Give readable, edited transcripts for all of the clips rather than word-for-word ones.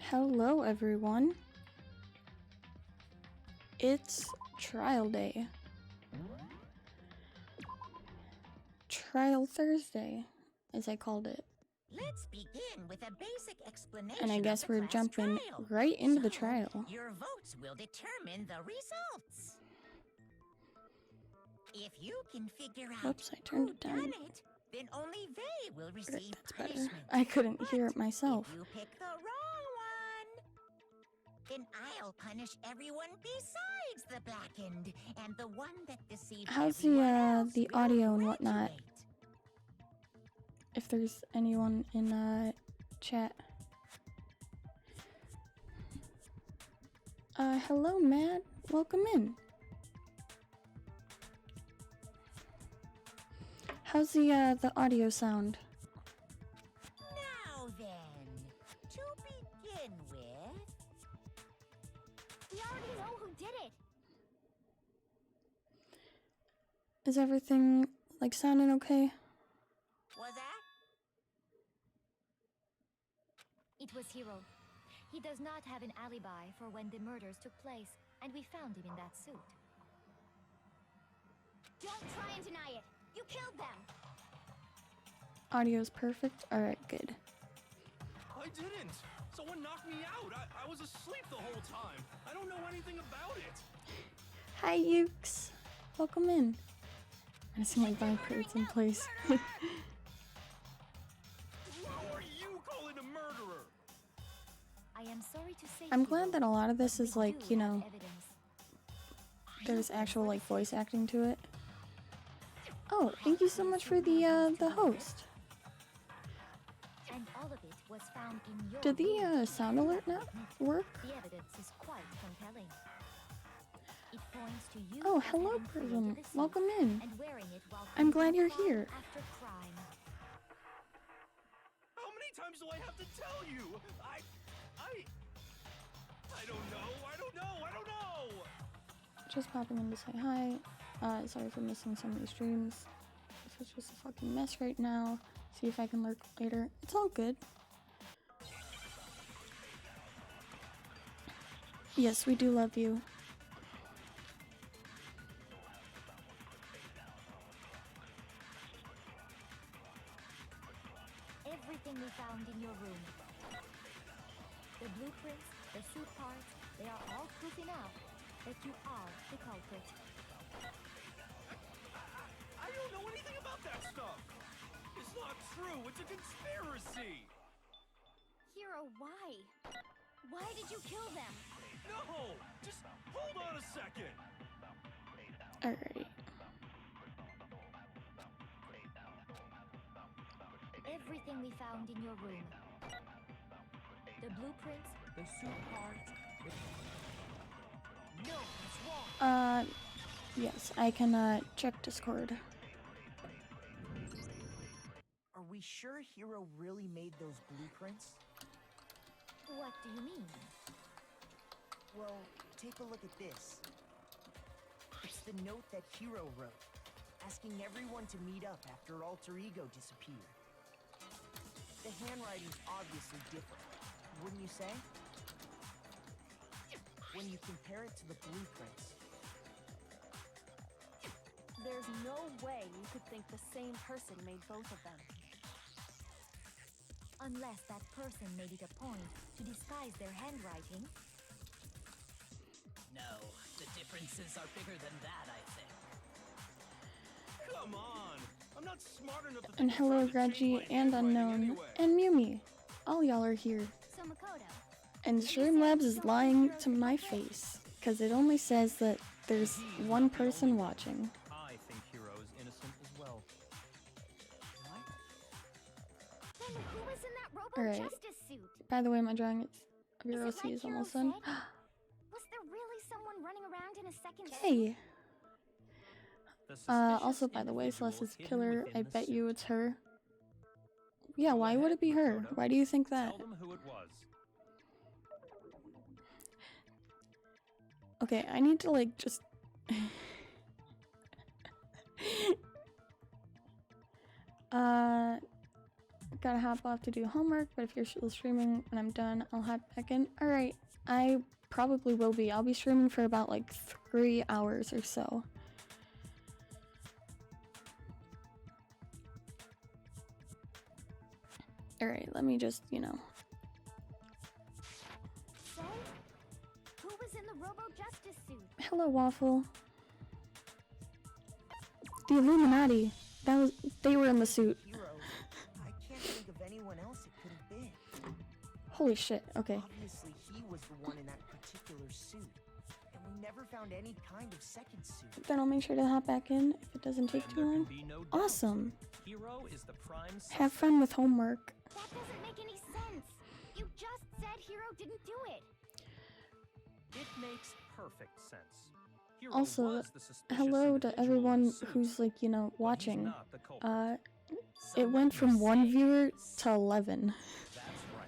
Hello everyone. It's trial day. Trial Thursday, as I called it. Let's begin with a basic explanation. And I guess of the we're class jumping trial. right into the So, trial. Your votes will determine the results. If you can figure out Whoops, I turned who it down. done it, then only they will receive That's better. punishment. I couldn't hear it But myself. if you pick the wrong one, then I'll punish everyone besides the blackened, and the one that deceived How's everyone else the will audio and whatnot? graduate. If there's anyone in chat. Hello Matt. Welcome in. How's the audio sound? Now then, to begin with... We already know who did it! Is everything, like, sounding okay? Was that? It was Hiro. He does not have an alibi for when the murders took place, and we found him in that suit. Don't try and deny it! You killed them! Audio's perfect? Alright, good. I didn't! Someone knocked me out! I was asleep the whole time! I don't know anything about it! Hi, Ukes! Welcome in. I see my vibrates in place. Who are you calling a murderer? I am sorry to say, I'm Hiro, glad that a lot of this but is we like, do you have know, evidence. there's actual like voice acting to it. Oh, thank you so much for the host. And all of it was found in your Did the room. sound alert not work? The evidence is quite compelling. It points to you Oh, as hello having created Prism. the suit Welcome in. and wearing it while I'm glad committing you're crime here. After crime. How many times do I have to tell you? I don't know! I don't know! Just popping in to say hi. Sorry for missing so many streams. This is just a fucking mess right now. See if I can lurk later. It's all good. Yes, we do love you. Everything we found in your room. The blueprints, the suit parts, they are all proof enough that you are the culprit. I don't know anything about that stuff! It's not true! It's a conspiracy! Hiro, why? Why did you kill them? No! Just hold on a second! Alright. Everything we found in your room. The blueprints, The suit parts. No, it's wrong. Yes, I can check Discord. Are we sure Hiro really made those blueprints? what do you mean? Well, take a look at this. It's the note that Hiro wrote, asking everyone to meet up after Alter Ego disappeared. The handwriting's obviously different, wouldn't you say? When you compare it to the blueprints. There's no way you could think the same person made both of them. Unless that person made it a point to disguise their handwriting. No, the differences are bigger than that, I think. Come on! I'm not smart enough to think And of hello, trying to change Reggie, my and handwriting Unknown, anyway. and Mumi. All y'all are here. So Makoto, And Streamlabs is lying to my face, because it only says that there's one person watching. I think Hiro is innocent as well. then who was in that Robo Alright. Justice suit? By the way, my drawing of Is your it OC like is Hiro almost done. said? Was there really someone running around in a second suit? Hey! The suspicious Also, by the way, individual Celeste's hidden killer, within I the bet you suit. it's her. Yeah, Go why would ahead, it be her? Makoto. Why do you think that? Tell them who it was. Okay, I need to, like, just... gotta hop off to do homework, but if you're still streaming when I'm done, I'll hop back in. Alright, I probably will be. I'll be streaming for about like 3 hours or so. Alright, let me just, you know. So, who was in the Robo Justice suit? Hello, Waffle. The Illuminati. They were in the suit. Hero, I can't think of anyone else it could have been. Holy shit, okay. Obviously, he was the one in that particular suit. And we never found any kind of second suit. Then I'll make sure to hop back in if it doesn't take too long. Awesome. Hero is the prime Have fun with homework. That doesn't make any sense. You just said Hero didn't do it. It makes perfect sense. Hero Also, was the suspicious hello to individual in everyone the suit, who's like, you know, but he's watching. not the culprit. It went from 1 viewer to 11. That's right.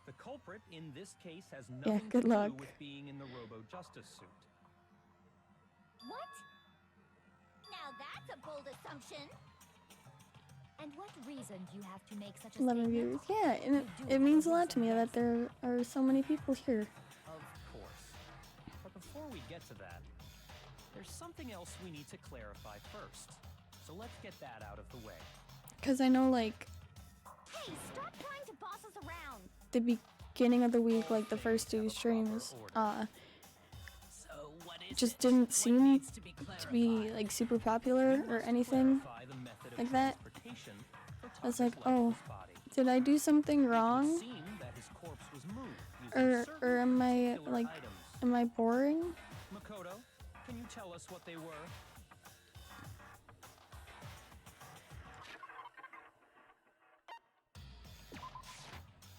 The culprit in this case has Yeah, nothing good to luck. do with being in the Robo Justice suit. What? Now that's a bold assumption. And what reason do you have to make such a 11 statement? viewers. Yeah, and it means a lot to me that there are so many people here. Of course. But before we get to that, there's something else we need to clarify first. So let's get that out of the way. Because I know, like, Hey, stop trying to boss us around. the beginning of the week, like the first 2 streams, So what is just it? didn't What seem needs to be to be, like, super popular or anything Clarify the method of like that. transportation for I was like, Tucker's oh, lifeless body. did I do something It wrong? would seem that his corpse was moved using Or certain am I, particular like, items. am I boring? Makoto, can you tell us what they were?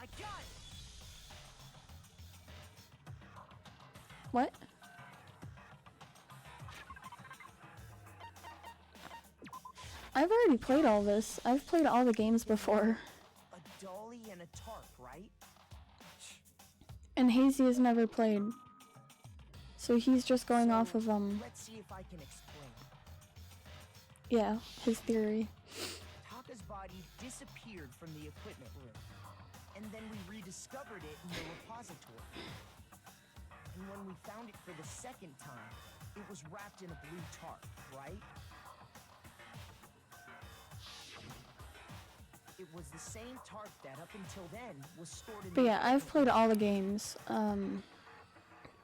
I got it! What? I've already played all this. I've played all the games before. A dolly and a tarp, right? And Hazy has never played. So he's just going So, off of, let's see if I can explain. yeah, his theory. Taka's body disappeared from the equipment room. And then we rediscovered it in the repository. And when we found it for the second time, it was wrapped in a blue tarp, right? It was the same tarp that up until then was stored in But the yeah, I've equipment played all the games.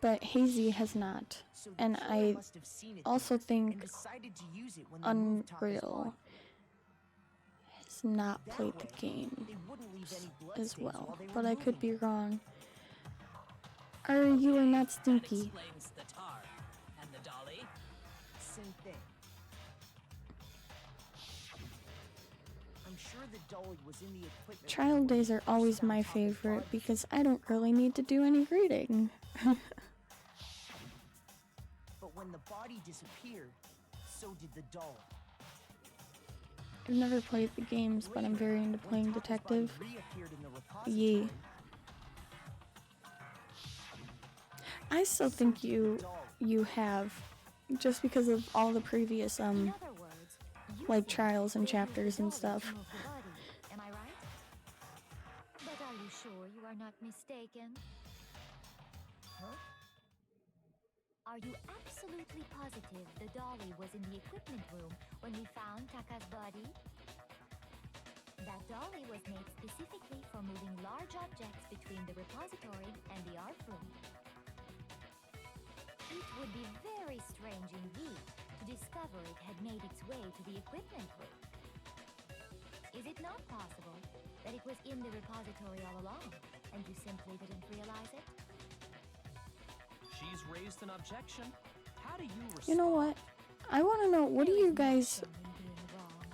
But Hazy has not. room. So the And killer I must have seen it also there think and decided to use it when they moved Taka's Unreal body. has not That played way, the game they wouldn't leave any blood as stains well. while they were But I could moving be it. wrong. You are not That stinky. explains the tar and the dolly. Same thing. I'm sure the dolly was in the equipment. Trial room when days we are first always found my Taka's favorite body. because I don't really need to do any reading. But when the body disappeared, so did the dolly. I've never played the games, but I'm very into When playing Taka's detective. body reappeared in the repository, Yay. I still think so did the dolly. you have, just because of all the previous In other words, you like think trials and they used the chapters and dolly stuff. to move the body. Am I right? But are you sure you are not mistaken? Huh? Are you absolutely positive the dolly was in the equipment room when we found Taka's body? That dolly was made specifically for moving large objects between the repository and the art room. It would be very strange indeed to discover it had made its way to the equipment room. Is it not possible that it was in the repository all along, and you simply didn't realize it? She's raised an objection. How do you respond? You know what? I want to know, what do There you is no guys, shame in being wrong.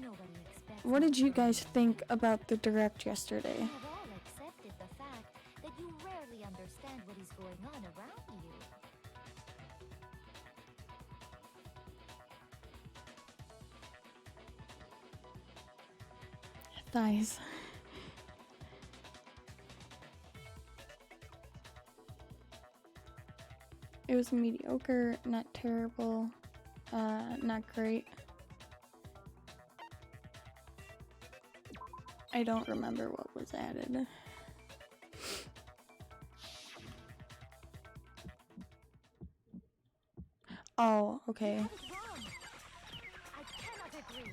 Nobody expects what did much you from guys think about the direct yesterday? We have all accepted the fact that you rarely understand what is going on around you. Thighs. It was mediocre, not terrible, not great. I don't remember what was added. Oh, okay. You got it wrong. I cannot agree.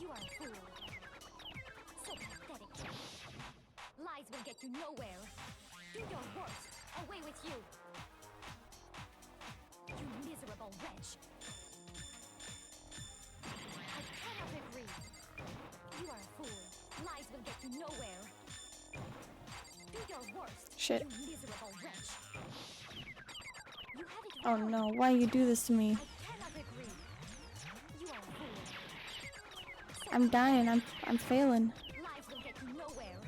You are a fool. So pathetic. Lies will get you nowhere. Do your worst. Away with you. You miserable wretch. I cannot agree. You are a fool. Lies will get you nowhere. Do your worst. Shit. You miserable wretch. You have it Oh wrong. no, why you do this to me? I cannot agree. You are a fool. I'm dying, I'm failing. Lies will get you nowhere.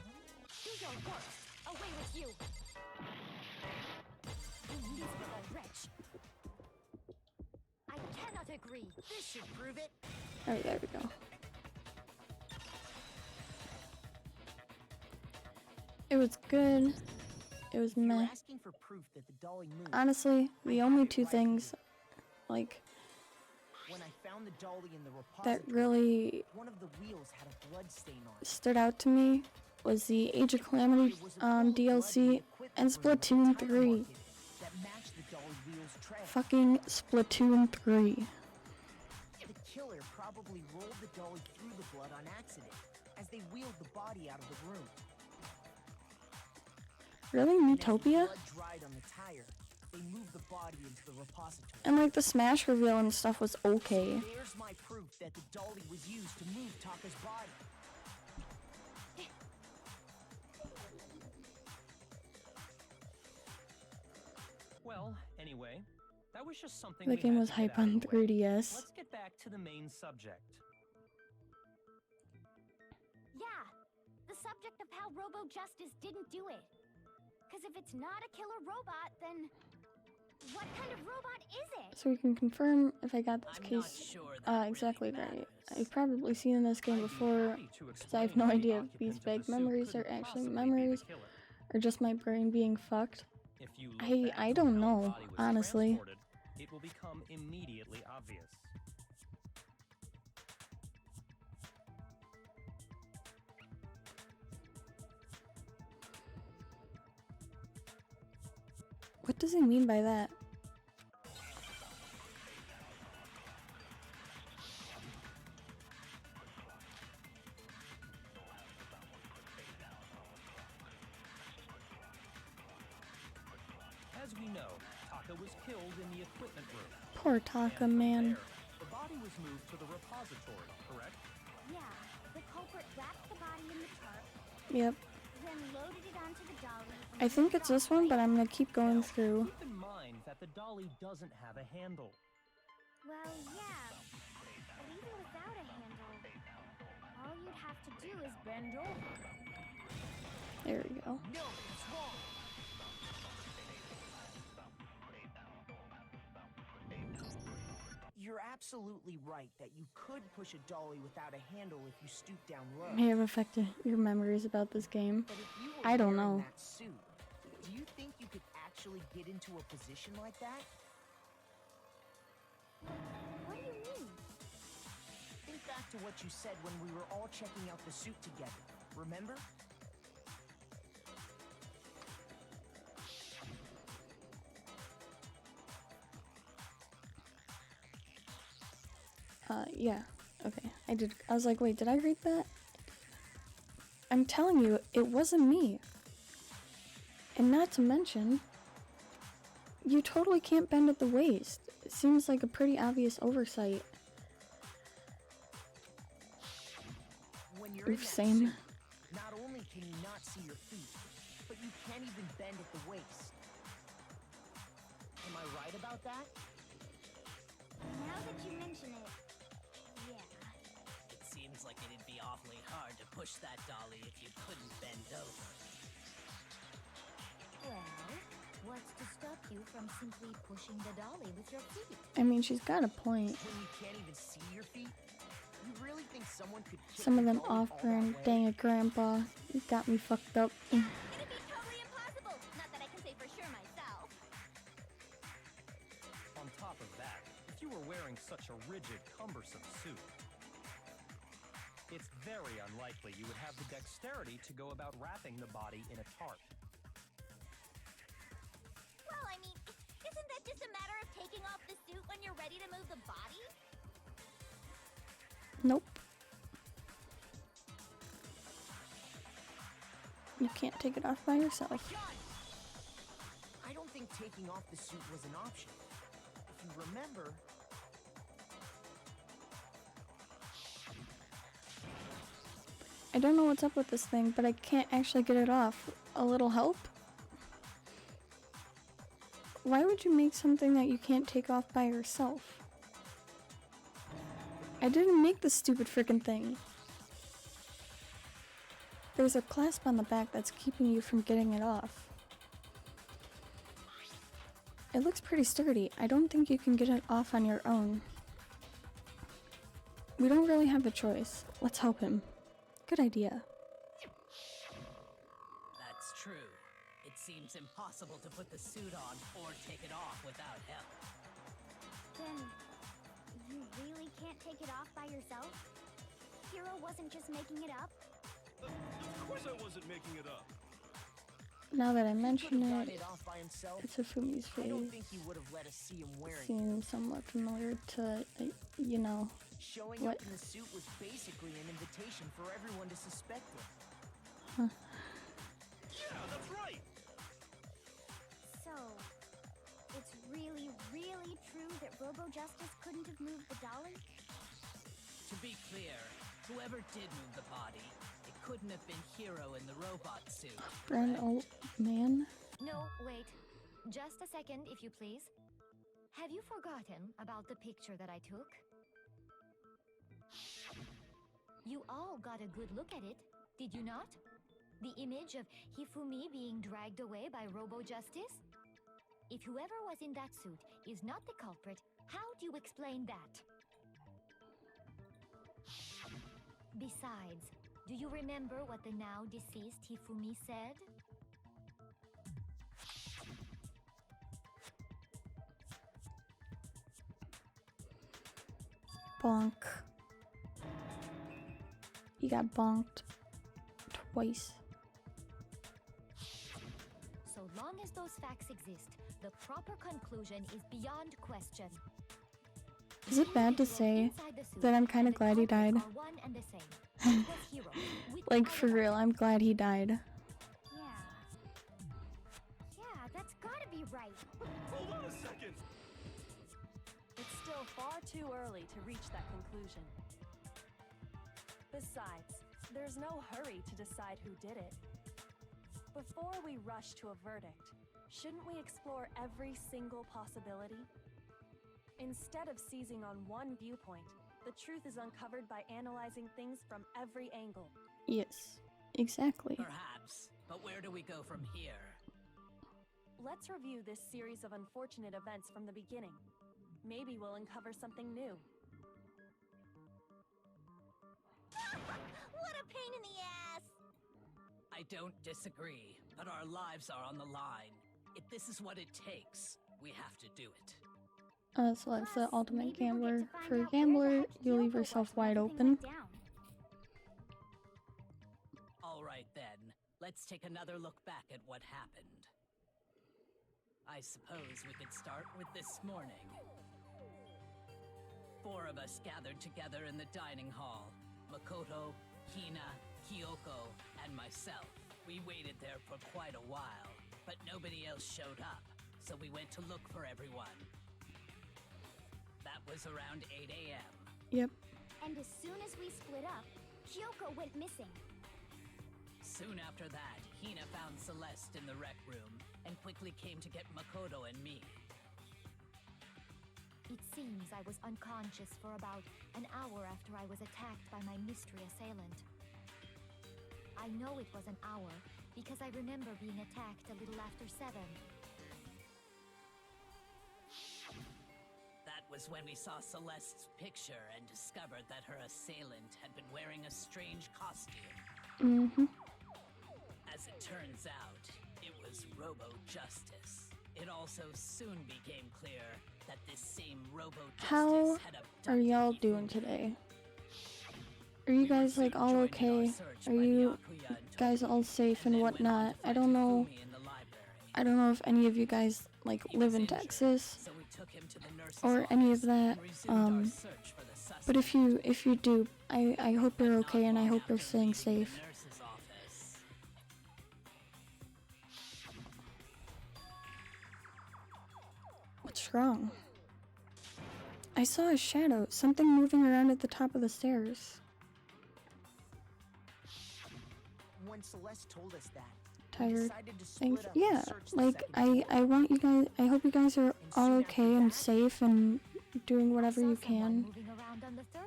Do your worst. Away with you. You miserable wretch. I cannot agree. This should prove it. Alright, there we go. It was good. It was If you're meh. asking for proof that the dolly moved, Honestly, the only two things, like, when I found the dolly in the that repository, really one of the wheels had a blood stain on it. stood out to me was the Age of Calamity There was a pool of blood in the DLC equipment and room at the Splatoon tire 3. market that matched the dolly wheel's tread. Fucking Splatoon 3. The killer probably rolled the dolly through the blood on accident as they wheeled the body out of the room. Really? And as the Utopia? blood dried on the tire, they moved the body into the repository. And like the Smash reveal and stuff was okay. There's my proof that the dolly was used to move Taka's body. Well, anyway, that was just something The we game had was to get hype out on of the way. 3DS. Let's get back to the main subject. Yeah, the subject of how Robo Justice didn't do it. Because if it's not a killer robot, then what kind of robot is it? So we can confirm if I got this I'm not case sure that exactly really right. matters. I've probably seen this game I'd be before, happy to because I have explain no why the idea if these occupant of vague the suit memories are couldn't actually possibly be the memories killer. or just my brain being fucked. If you look I back don't on how the know, body was honestly. transported, it will become immediately obvious. What does he mean by that? As we know, Taka was killed in the equipment room. Poor Taka, And from man. there, the body was moved to the repository, correct? Yeah, the culprit wrapped the body in the tarp, Yep. then loaded it onto the dolly. I think it's this one, but I'm gonna keep going through. Keep in mind that the dolly doesn't have a handle. Well, yeah, but even without a handle, all you'd have to do is bend over. There we go. No, it's wrong. You're absolutely right that you could push a dolly without a handle if you stoop down low. May have affected your memories about this game. But if you were I don't wearing know. that suit, do you think you could actually get into a position like that? What do you mean? Think back to what you said when we were all checking out the suit together. Remember? Yeah. Okay. I did. I was like, wait, did I read that? I'm telling you, it wasn't me. And not to mention, you totally can't bend at the waist. It seems like a pretty obvious oversight. When you're in Oof, that same. suit, not only can you not see your feet, but you can't even bend at the waist. Am I right about that? Now that you mention it, yeah. It seems like it'd be awfully hard to push that dolly if you couldn't bend over. Well, what's to stop you from simply pushing the dolly with your feet? I mean, she's got a point. When you can't even see your feet? You really think someone could kick Some of the them dolly all off-brand. that way? Dang it, Grandpa. You got me fucked up. It'd be totally impossible. Not that I can say for sure myself. On top of that, if you were wearing such a rigid, cumbersome suit, It's very unlikely you would have the dexterity to go about wrapping the body in a tarp. Well, I mean, isn't that just a matter of taking off the suit when you're ready to move the body? Nope. You can't take it off by yourself. I don't think taking off the suit was an option. If you remember... I don't know what's up with this thing, but I can't actually get it off. A little help? Why would you make something that you can't take off by yourself? I didn't make this stupid freaking thing. There's a clasp on the back that's keeping you from getting it off. It looks pretty sturdy. I don't think you can get it off on your own. We don't really have a choice. Let's help him. Good idea. That's true. It seems impossible to put the suit on or take it off without help. Then, you really can't take it off by yourself? Hiro wasn't just making it up? Of course I wasn't making it up. Now that I He mention could've gotten it, it off by himself. it's Fumi's I don't face. think he would have let us see him wearing it. Seems somewhat familiar to, you know, Showing what? up in the suit was basically an invitation for everyone to suspect it. Yeah, that's right. So, it's really, really true that Robo Justice couldn't have moved the dolly? To be clear, whoever did move the body, it couldn't have been Hiro in the robot suit. Brown correct? old man. No, wait. Just a second, if you please. Have you forgotten about the picture that I took? You all got a good look at it, did you not? The image of Hifumi being dragged away by Robo Justice? If whoever was in that suit is not the culprit, how do you explain that? Besides, do you remember what the now deceased Hifumi said? Bonk. You got bonked twice. So long as those facts exist, the proper conclusion is beyond question. Is it bad to say that I'm kind of glad he died? One and the same. It was Hiro, Like, without for a doubt. real, I'm glad he died. Yeah, that's gotta be right. Hold on a second. It's still far too early to reach that conclusion. Besides, there's no hurry to decide who did it. Before we rush to a verdict, shouldn't we explore every single possibility? Instead of seizing on one viewpoint, the truth is uncovered by analyzing things from every angle. Yes, exactly. Perhaps, but where do we go from here? Let's review this series of unfortunate events from the beginning. Maybe we'll uncover something new. What a pain in the ass! I don't disagree, but our lives are on the line. If this is what it takes, we have to do it. So that's the Plus, ultimate maybe we'll gambler. get to find For a out where the gambler, heck you leave Kyoko yourself was when wide everything open. went down. All right then, let's take another look back at what happened. I suppose we could start with this morning. 4 of us gathered together in the dining hall. Makoto, Hina, Kyoko, and myself. We waited there for quite a while, but nobody else showed up, so we went to look for everyone. That was around 8 a.m. Yep. And as soon as we split up, Kyoko went missing. Soon after that, Hina found Celeste in the rec room and quickly came to get Makoto and me. It seems I was unconscious for about an hour after I was attacked by my mystery assailant. I know it was an hour because I remember being attacked a little after 7. That was when we saw Celeste's picture and discovered that her assailant had been wearing a strange costume. Mm-hmm. As it turns out, it was Robo Justice. It also soon became clear that this same Robo Justice How had abducted are y'all Hifumi. doing today? Are you guys like all okay? Are you guys all safe and whatnot? I don't know. I don't know if any of you guys like live in Texas or any of that. But if you do, I hope you're okay and I hope you're staying safe. What's wrong? I saw a shadow, something moving around at the top of the stairs. When Celeste told us that, Tired. Thanks. Yeah, like I want you guys. I hope you guys are all okay and safe and doing whatever you can.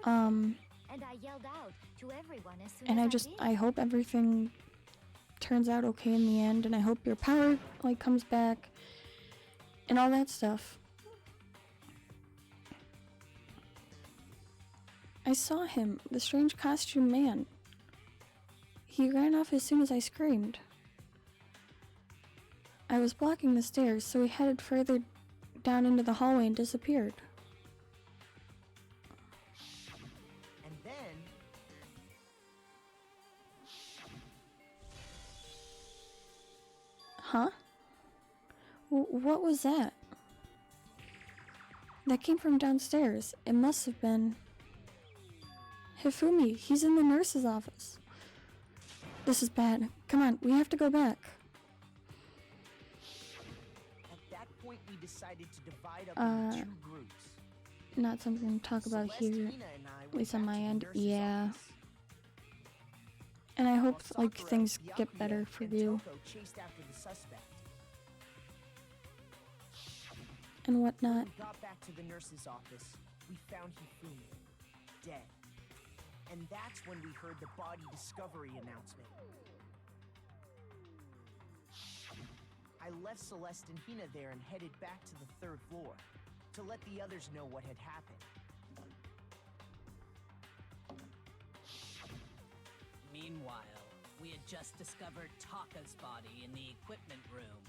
And I yelled out to everyone as soon And as I hope everything turns out okay in the end, and I hope your power like comes back and all that stuff. I saw him, the strange costume man. He ran off as soon as I screamed. I was blocking the stairs, so he headed further down into the hallway and disappeared. And then... Huh? What was that? That came from downstairs. It must have been... Hifumi, he's in the nurse's office. This is bad. Come on, we have to go back. At that point, we decided to divide up into 2 groups. Not something to talk about Celeste, here, Hina, and I at went least on back my to the end. nurse's Yeah. office. And I hope While like Sakura, things get Byakuya, better for and you Toko chased after the suspect. and When whatnot. we got back to the nurse's office, we found Hifumi, dead. And that's when we heard the body discovery announcement. I left Celeste and Hina there and headed back to the 3rd floor to let the others know what had happened. Meanwhile, we had just discovered Taka's body in the equipment room.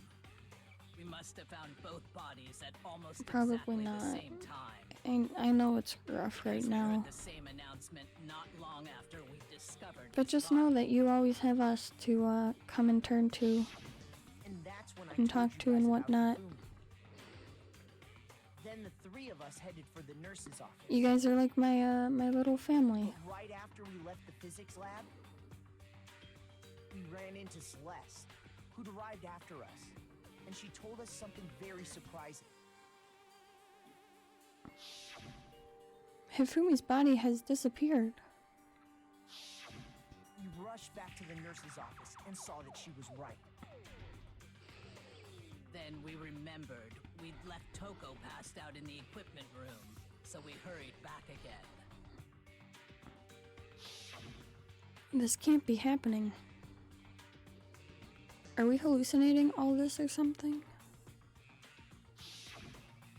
We must have found both bodies at almost Probably exactly not. the same time. I know it's rough right Because we now. heard the same announcement not long after we discovered But his just body. know that you always have us to come and turn to. And that's when I And told talk you to guys and about whatnot. Hifumi. Then the 3 of us headed for the nurse's office. You guys are like my little family. But right after we left the physics lab, we ran into Celeste, who'd arrived after us, and she told us something very surprising. Hifumi's body has disappeared. We rushed back to the nurse's office and saw that she was right. Then we remembered we'd left Toko passed out in the equipment room, so we hurried back again. This can't be happening. Are we hallucinating all this or something?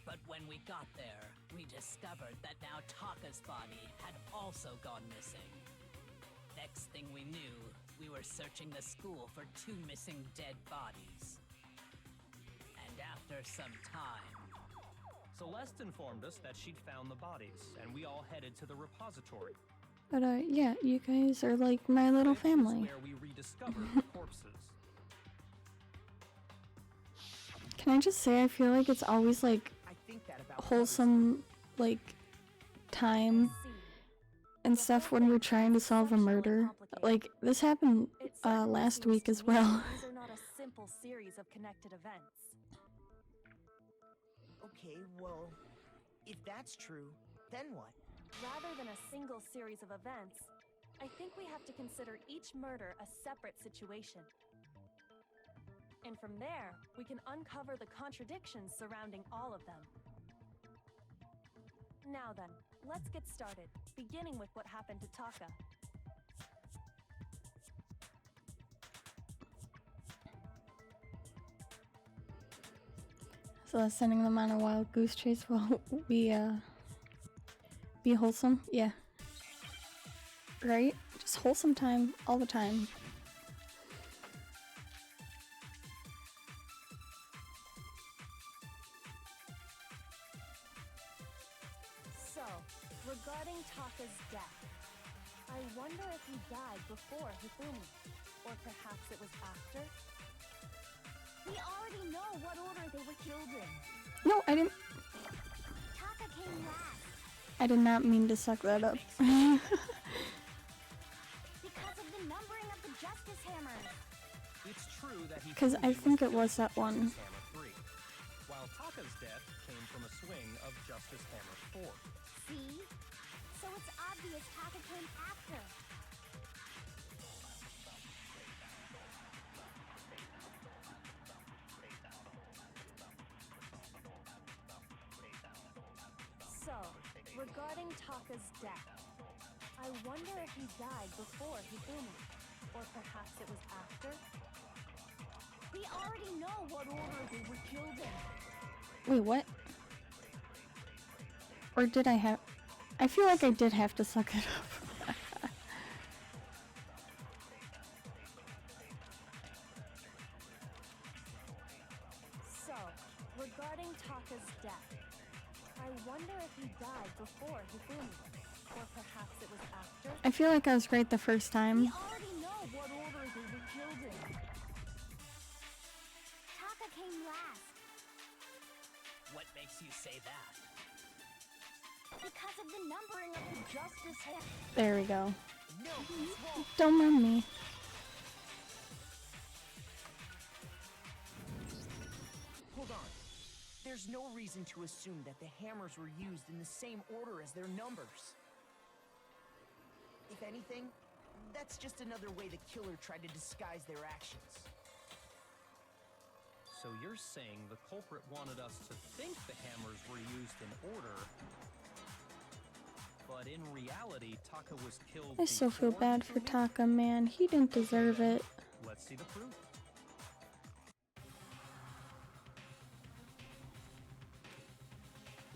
But when we got there, we discovered that now Taka's body had also gone missing. Next thing we knew, we were searching the school for 2 missing dead bodies. And after some time... Celeste informed us that she'd found the bodies, and we all headed to the repository. But yeah, you guys are like my little Which is family. where we rediscovered the corpses. Can I just say I feel like it's always like I think that about wholesome like time See, and stuff when we're trying to solve a murder. Like this happened it certainly last seems week to as me well. These are not a simple series of connected events. Okay, well, if that's true, then what? Rather than a single series of events, I think we have to consider each murder a separate situation. And from there, we can uncover the contradictions surrounding all of them. Now then, let's get started, beginning with what happened to Taka. So sending them on a wild goose chase while we be wholesome. Yeah. Right? Just wholesome time all the time. So, regarding Taka's death, I wonder if he died before Hifumi, or perhaps it was after. We already know what order they were killed in. No, I didn't. Taka came last I did not mean to suck that up. because of the numbering of the Justice Hammers. It's true that he. Because I think it was that one. Justice Hammer 3, while Taka's death came from a swing of Justice Hammer 4. See? So it's obvious Taka came after. So, regarding Taka's death, I wonder if he died before Hifumi, or perhaps it was after. We already know what order they were killed in. Wait, what? Or did I have... I feel like I did have to suck it up. So, regarding Taka's death, I wonder if he died before Hifumi, or perhaps it was after. I feel like I was right the first We time. already know what order they were killed in. Taka came last What makes you say that? because of the numbering of the Justice Hammers. There we go. No, he's wrong. Don't mind me. Hold on. There's no reason to assume that the hammers were used in the same order as their numbers. If anything, that's just another way the killer tried to disguise their actions. So you're saying the culprit wanted us to think the hammers were used in order, but in reality, Taka was killed. I still feel before bad for Hifumi? Taka, man. He didn't deserve it. Let's see the proof.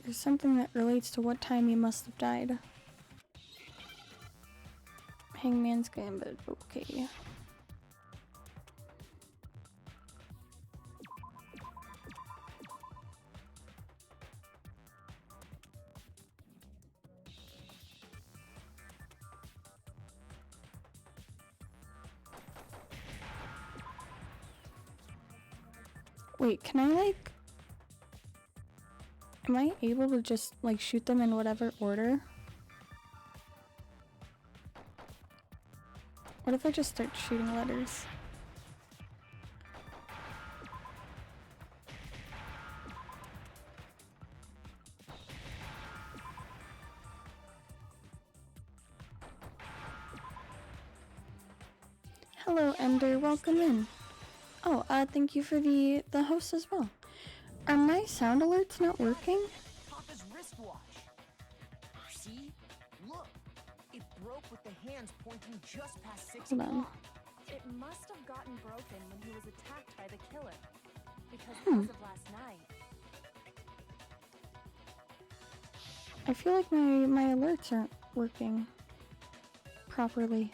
There's something that relates to what time he must have died. Hangman's Gambit, okay. Wait, can I like... Am I able to just like shoot them in whatever order? What if I just start shooting letters? Hello, Ender. Welcome in. Oh, thank you for the host as well. Are my sound alerts not working? Taka's wristwatch. See? Look. It broke with the hands pointing just past 6 Hold on. o'clock. It must have gotten broken when he was attacked by the killer, because Hmm. as of last night, I feel like my alerts aren't working properly.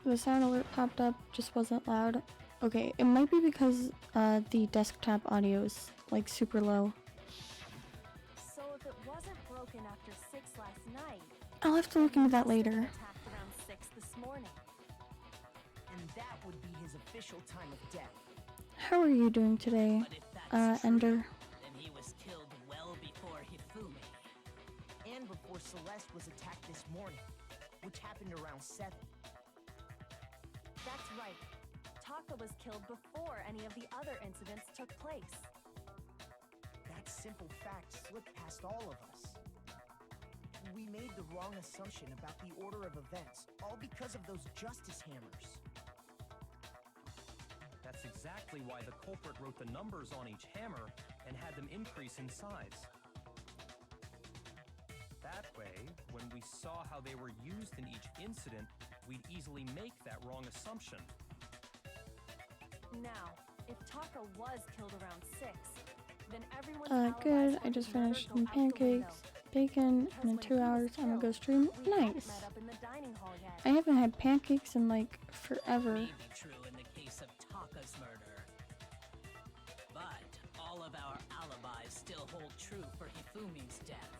The sound alert popped up, just wasn't loud. Okay, it might be because the desktop audio is like super low. so if it wasn't broken after 6 last night, I'll have to look into that he must have been later. attacked around 6 this morning. And that would be his official time of death. How are you doing today, But if that's true, Ender? then he was killed well before Hifumi. And before Celeste was attacked this morning, which happened around 7. That's right. Taka was killed before any of the other incidents took place. That simple fact slipped past all of us. We made the wrong assumption about the order of events, all because of those Justice Hammers. That's exactly why the culprit wrote the numbers on each hammer and had them increase in size. That way, when we saw how they were used in each incident, we'd easily make that wrong assumption. Now, if Taka was killed around 6, then everyone's Good. alibis I for just the murder finished go some out the window. pancakes, bacon, and in Because when 2 he was hours I'm gonna go killed, stream. we hadn't Nice. met up in the dining hall yet. I haven't had pancakes in like forever. May be true in the case of Taka's murder. But all of our alibis alibis still hold true for Hifumi's death.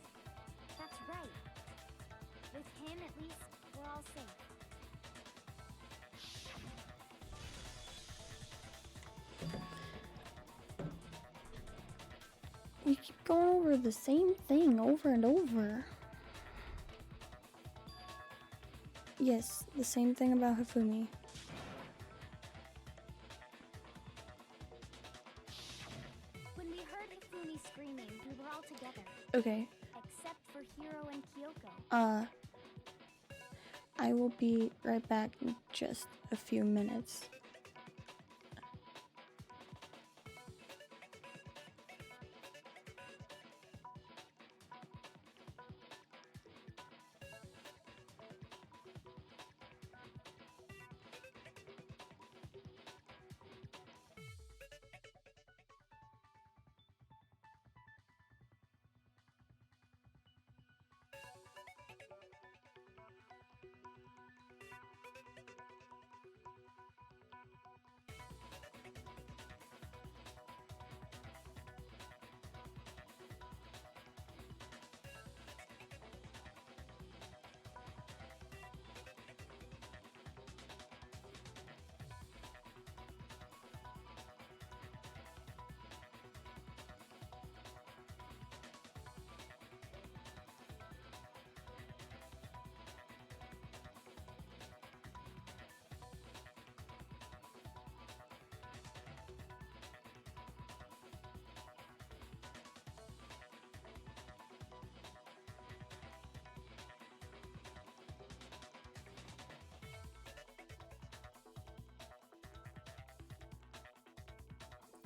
That's right. With him, at least, we're all safe. We keep going over the same thing over and over. Yes, the same thing about Hifumi. When we heard Hifumi screaming, we were all together. Okay. Except for Hiro and Kyoko. I will be right back in just a few minutes.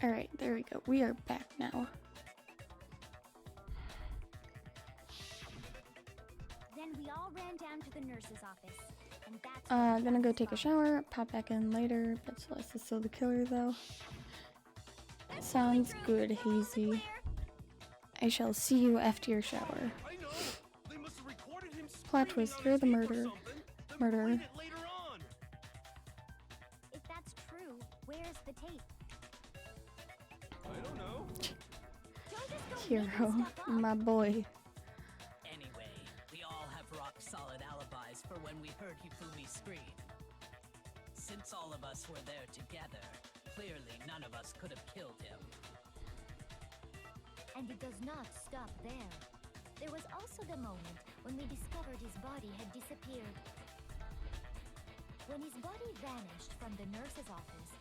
Alright, there we go. We are back now. Then we all ran down to the nurse's office. And that's Gonna go take a shower, pop back in later. Bet Celeste is still the killer though. Sounds good, Hazy. I shall see you after your shower. I know. They must have recorded him Plot twist, you're the murderer. Murderer. Later on. If that's true, where's the tape? I don't know. Don't just go Hero, making stuff up. my boy. Anyway, we all have rock-solid alibis for when we heard Hifumi scream. Since all of us were there together, clearly none of us could have killed him. And it does not stop there. There was also the moment when we discovered his body had disappeared. When his body vanished from the nurse's office,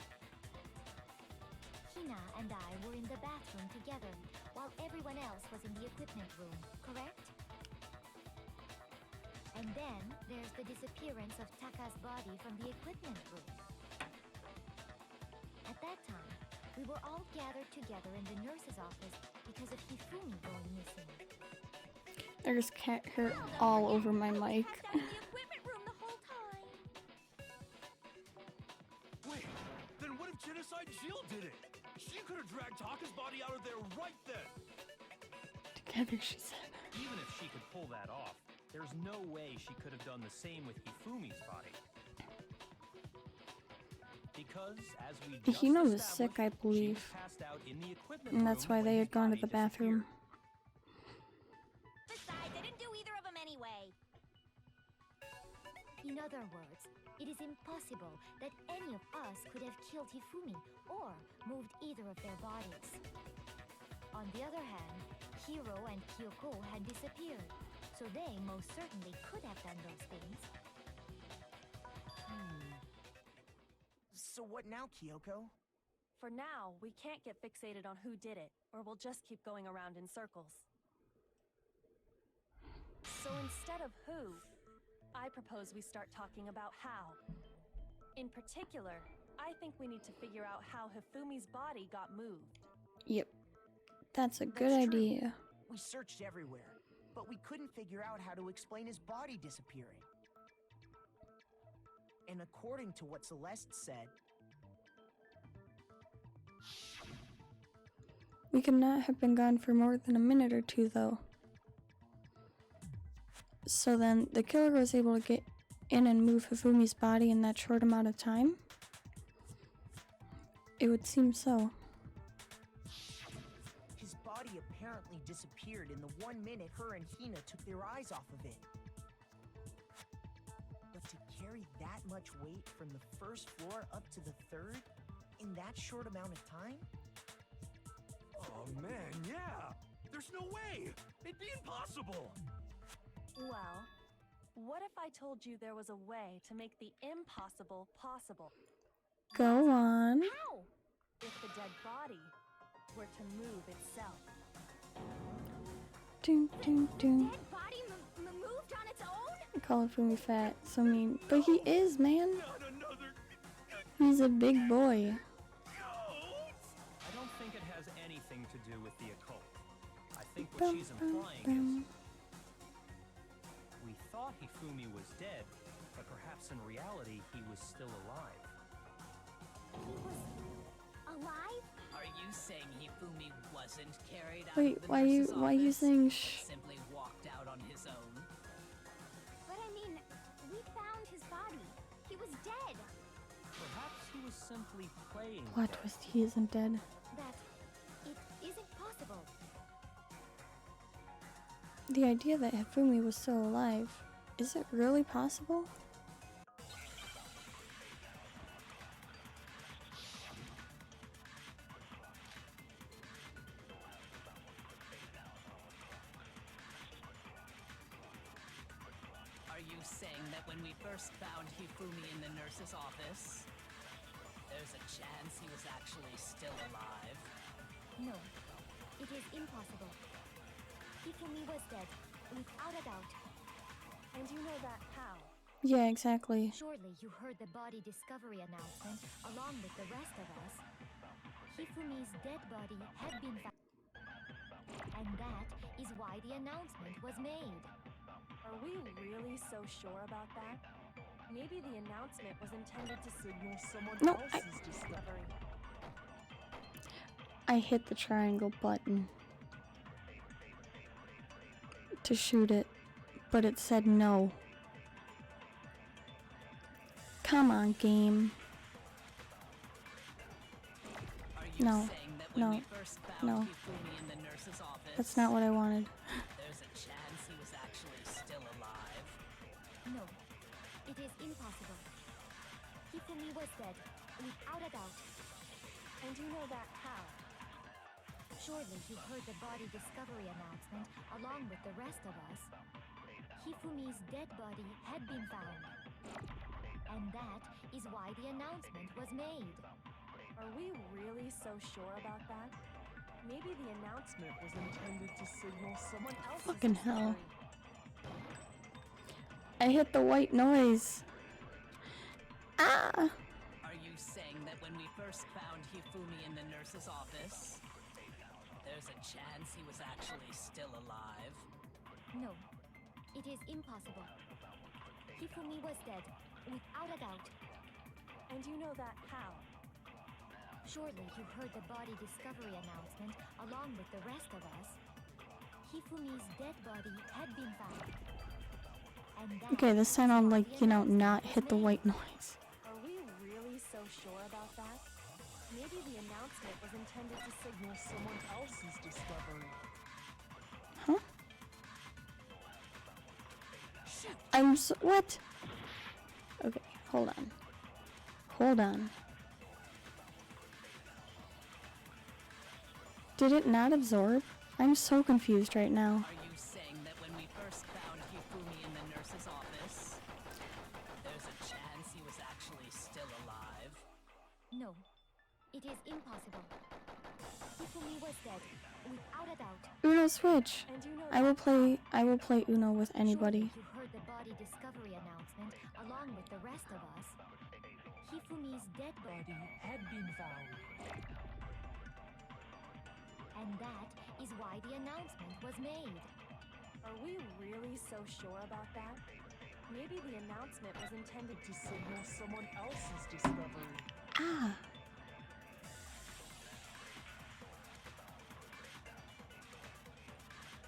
Hina and I were in the bathroom together, while everyone else was in the equipment room, correct? And then there's the disappearance of Taka's body from the equipment room. At that time, we were all gathered together in the nurse's office because of Hifumi going missing. There's cat hair all over my mic. Passed out in the equipment room the whole time. Wait, then what if Genocide Jill did it? She could have dragged Taka's body out of there right then. Together, she said. Even if she could pull that off, there's no way she could have done the same with Hifumi's body. Because, as we just Hina was established, sick, I she believe. was passed out in the equipment And that's room why they when had his gone to body the bathroom. disappeared. Besides, I didn't do either of them anyway. In other words, it is impossible that any of us could have killed Hifumi or moved either of their bodies. On the other hand, Hiro and Kyoko had disappeared, so they most certainly could have done those things. So what now, Kyoko? For now, we can't get fixated on who did it, or we'll just keep going around in circles. So instead of who, I propose we start talking about how. In particular, I think we need to figure out how Hifumi's body got moved. Yep. That's a good That's true. idea. We searched everywhere, but we couldn't figure out how to explain his body disappearing. And according to what Celeste said, We could not have been gone for more than a minute or two, though. So then, the killer was able to get in and move Hifumi's body in that short amount of time? It would seem so. his body apparently disappeared in the 1 minute her and Hina took their eyes off of it. But to carry that much weight from the first floor up to the third in that short amount of time? Oh man, yeah! There's no way! It'd be impossible! Well, what if I told you there was a way to make the impossible possible? Go on. How? If the dead body were to move itself. Ding, ding, ding. Dead body moved on its own? I call it Fumi fat, so mean. But he is, man. Not another He's a big boy. ghost! I don't think it has anything to do with the occult. I think what Bum, she's bum, implying bum. is we thought Hifumi was dead, but perhaps in reality he was still alive. He was alive? Are you saying Hifumi wasn't carried out Wait, of the why nurse's you office? saying shh? Simply walked out on his own? But I mean, we found his body. He was dead. Perhaps he was simply playing Plot dead. twist, he isn't dead. That it isn't possible. The idea that Hifumi was still alive, is it really possible? Are you saying that when we first found Hifumi in the nurse's office, there's a chance he was actually still alive? No, it is impossible. Hifumi was dead, without a doubt. And you know that how? Yeah, exactly. Surely you heard the body discovery announcement along with the rest of us. Hifumi's dead body had been found. And that is why the announcement was made. Are we really so sure about that? Maybe the announcement was intended to signal someone No, else's discovery. I hit the triangle button to shoot it, but it said no. Come on, game. Are you No, saying that when no, we first found no. Hifumi in the nurse's office, That's not what I wanted. there's a chance he was actually still alive? No, it is impossible. Hifumi was dead, without a doubt. And you know that how? Surely you heard the body discovery announcement along with the rest of us. Hifumi's dead body had been found. And that is why the announcement was made. Are we really so sure about that? Maybe the announcement was intended to signal someone else's Fucking hell. discovery. I hit the white noise. Ah! Are you saying that when we first found Hifumi in the nurse's office, there's a chance he was actually still alive? No, it is impossible. Hifumi was dead, without a doubt. And you know that how? Surely you heard the body discovery announcement along with the rest of us. Hifumi's dead body had been found. And that Okay, this time I'll, is why like, the you know, announcement not was hit the made. white noise. Are we really so sure about that? Maybe the announcement was intended to signal someone else's discovery. Huh? I'm so— what? Okay, hold on. Hold on. Did it not absorb? I'm so confused right now. Are you saying that when we first found Hifumi in the nurse's office, there's a chance he was actually still alive? No, it is impossible. Hifumi was dead, without a doubt. Uno switch. And you know I will play Uno with anybody. Surely you heard the body discovery announcement along with the rest of us. Hifumi's dead body had been found. and that is why the announcement was made. Are we really so sure about that? Maybe the announcement was intended to signal someone else's discovery. Ah.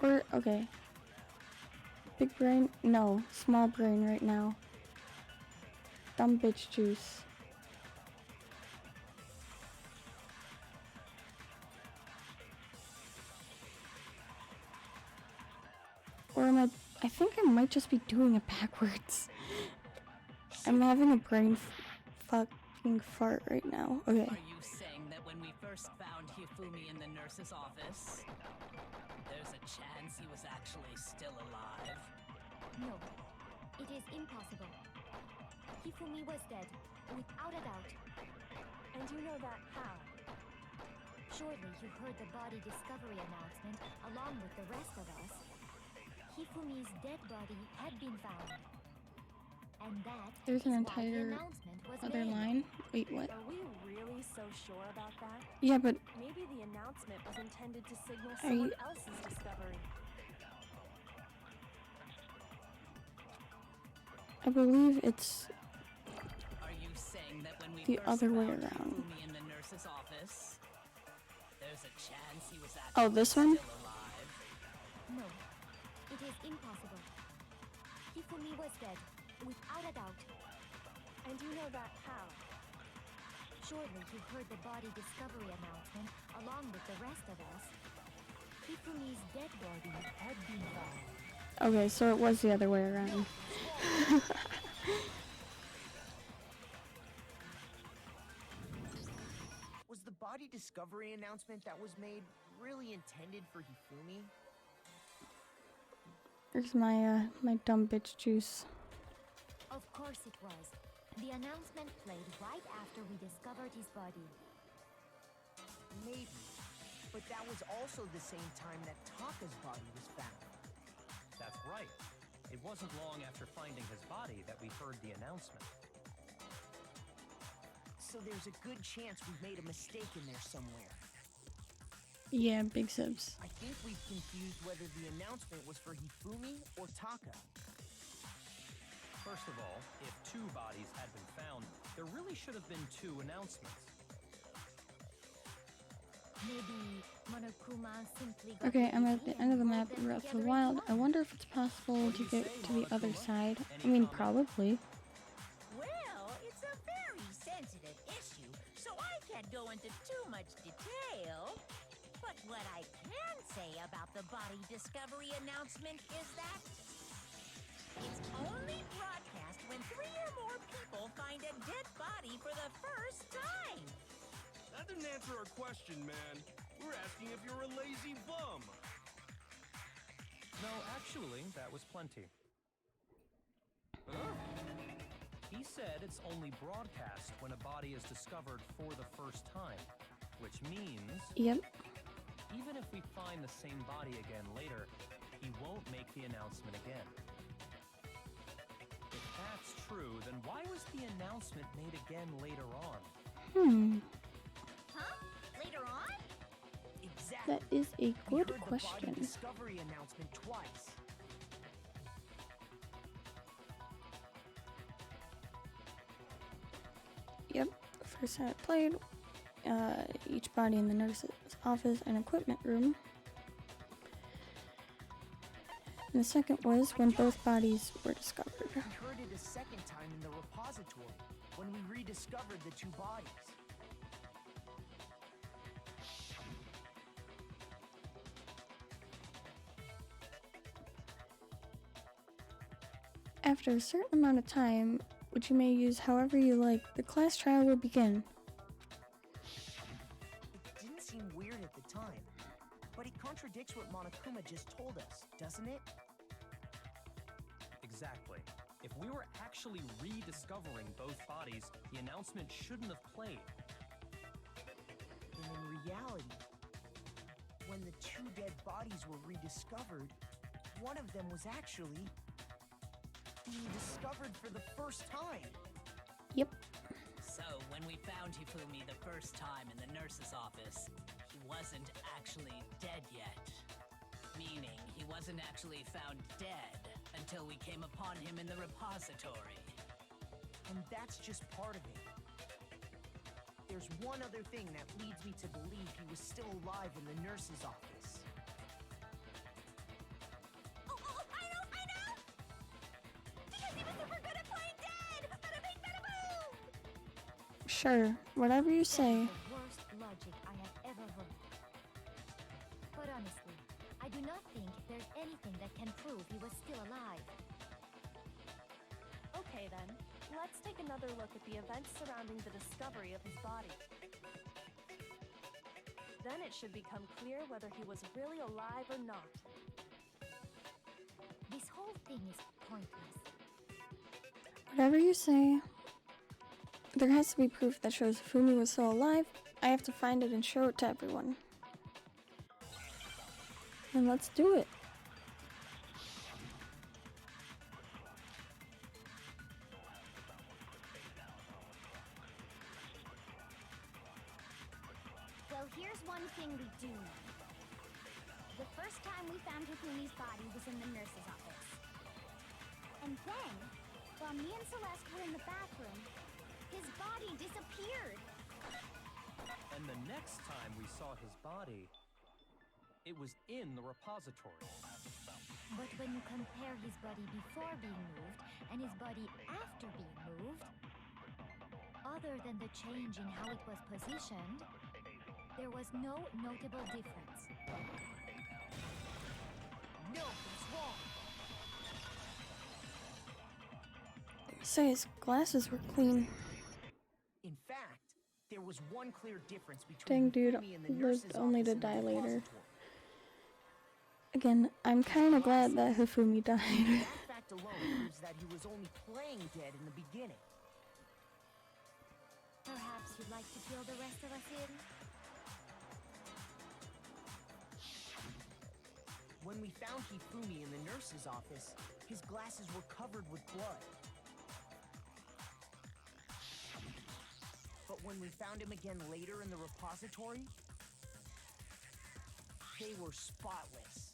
Or, okay. Big brain? No. Small brain right now. Dumb bitch juice. Or am I think I might just be doing it backwards. I'm having a brain fucking fart right now. Okay. Are you saying that when we first found Hifumi in the nurse's office, there's a chance he was actually still alive? No, it is impossible. Hifumi was dead, without a doubt. And you know that how? Surely you heard the body discovery announcement along with the rest of us. Hifumi's dead body had been found. And that There's an is why the entire announcement was other made. line. Wait, what? Are we really so sure about that? Yeah, but Maybe the announcement was intended to signal Are someone you- else's discovery. I believe it's Are you saying that when we the first other way found around. Hifumi in the nurse's office, there's a chance he was actually Oh, this one? still alive? No, it is impossible. Hifumi was dead, without a doubt. And you know that how? Surely you heard the body discovery announcement along with the rest of us. Hifumi's dead body had been found. okay, so it was the other way around. Was the body discovery announcement that was made really intended for Hifumi? There's my my dumb bitch juice. Of course it was. The announcement played right after we discovered his body. Maybe. But that was also the same time that Taka's body was found. That's right. It wasn't long after finding his body that we heard the announcement. So there's a good chance we've made a mistake in there somewhere. Yeah, big subs. I think we've confused whether the announcement was for Hifumi or Taka. First of all, if 2 bodies had been found, there really should have been 2 announcements. Maybe Monokuma simply got Okay, I'm at busy the end of the and map pulled in them Breath of the together Wild. into I one. wonder if it's possible What do to you get say, to the other Monokuma? side. Any I mean, comment? probably. Well, it's a very sensitive issue, so I can't go into too much detail. But what I can say about the body discovery announcement is that it's only broadcast when 3 or more people find a dead body for the first time. That didn't answer our question, man. We're asking if you're a lazy bum. No, actually, that was plenty. He said it's only broadcast when a body is discovered for the first time, which means Yep. even if we find the same body again later, he won't make the announcement again. If that's true, then why was the announcement made again later on? Huh? Later on? Exactly. That is a We good heard the question. body discovery announcement twice. Yep. First time I played, each body in the nurse's office and equipment room. And the second was when both bodies were discovered. We heard it a second time in the repository when we rediscovered the 2 bodies. After a certain amount of time, which you may use however you like, the class trial will begin. It didn't seem weird at the time, but it contradicts what Monokuma just told us, doesn't it? Exactly. If we were actually rediscovering both bodies, the announcement shouldn't have played. And in reality, when the 2 dead bodies were rediscovered, one of them was actually being discovered for the first time. Yep. So, when we found Hifumi the first time in the nurse's office, he wasn't actually dead yet. Meaning, he wasn't actually found dead until we came upon him in the repository. And that's just part of it. There's one other thing that leads me to believe he was still alive in the nurse's office. Oh, I know! Because he was super good at playing dead! Bada bing, bada boom! Sure, whatever you say. That's the worst logic I have ever heard. But honestly, I I do not think there's anything that can prove he was still alive. Okay then, let's take another look at the events surrounding the discovery of his body. Then it should become clear whether he was really alive or not. This whole thing is pointless. Whatever you say. There has to be proof that shows Fumi was still alive. I have to find it and show it to everyone. And let's do it. Well, here's one thing we do know. The first time we found Hifumi's body was in the nurse's office. And then, while me and Celeste were in the bathroom, his body disappeared. And the next time we saw his body, it was in the repository. But when you compare his body before being moved and his body after being moved, other than the change in how it was positioned, there was no notable difference. No, it's wrong. Say his glasses were clean. In fact, there was one clear difference Dang, between dude, Fumi and the lived nurse's only office to and the die later. repository. Again, I'm kind of glad that Hifumi died. That fact alone proves that he was only playing dead in the beginning. Perhaps you'd like to fill the rest of us in? When we found Hifumi in the nurse's office, his glasses were covered with blood. But when we found him again later in the repository, they were spotless.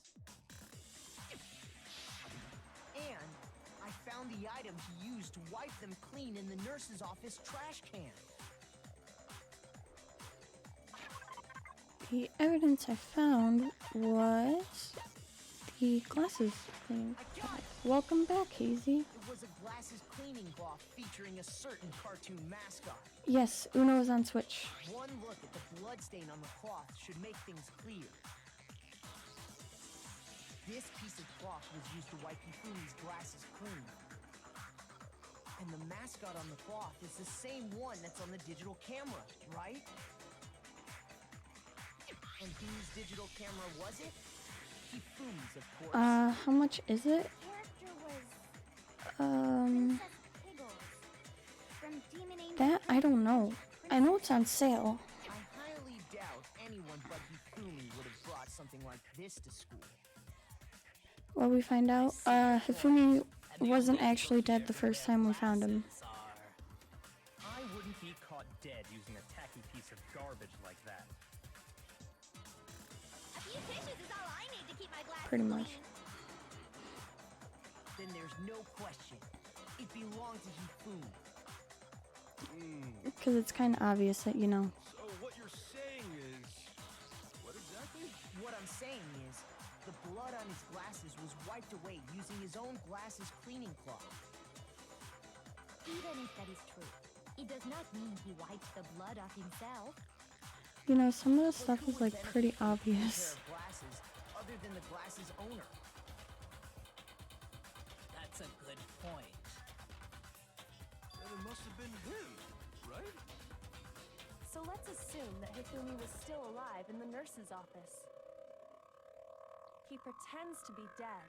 And I found the item he used to wipe them clean in the nurse's office trash can. The evidence I found was the glasses clean. I got it! Welcome back, Hazy. It was a glasses cleaning cloth featuring a certain cartoon mascot. Yes, Uno is on Switch. One look at the bloodstain on the cloth should make things clear. This piece of cloth was used to wipe Hifumi's glasses clean. And the mascot on the cloth is the same one that's on the digital camera, right? And whose digital camera was it? Hifumi's, of course. How much is it? Character was Um, Princess Piggles from Demon Angel. that I don't know. I know it's on sale. I highly doubt anyone but Hifumi would have brought something like this to school. Well, we find out, Hifumi wasn't actually dead the first time we found him. I wouldn't be caught dead using a tacky piece of garbage like that. A few tissues is all I need to keep my glasses Pretty much. clean. Then there's no question. It belonged to Hifumi. Because it's kind of obvious that, you know. So what you're saying is... What exactly? What I'm saying is, the blood on his glasses was wiped away using his own glasses cleaning cloth. Even if that is true, it does not mean he wiped the blood off himself. You know, some of the But stuff who is would like benefit pretty from a pair obvious. of glasses other than the glasses owner? That's a good point. Then it must have been him, right? So let's assume that Hifumi was still alive in the nurse's office. He pretends to be dead.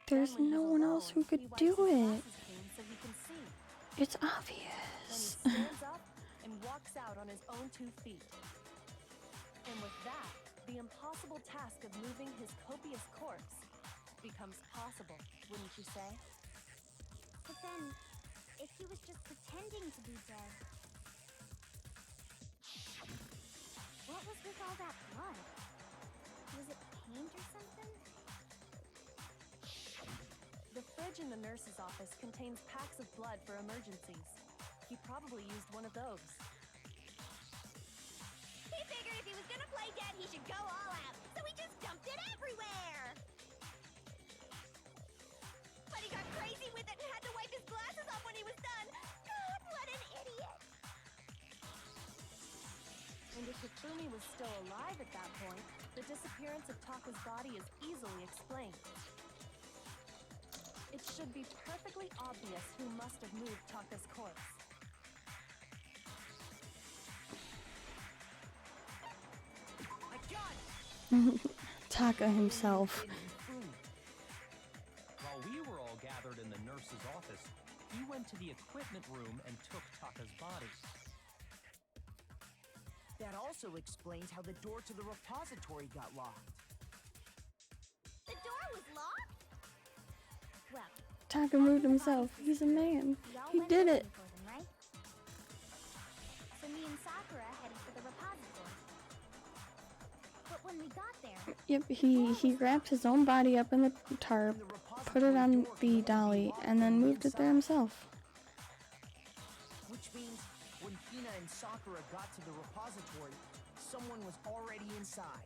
There's Then when no he's one else who alone, could he wipes do his it. glasses clean so he can see. It's Then he obvious. stands up and walks out on his own 2 feet. And with that, the impossible task of moving his copious corpse becomes possible, wouldn't you say? But then, if he was just pretending to be dead, what was with all that blood? Was it paint or something? The fridge in the nurse's office contains packs of blood for emergencies. He probably used one of those. He figured if he was gonna play dead, he should go all out, so he just dumped it everywhere! But he got crazy with it and had to wipe his glasses off when he was done! God, what an idiot! And if if Hifumi was still alive at that point, the disappearance of Taka's body is easily explained. It should be perfectly obvious who must have moved Taka's corpse. I got it! Taka himself. While we were all gathered in the nurse's office, he went to the equipment room and took Taka's body. That also explains how the door to the repository got locked. The door was locked? Well, Taka moved himself. He's a man. y'all He went did looking it. for them, right? So me and Sakura headed for the repository. But when we got there, Yep, he wrapped his own body up in the tarp, put it on the dolly, and then moved it there himself. Which means when Hina and Sakura got to the repository, someone was already inside.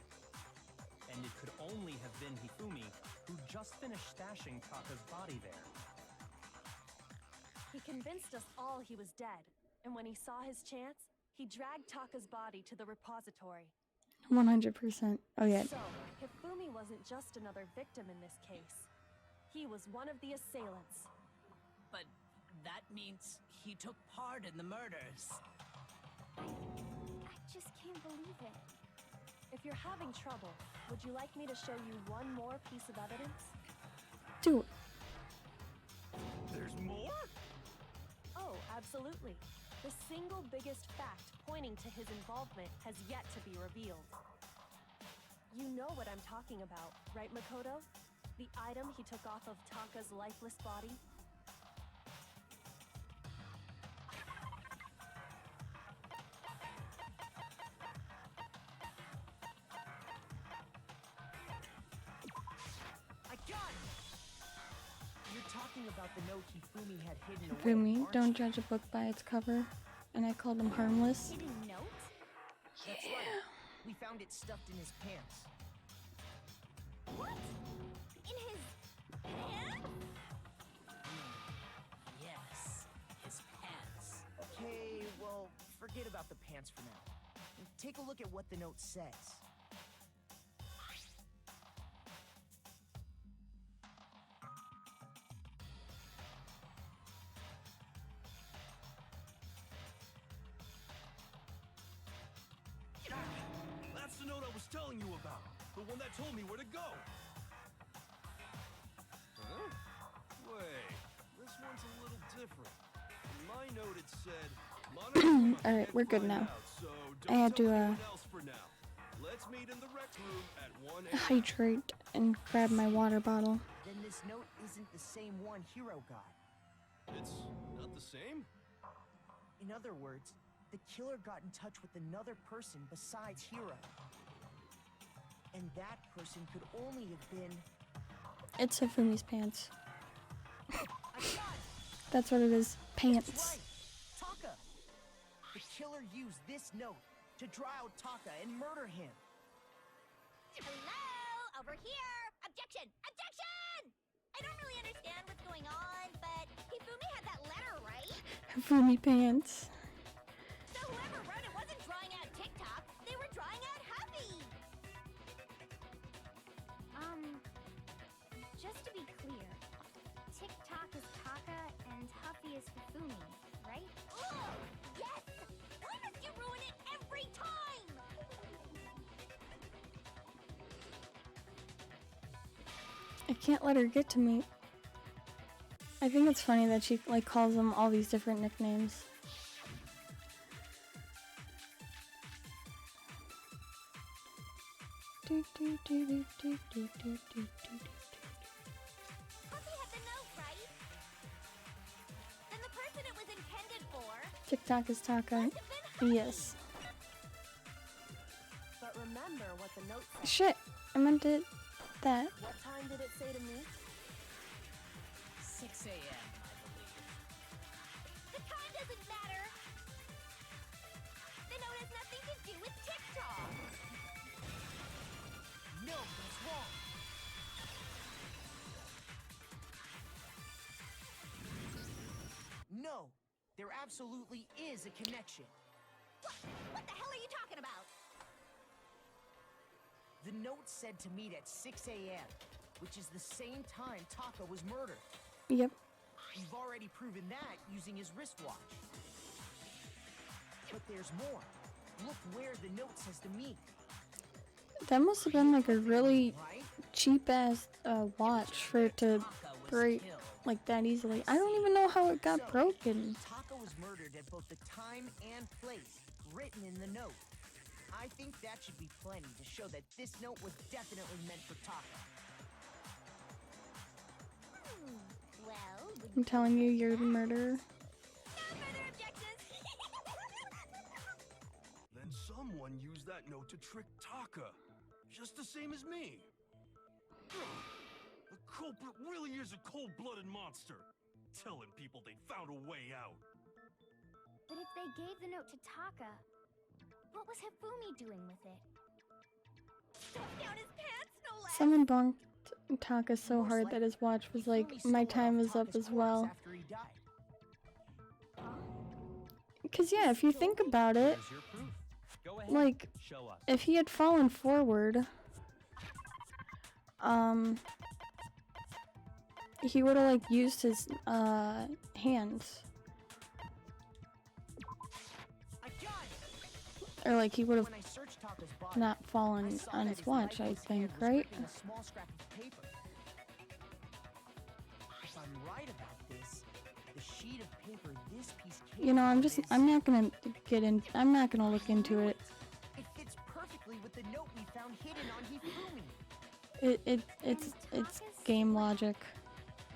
And it could only have been Hifumi, who just finished stashing Taka's body there. He convinced us all he was dead, and when he saw his chance, he dragged Taka's body to the repository. 100%. Oh yeah. So, Hifumi wasn't just another victim in this case. He was one of the assailants. But that means he took part in the murders. I just can't believe it. If you're having trouble, would you like me to show you one more piece of evidence? Dude, There's more? Oh, absolutely. The single biggest fact pointing to his involvement has yet to be revealed. You know what I'm talking about, right, Makoto? The item he took off of Taka's lifeless body? I got it! You're talking about the note Hifumi had hidden away, Fumi, aren't don't you? judge a book by its cover. And I called him harmless. Hidden note? That's right. We found it stuffed in his pants. What? In his pants? Yes, his pants. Okay, well, forget about the pants for now. Take a look at what the note says. That's the note I was telling you about. The one that told me where to go. Huh? Wait, this one's a little different. In my note it said, All right, we're good now. So I had to, don't tell anyone else for now. Let's meet in the rec room at 1 a.m. Hydrate and grab my water bottle. Then this note isn't the same one Hiro got. It's not the same? In other words, the killer got in touch with another person besides Hiro. And that person could only have been... It's Hifumi's pants. I got it! That's what it is. That's Pants. right! Taka! The killer used this note to draw out Taka and murder him. Hello? Over here! Objection! Objection! I don't really understand what's going on, but Hifumi had that letter, right? Hifumi pants. So whoever wrote it wasn't drawing out TikTok, they were drawing out Happy! Just to be clear, TikTok is Taka and Huffy is Hifumi, right? Oh, yes! Why must you ruin it every time? I can't let her get to me. I think it's funny that she like calls them all these different nicknames. Do, do, do, do, do, do, do, do, do. Huffy had the note, right? Then the person it was intended for TikTok is Taka. must have been Huffy. Yes. But remember what the note said. Shit. I meant it. That. What time did it say to me? 6 a.m., I believe. The time doesn't matter. The note has nothing to do with TikTok. No, that's wrong. No, there absolutely is a connection. What the hell are you talking about? The note said to meet at 6 a.m., which is the same time Taka was murdered. Yep. You've already proven that using his wristwatch. But there's more. Look where the note says to meet. That must have been like a really cheap ass watch for it to break like that easily. I don't even know how it got broken. Taka was murdered at both the time and place written in the note. I think that should be plenty to show that this note was definitely meant for Taka. Well, I'm telling you, you're the murderer. No further objections. Then someone used that note to trick Taka, just the same as me. The culprit really is a cold-blooded monster, telling people they found a way out. but if they gave the note to Taka, what was Hifumi doing with it? Stuffed down his pants, no less. Someone bonked Taka so hard that his watch was like, my time is up as well. After he died. Because yeah, if you think about it, Here's your proof. Go ahead. like, Show us. if he had fallen forward, he would have like used his hands, I got it. or like he would have When I searched Taka's body, not I fallen saw on that his his watch. I lifeless think, hand was right? gripping a small scrap of paper. If I'm right about this, the sheet of paper this piece came You know, from is- I'm not gonna I'm not gonna look into it. It fits perfectly with the note we found hidden on Hifumi. It's game logic.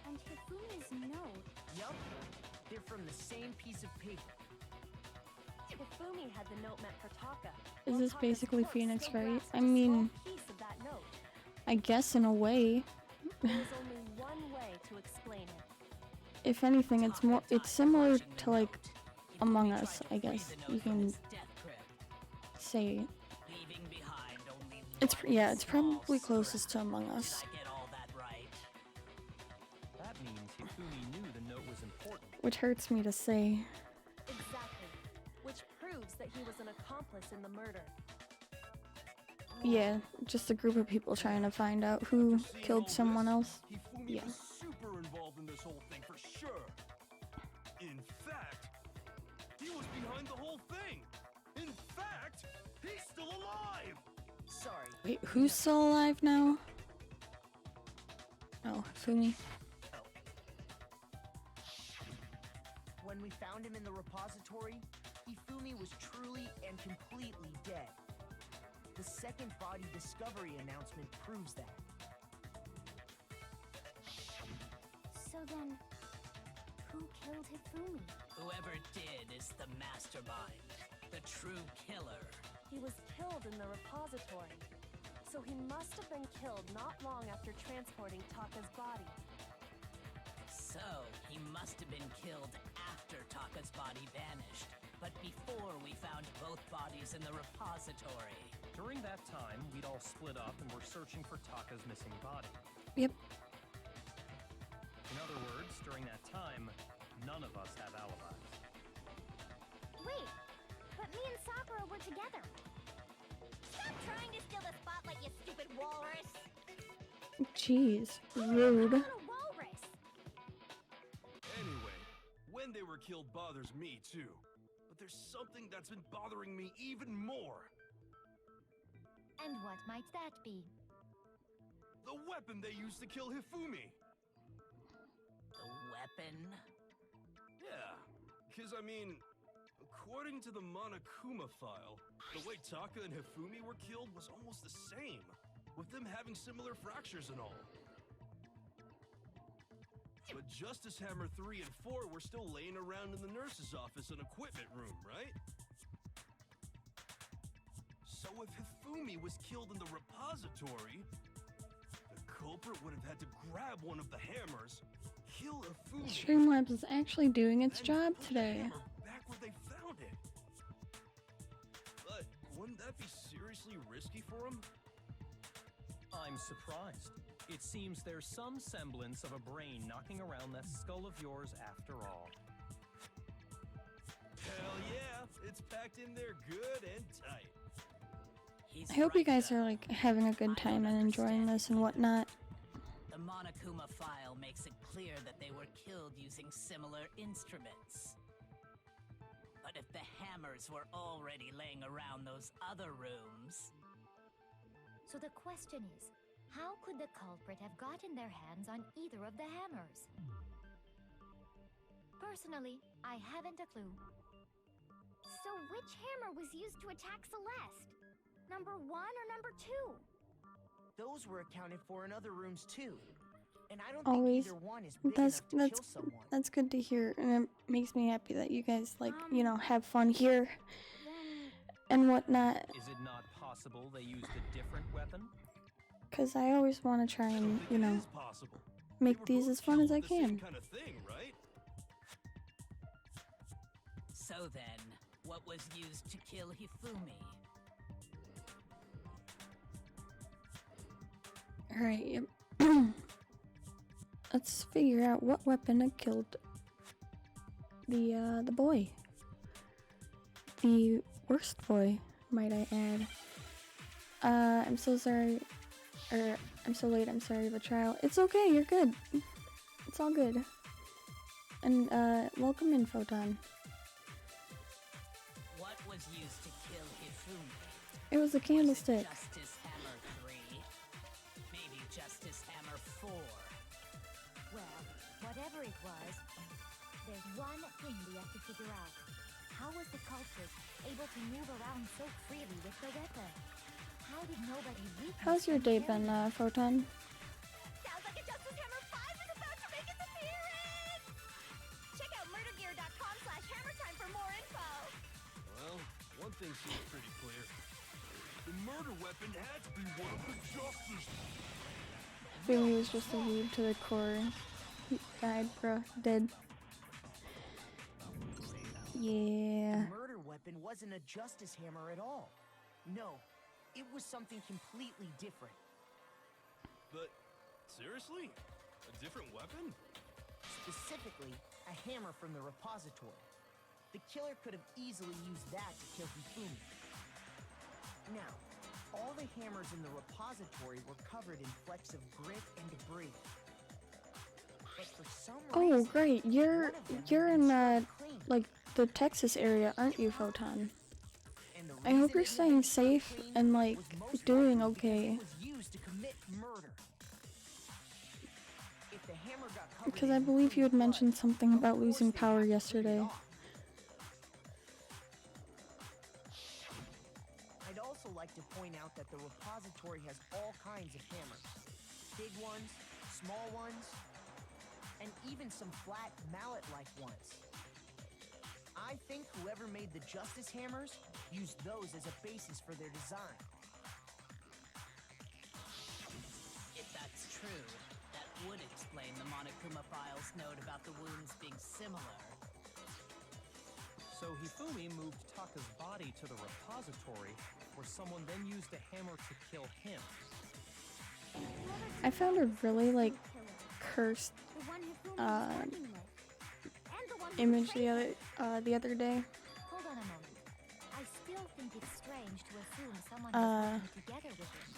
And Hifumi's note. Yup, they're from the same piece of paper. Hifumi had the note meant for Taka. Is while this Taka's basically corpse Phoenix, still right? grasped I a mean, small piece of that note. I guess in a way. There is only one way to explain it. If anything, it's similar to like Among Us, I guess you can say. It's probably closest to Among Us. Did I get all that right? That means Hifumi knew the note was important. Which hurts me to say. Exactly. Which proves that he was an accomplice in the murder. Yeah, just a group of people trying to find out who After seeing all killed someone this, else. Hifumi Yeah. was super involved in this whole thing for sure. In fact, he was behind the whole thing. In fact, he's still alive. Sorry. Wait, who's still alive now? Oh, Fumi. When we found him in the repository, Hifumi was truly and completely dead. The second body discovery announcement proves that. So then, who killed Hifumi? Whoever did is the mastermind, the true killer. He was killed in the repository. So he must have been killed not long after transporting Taka's body. So, he must have been killed after Taka's body vanished, but before we found both bodies in the repository. During that time, we'd all split up and were searching for Taka's missing body. Yep. In other words, during that time, none of us have alibis. Wait, but me and Sakura were together. Stop trying to steal the spotlight, you stupid walrus. Jeez, I'm rude. not a walrus. Anyway, when they were killed bothers me too. But there's something that's been bothering me even more. And what might that be? The weapon they used to kill Hifumi. The weapon? Yeah, because I mean, according to the Monokuma file, the way Taka and Hifumi were killed was almost the same, with them having similar fractures and all. But Justice Hammer 3 and 4 were still laying around in the nurse's office and equipment room, right? So if Hifumi was killed in the repository, the culprit would have had to grab one of the hammers, kill Hifumi, Streamlabs is actually doing its and job put the today. hammer back where they found it. But wouldn't that be seriously risky for him? I'm surprised. It seems there's some semblance of a brain knocking around that skull of yours after all. Hell yeah, it's packed in there good and tight. He's I hope you right, guys though. are like having a good time and enjoying this and whatnot. The Monokuma file makes it clear that they were killed using similar instruments. But if the hammers were already laying around those other rooms... So the question is, how could the culprit have gotten their hands on either of the hammers? Personally, I haven't a clue. So which hammer was used to attack Celeste? Number 1 or number 2? Those were accounted for in other rooms too. And I don't Always. think either one is big That's enough to kill someone. that's good to hear, and it makes me happy that you guys like, you know, have fun here and whatnot. Is it not possible they used a different weapon? Cause I always want to try and, you know, It's possible. make They were these both as fun as killed I with the same can. kind of thing, right? So then, what was used to kill Hifumi? Alright, let's figure out what weapon had killed the boy. The worst boy, might I add. I'm so sorry, or I'm so late, I'm sorry, but trial. It's okay, you're good. It's all good. And, welcome in, Photon. What was used to kill Hifumi? It was a candlestick. Justice Hammer 3? Maybe Justice Hammer 4? Well, whatever it was, there's one thing we have to figure out. How was the culprit able to move around so freely with the weapon? How did nobody witness How's your him day carrying been, it? Photon? Sounds like a Justice Hammer 5 is about to make its appearance! Check out murdergear.com/hammertime for more info! Well, one thing seems pretty clear. The murder weapon had to be one of the Justice. Fumi was just a weeb to the core. He died, bro. Dead. Yeah. The murder weapon wasn't a justice hammer at all. No, it was something completely different. But seriously? A different weapon? Specifically, a hammer from the repository. The killer could have easily used that to kill Hifumi. Now, all the hammers in the repository were covered in flecks of grit and debris. But for some Oh, reason, great. You're one of them in had been scrubbed clean. like the Texas area, aren't you, Photon? And the I hope reason you're it staying was scrubbed safe clean and like was most doing likely because okay. it was used to commit murder. If the hammer got covered Because in I believe you had Hifumi's mentioned blood, something of about course losing they'd power have to clean it yesterday. off. I'd also like to point out that the repository has all kinds of hammers. Big ones, small ones, and even some flat mallet-like ones. I think whoever made the Justice Hammers used those as a basis for their design. If that's true, that would explain the Monokuma file's note about the wounds being similar. So Hifumi moved Taka's body to the repository, where someone then used a hammer to kill him. I found a really like cursed The one Hifumi was working with. And the one who image betrayed him. the other day. Hold on a moment. I still think it's strange to assume someone was working together with him.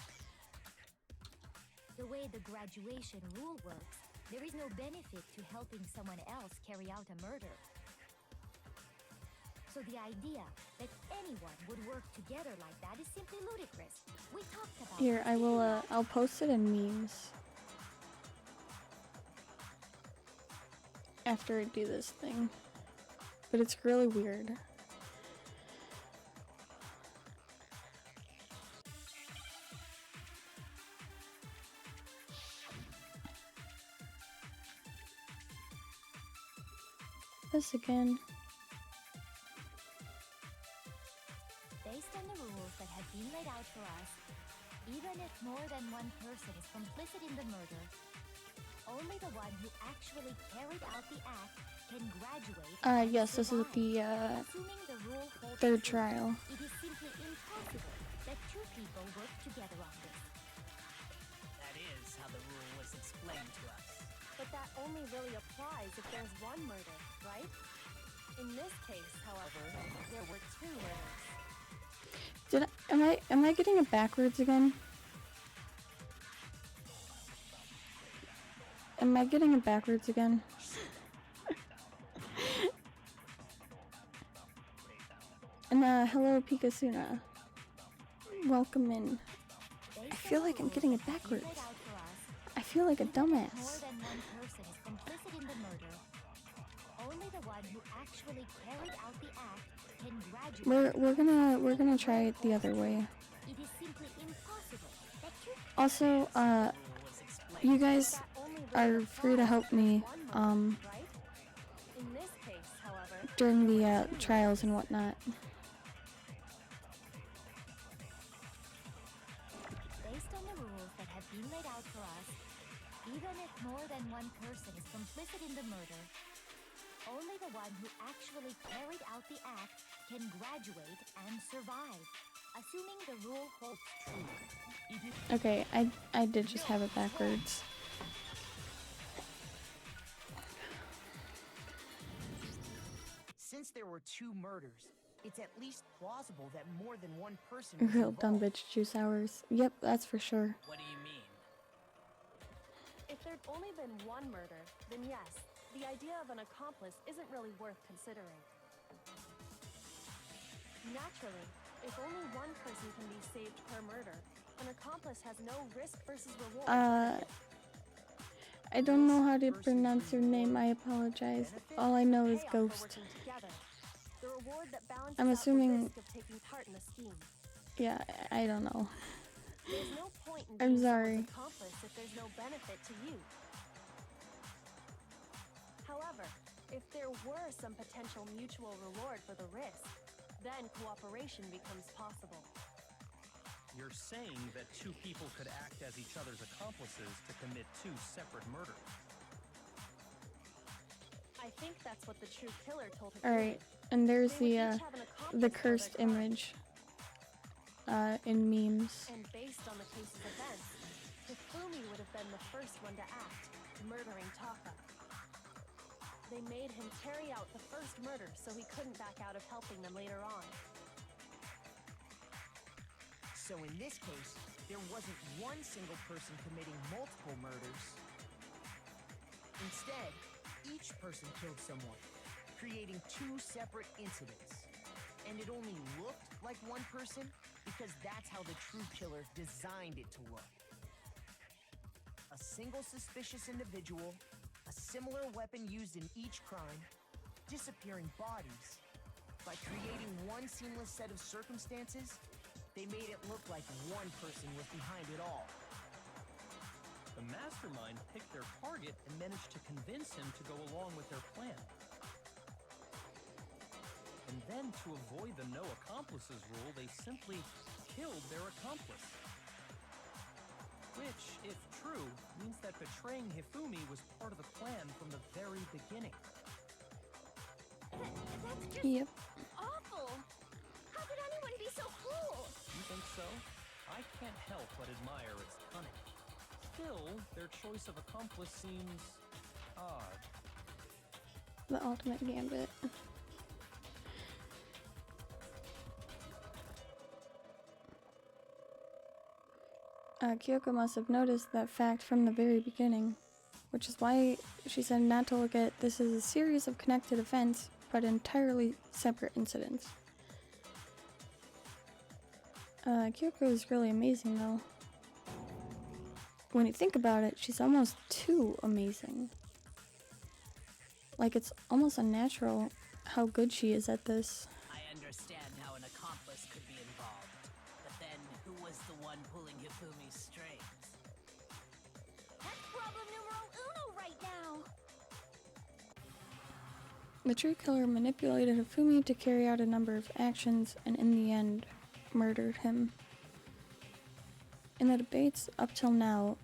The way the graduation rule works, there is no benefit to helping someone else carry out a murder. So the idea that anyone would work together like that is simply ludicrous. We talked about Here, this, I did will we not? I'll post it in memes after I do this thing. But it's really weird. This again. Based on the rules that have been laid out for us, even if more than one person is complicit in the murder, only the one who actually carried out the act can graduate. and Yes, this is survive. the Assuming the rule holds third true, trial. It is simply impossible that two people work together on this. That is how the rule was explained to us. But that only really applies if there's one murder, right? In this case, however, there were two murders. Am I getting it backwards again? Am I getting it backwards again? And hello Pikasuna. Welcome in. I feel like I'm getting it backwards. I feel like a dumbass. More than one person is complicit in the murder. Only the one who actually carried out the act can graduate. We're gonna try it the other way. It is simply impossible that two Also, you guys are free to help me In this case, however, during the trials and whatnot. based on the rules that have been laid out for us, even if more than one person is complicit in the murder, only the one who actually carried out the act can graduate and survive, assuming the rule holds true. Okay, I did just have it backwards. Since there were 2 murders, it's at least plausible that more than one person was Real dumb involved. bitch juice hours. Yep, that's for sure. What do you mean? if there'd only been one murder, then yes, the idea of an accomplice isn't really worth considering. Naturally, if only one person can be saved per murder, an accomplice has no risk versus reward. I don't know how to pronounce your name, I apologize. All I know is Payoff for ghost. working together. The reward that balances I'm out assuming- the risk of taking part in the scheme. Yeah, I don't know. There's no point in I'm being sorry. someone's accomplice if there's no benefit to you. However, if there were some potential mutual reward for the risk, then cooperation becomes possible. You're saying that 2 people could act as each other's accomplices to commit 2 separate murders. I think that's what the true killer told her. Alright, and there's They would each the have an accomplice the for cursed their crime. image in memes. And based on the case's events, Hifumi would have been the first one to act, murdering Taka. They made him carry out the first murder so he couldn't back out of helping them later on. So in this case, there wasn't one single person committing multiple murders. Instead, each person killed someone, creating 2 separate incidents. And it only looked like one person because that's how the true killer designed it to look. A single suspicious individual, a similar weapon used in each crime, disappearing bodies. By creating one seamless set of circumstances, they made it look like one person was behind it all. The mastermind picked their target and managed to convince him to go along with their plan. And then, to avoid the no accomplices rule, they simply killed their accomplice. Which, if true, means that betraying Hifumi was part of the plan from the very beginning. That's just Yep. awful. How could anyone be so cruel? You think so? I can't help but admire its cunning. Still, their choice of accomplice seems odd. The ultimate gambit. Kyoko must have noticed that fact from the very beginning, which is why she said not to look at this as a series of connected events, but entirely separate incidents. Kyoko is really amazing though. When you think about it, she's almost too amazing. Like, it's almost unnatural how good she is at this. I understand how an accomplice could be involved, but then who was the one pulling Hifumi's strings? That's problem numero uno right now. The true killer manipulated Hifumi to carry out a number of actions and in the end murdered him. In the debates up till now,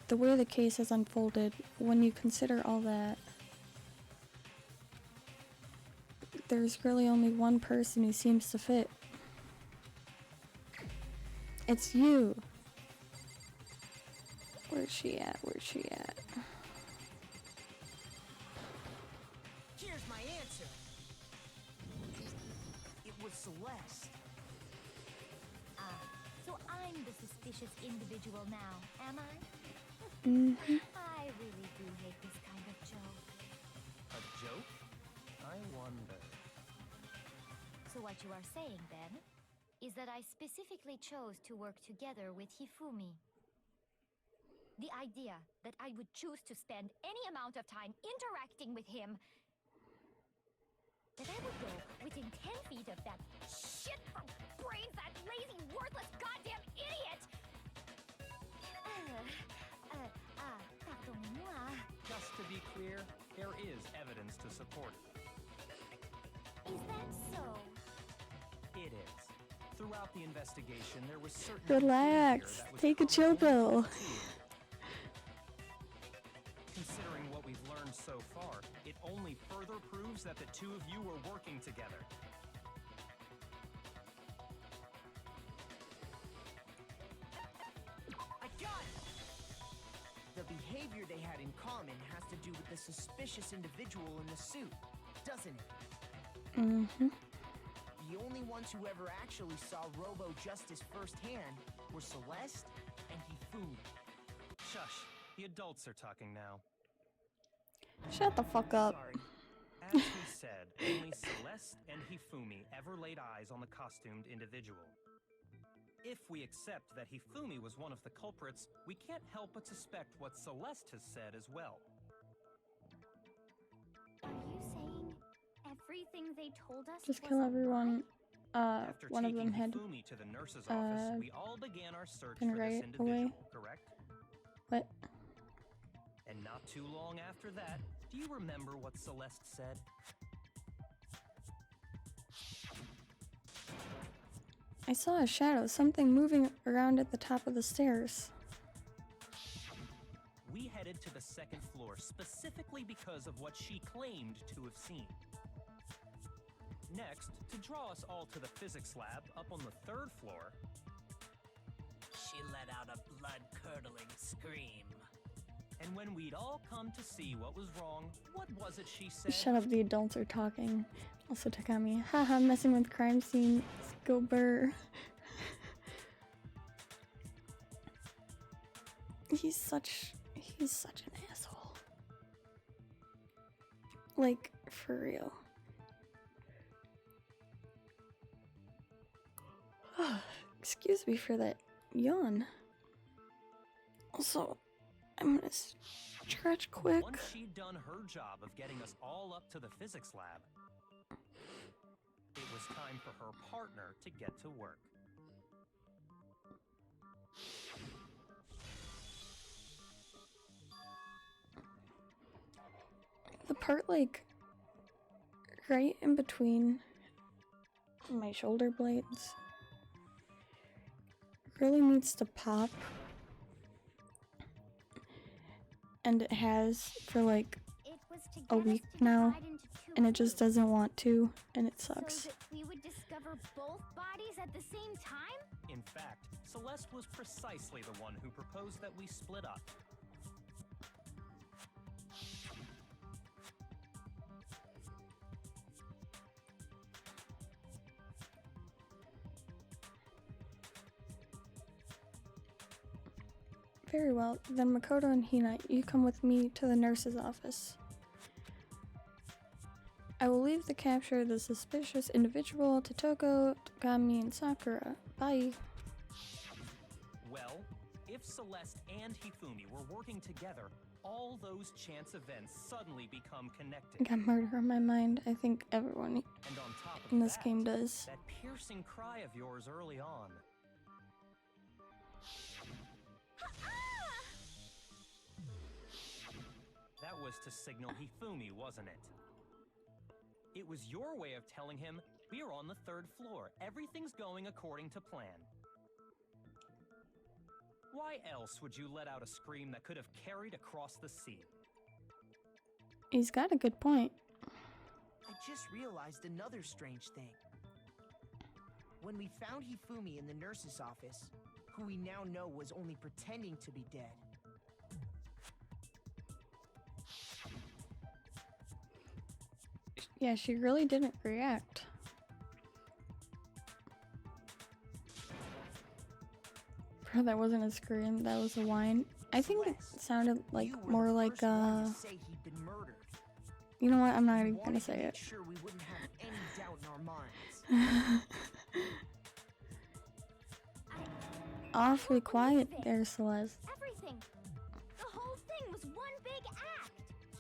the way the case has unfolded, when you consider all that, there's really only one person who seems to fit. It's you. Where's she at? Where's she at? Here's my answer. It was Celeste. So I'm the suspicious individual now, am I? Mm-hmm. I really do hate this kind of joke. A joke? I wonder. So what you are saying, then, is that I specifically chose to work together with Hifumi. The idea that I would choose to spend any amount of time interacting with him, that I would go within 10 feet of that shit from brains, that lazy, worthless, goddamn idiot! Pardonnez-moi. Just to be clear, there is evidence to support it. Is that so? It is. Throughout the investigation, there was certain Relax. behavior that was Take a chill probably pill. routine. Considering what we've learned so far, it only further proves that the two of you were working together. I got it! The behavior they had in common has to do with the suspicious individual in the suit, doesn't it? Mm-hmm. The only ones who ever actually saw Robo-Justice firsthand were Celeste and Hifumi. Shush. The adults are talking now. Shut the fuck up. Sorry. As we said, only Celeste and Hifumi ever laid eyes on the costumed individual. If we accept that Hifumi was one of the culprits, we can't help but suspect what Celeste has said as well. Are you saying everything they told us Just was kill a everyone. After One of taking them had Hifumi to the nurse's office, we all began our search for been this right individual, away. correct? What? And not too long after that, do you remember what Celeste said? I saw a shadow, something moving around at the top of the stairs. We headed to the second floor specifically because of what she claimed to have seen. Next, to draw us all to the physics lab up on the third floor, She let out a blood-curdling scream. and when we'd all come to see what was wrong, what was it she said? Shut up, the adults are talking. Also Takami. Haha, messing with crime scene. Go Burr. He's such an asshole. Like, for real. Excuse me for that yawn. Also, I'm gonna stretch quick. Once she'd done her job of getting us all up to the physics lab, it was time for her partner to get to work. The part, like, right in between my shoulder blades really needs to pop. And it has for, like, It was to a get us week to now, divide into two and it just groups, doesn't want to, and it sucks. so that we would discover both bodies at the same time? In fact, Celeste was precisely the one who proposed that we split up. Very well, then Makoto and Hina, you come with me to the nurse's office. I will leave the capture of the suspicious individual to Toko, Takami, and Sakura. Bye. Well, if Celeste and Hifumi were working together, all those chance events suddenly become I connected. got murder on my mind. I think everyone And on top of in this that, game does. that piercing cry of yours early on. That was to signal Hifumi, wasn't it? It was your way of telling him, we're on the third floor. Everything's going according to plan. Why else would you let out a scream that could have carried across the sea? He's got a good point. I just realized another strange thing. When we found Hifumi in the nurse's office, who we now know was only pretending to be dead, Yeah, she really didn't react. swear that wasn't a scream, that was a whine. I think it sounded like You were more the like first one to say he'd been murdered. you know what, I'm not We even wanted gonna to say make it. sure we wouldn't have any doubt in our minds. Awfully quiet there, Celeste. Everything. The whole thing was one big act.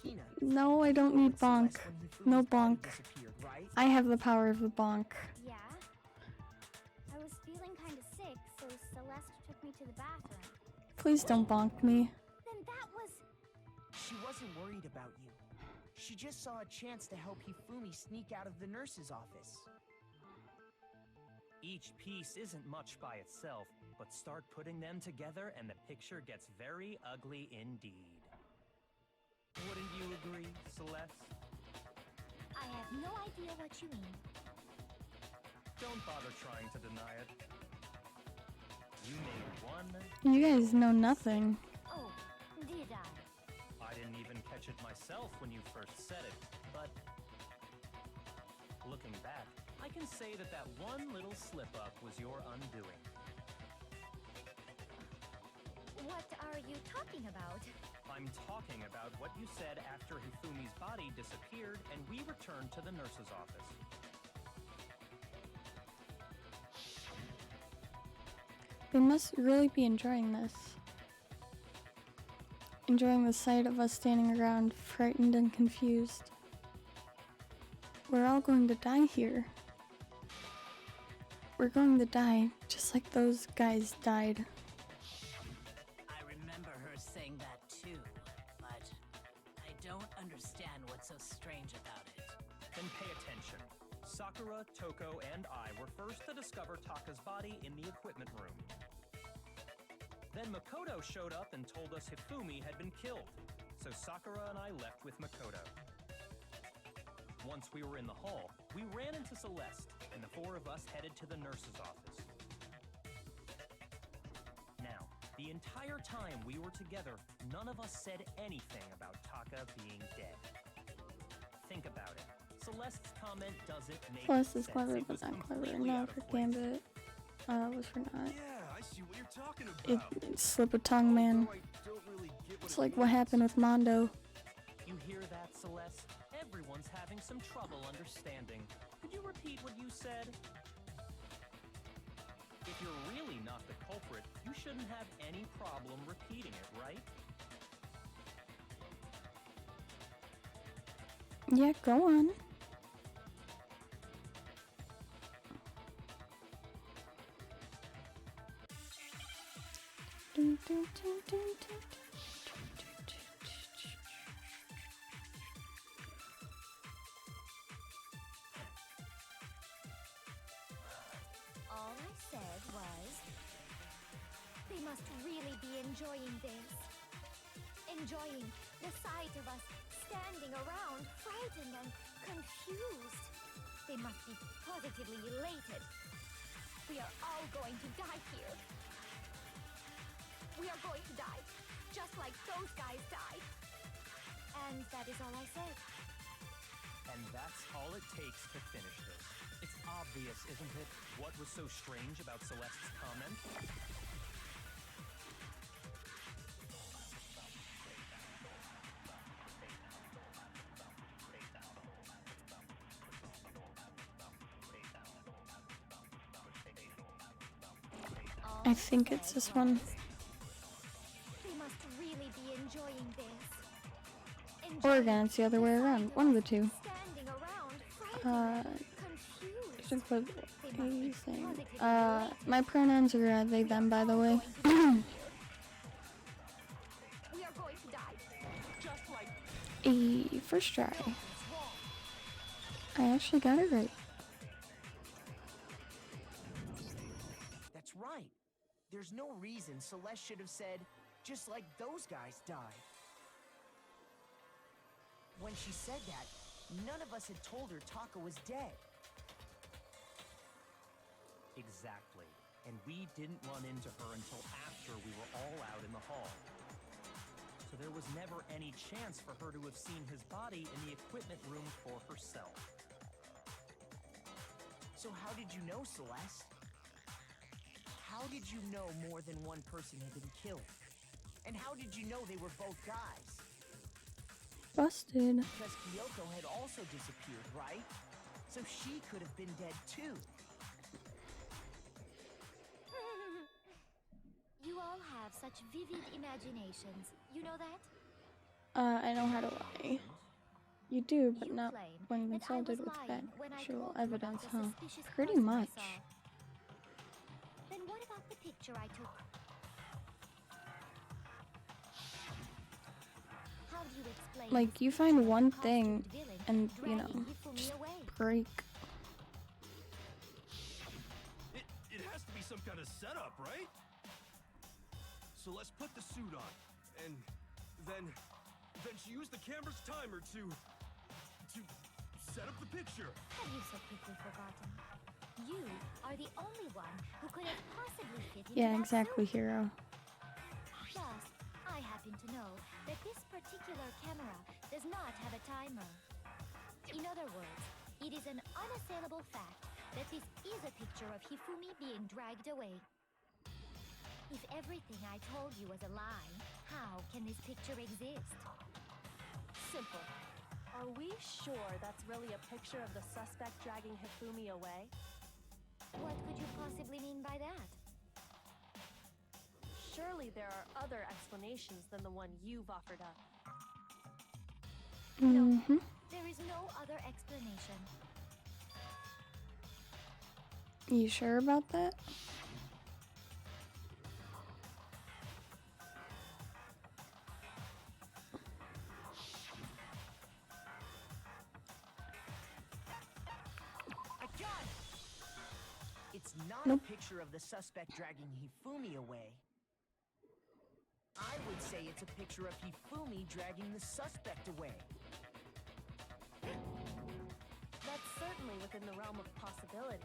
Hina, No, I don't need bonk. Celeste when Hifumi's No body bonk. disappeared, right? I have the power of the bonk. Yeah. I was feeling kind of sick, so Celeste took me to the bathroom. Please don't bonk me. Then that was... She wasn't worried about you. She just saw a chance to help Hifumi sneak out of the nurse's office. Each piece isn't much by itself, but start putting them together and the picture gets very ugly indeed. Wouldn't you agree, Celeste? I have no idea what you mean. Don't bother trying to deny it. You made one. You guys know nothing. Oh, did I? I didn't even catch it myself when you first said it, but looking back, I can say that that one little slip-up was your undoing. What are you talking about? I'm talking about what you said after Hifumi's body disappeared and we returned to the nurse's office. They must really be enjoying this. Enjoying the sight of us standing around, frightened and confused. We're all going to die here. We're going to die just like those guys died. I remember her saying that too, but I don't understand what's so strange about it. Then pay attention. Sakura, Toko, and I were first to discover Taka's body in the equipment room. Then Makoto showed up and told us Hifumi had been killed, so Sakura and I left with Makoto. Once we were in the hall, we ran into Celeste, and the four of us headed to the nurse's office. Now, the entire time we were together, none of us said anything about Taka being dead. Think about it. Celeste's comment doesn't make Celeste is sense. clever, It but was not clever completely enough out for of place. Gambit. Was for not. Yeah, I see what you're talking about. Slip of tongue, man. Although I don't really get what It's it like what means. happened with Mondo. You hear that, Celeste? Everyone's having some trouble understanding. Could you repeat what you said? If you're really not the culprit, you shouldn't have any problem repeating it, right? Yeah, go on. Dun, dun, dun, dun, dun. All I said was, they must really be enjoying this. Enjoying the sight of us standing around, frightened and confused. They must be positively elated. We are all going to die here. We are going to die, just like those guys died. And that is all I said. And that's all it takes to finish this. It's obvious, isn't it? What was so strange about Celeste's comment? All I think it's said this one. was, they must really be enjoying this. Or again, it's the other way around. One of the two. Standing around, frightened, confused. Should put They a must be thing. positively elated. My pronouns are they, them, by the way. We are going to die, just like First try. what's wrong. I actually got it right. That's right. There's no reason Celeste should have said, just like those guys died. When she said that, none of us had told her Taka was dead. Exactly. And we didn't run into her until after we were all out in the hall. So there was never any chance for her to have seen his body in the equipment room for herself. So how did you know, Celeste? how did you know more than one person had been killed? And how did you know they were both guys? Busted. Because Kyoko had also disappeared, right? So she could have been dead too. You all have such vivid imaginations. You know that? I know how to lie. You do, but You not claim when that I consulted was with lying when I factual told you about evidence, the huh? suspicious Pretty person I much. saw. Then what about the picture I took? How do you explain Like, this you picture find of the one costumed thing villain and, you know, dragging Hifumi just away? break. It has to be some kind of setup, right? So let's put the suit on, and then she used the camera's timer to set up the picture. Have you so quickly forgotten? You are the only one who could have possibly fit into Yeah, that exactly, suit. hero. Plus, I happen to know that this particular camera does not have a timer. In other words, it is an unassailable fact that this is a picture of Hifumi being dragged away. If everything I told you was a lie, how can this picture exist? Simple. Are we sure that's really a picture of the suspect dragging Hifumi away? What could you possibly mean by that? Surely there are other explanations than the one you've offered up. Mm-hmm. There is no other explanation. You sure about that? I got it! It's not Nope. a picture of the suspect dragging Hifumi away. I would say it's a picture of Hifumi dragging the suspect away. That's certainly within the realm of possibility.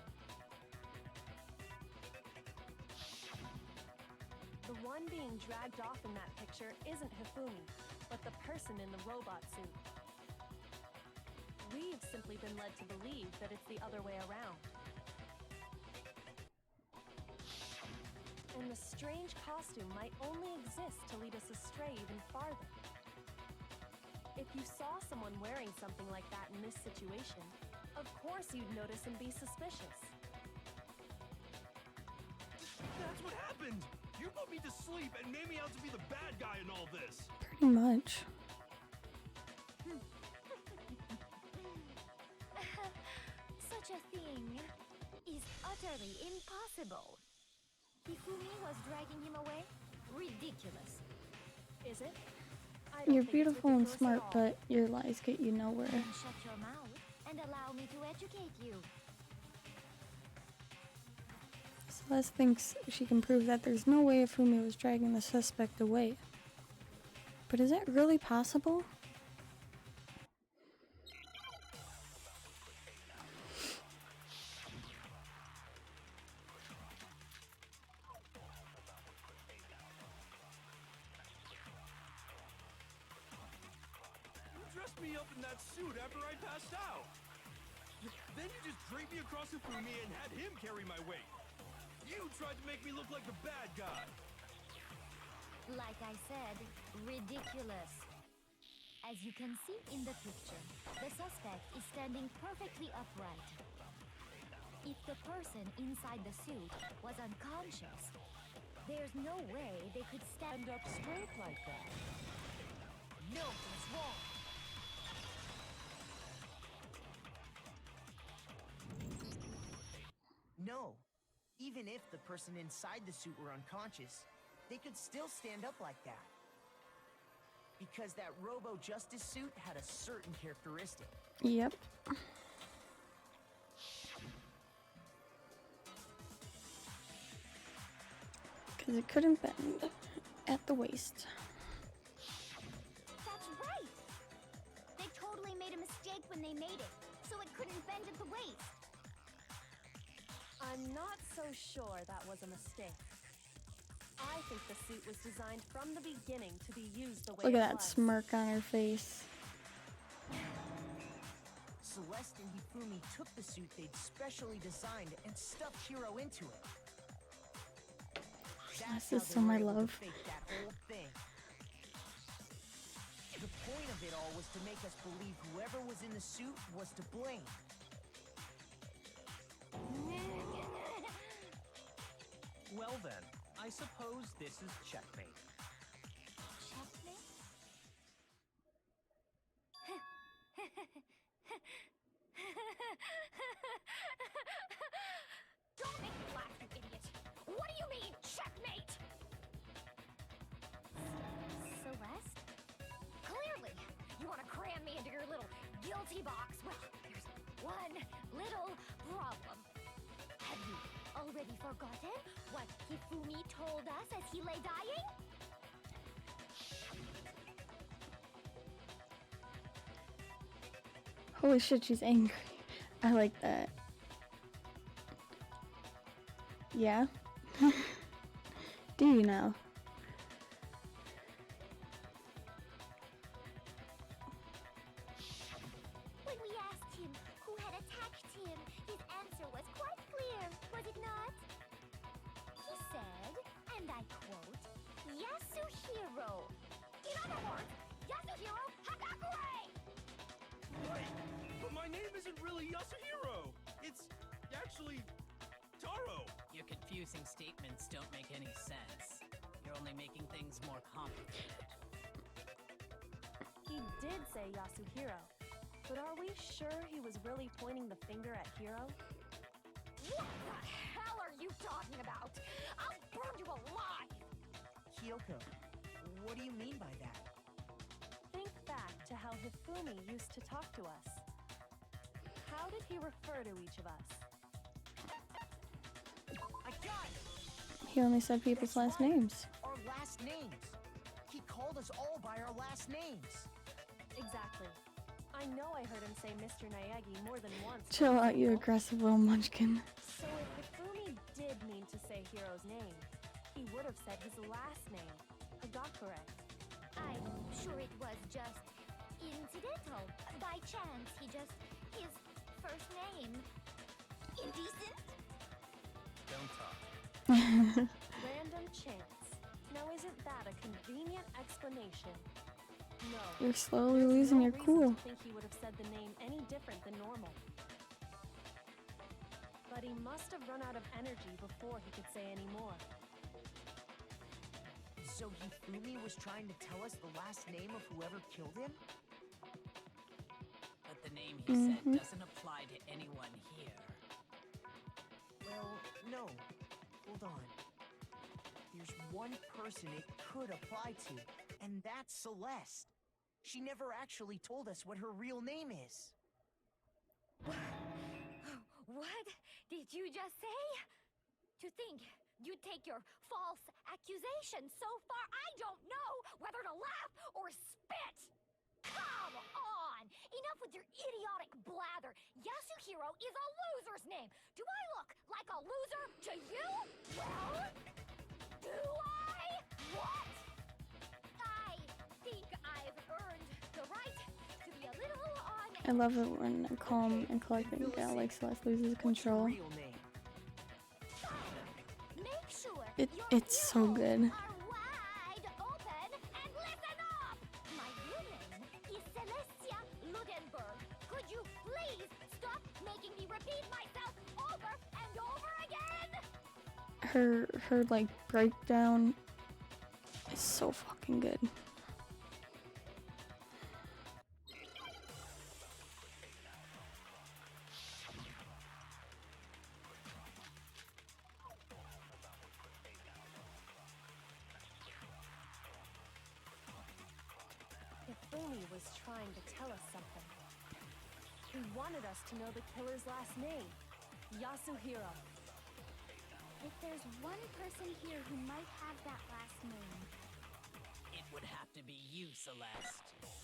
The one being dragged off in that picture isn't Hifumi, but the person in the robot suit. We've simply been led to believe that it's the other way around. And the strange costume might only exist to lead us astray even farther. If you saw someone wearing something like that in this situation, of course you'd notice and be suspicious. That's what happened! You put me to sleep and made me out to be the bad guy in all this! Pretty much. Such a thing is utterly impossible. Hifumi was dragging him away? Ridiculous. Is it? I don't You're think it's beautiful and ridiculous at smart, all. but your lies get you nowhere. Then shut your mouth and allow me to educate you. Celeste thinks she can prove that there's no way Ifumi was dragging the suspect away. But is that really possible? You dressed me up in that suit after I passed out! Then you just draped me across Hifumi and had him carry my weight! You tried to make me look like the bad guy! Like I said, ridiculous. As you can see in the picture, the suspect is standing perfectly upright. If the person inside the suit was unconscious, there's no way they could stand up straight like that. No, it's wrong. No. Even if the person inside the suit were unconscious, they could still stand up like that. Because that Robo-Justice suit had a certain characteristic. Yep. Because it couldn't bend at the waist. That's right! They totally made a mistake when they made it, so it couldn't bend at the waist. I'm not so sure that was a mistake. I think the suit was designed from the beginning to be used the way Look it at that was. smirk on her face. Celeste and Hifumi took the suit they'd specially designed and stuffed Hiro into it. Celeste That's is how so they my were able to love. fake that whole thing. The point of it all was to make us believe whoever was in the suit was to blame. Well then, I suppose this is checkmate. Checkmate? Don't make me laugh, you idiot! What do you mean, checkmate? Celeste? Clearly, you want to cram me into your little guilty box. Well, there's one little problem. Have you already forgotten what Hifumi told us as he lay dying? Holy shit, she's angry. I like that. Yeah? Do you now? When we asked him who had attacked him, his answer was quite clear, was it not? He said, and I quote, Yasuhiro. In other words, Yasuhiro Hagakure! Wait, but my name isn't really Yasuhiro. It's actually Taro. Your confusing statements don't make any sense. You're only making things more complicated. He did say Yasuhiro, but are we sure he was really pointing the finger at Hiro? What the hell are you talking about? I'll burn you alive! Kyoko, what do you mean by that? Think back to how Hifumi used to talk to us. How did he refer to each of us? I got it! He only said people's That's last right. names. Our last names. He called us all by our last names. Exactly. I know I heard him say Mr. Naegi more than once. for Chill out, you example. aggressive little munchkin. So if Hifumi did mean to say Hiro's name, he would have said his last name, Hagakure. I'm sure it was just incidental. By chance, his first name. Indecent? Don't talk. Random chance. Now isn't that a convenient explanation? No. You're slowly There's losing no your reason cool. to think he would have said the name any different than normal. But he must have run out of energy before he could say any more. So Hifumi was trying to tell us the last name of whoever killed him? But the name he said Mhm. doesn't apply to anyone here. Well, no. Hold on. There's one person it could apply to, and that's Celeste. She never actually told us what her real name is. What did you just say? To think you'd take your false accusation so far, I don't know whether to laugh or spit! Come on! Enough with your idiotic blather! Yasuhiro is a loser's name! Do I look like a loser to you? Well, do I? What? I think I've earned the right to be a little on. I love it when a calm and collected gal like Celeste loses What's your control. real name? Make sure It's so good. are wide open and listen up! My real name is Celestia Ludenberg. Could you please stop making me repeat myself over and over again? Her like breakdown is so fucking good. Hifumi was trying to tell us something. He wanted us to know the killer's last name, Yasuhiro. If there's one person here who might have that last name, It would have to be you, Celeste.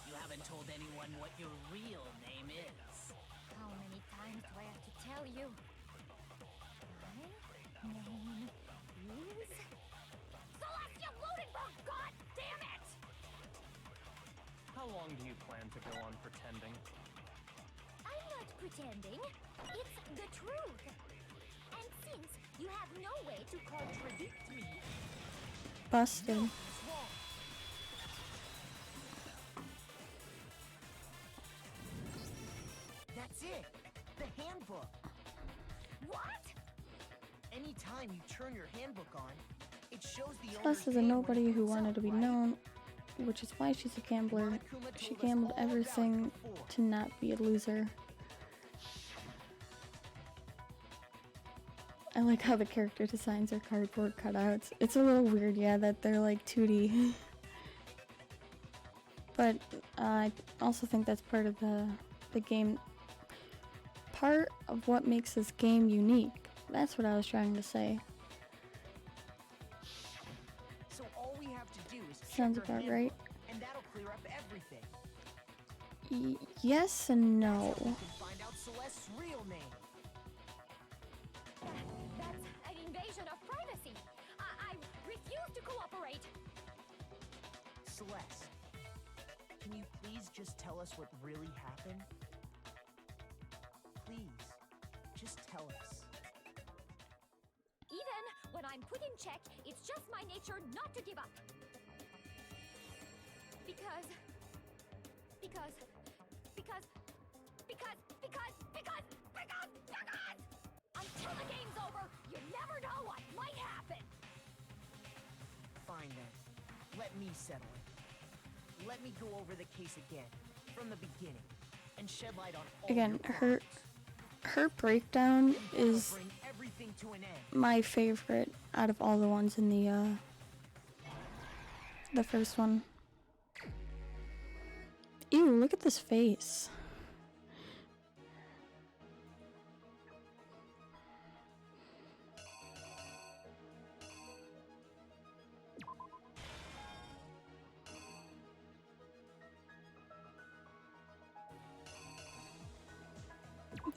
You haven't told anyone what your real name is. how many times do I have to tell you? My name is... Celestia Ludenberg, god damn it! How long do you plan to go on pretending? I'm not pretending. It's the truth. And since you have no way to contradict me, busted. That's it. The handbook. What? Anytime you turn your handbook on, it shows the Celeste is a nobody who wanted to be known, which is why she's a gambler. She gambled everything to not be a loser. I like how the character designs are cardboard cutouts. It's a little weird, yeah, that they're like 2D. But I also think that's part of the game. Part of what makes this game unique. That's what I was trying to say. So all we have to do is Sounds check our about right. handbook, and that'll clear up everything. Yes and no. That's how we can find out Celeste's real name. That's an invasion of privacy. I refuse to cooperate. Celeste, can you please just tell us what really happened? Please, just tell us. Even when I'm put in check, it's just my nature not to give up. Because until the game's over, you never know what might happen. Fine then. Let me settle it. Let me go over the case again, from the beginning, and shed light on all Again, your her breakdown is bring everything to an end. my favorite out of all the ones in the first one. Ew, look at this face.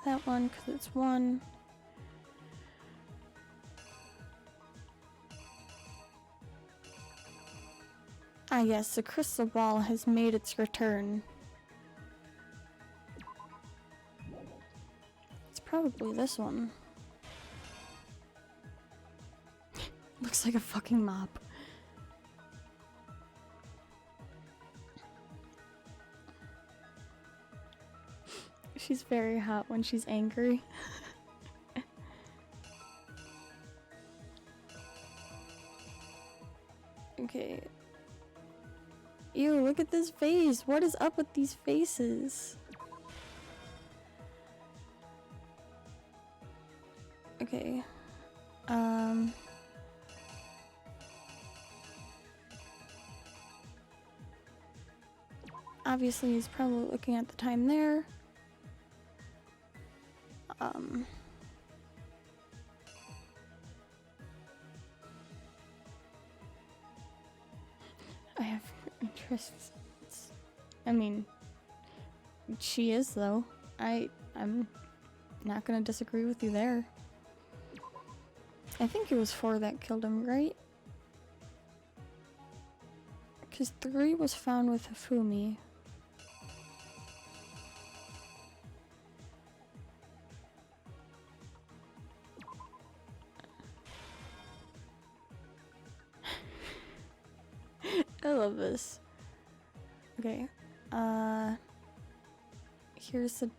That one, because it's one. Ah yes, the crystal ball has made its return. It's probably this one. Looks like a fucking mop. She's very hot when she's angry. Okay. Ew, look at this face. What is up with these faces? Okay. Obviously he's probably looking at the time there. I have interests. I mean, she is though. I'm not gonna disagree with you there. I think it was 4 that killed him, right? Because 3 was found with Hifumi. I love this. Okay, here's the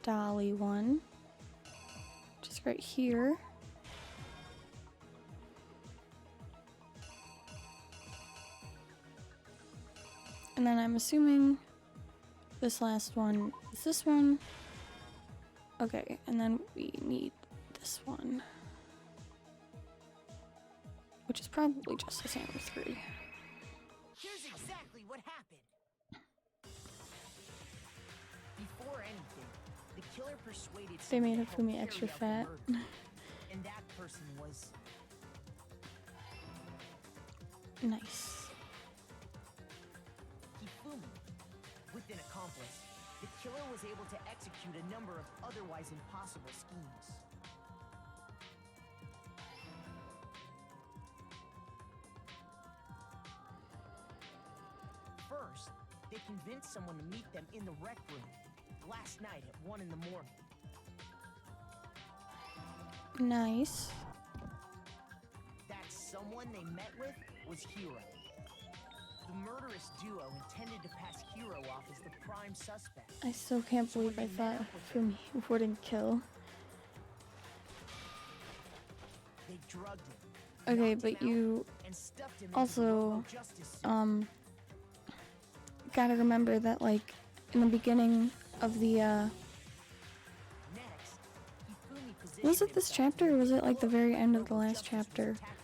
dolly one. Just right here. And then I'm assuming this last one is this one. Okay, and then we need this one. Which is probably just the same with 3. Here's exactly what happened. Before anything, the killer persuaded They made someone to help Hifumi carry extra out the fat. murder. And that person was Nice. Hifumi. With an accomplice, the killer was able to execute a number of otherwise impossible schemes. First, they convinced someone to meet them in the rec room last night at 1 in the morning. Nice. That someone one they met with was Hiro. The murderous duo intended to pass Hiro off as the prime suspect. I still can't believe I thought Fumi wouldn't kill. They drugged him. Okay, knocked him but out, you and stuffed him into the also, Robo Justice suit. gotta remember that, like, in the beginning of the, Next, Hifumi positioned was it this himself chapter, or was it, like, the very end of the Robo last Justice was chapter? attacking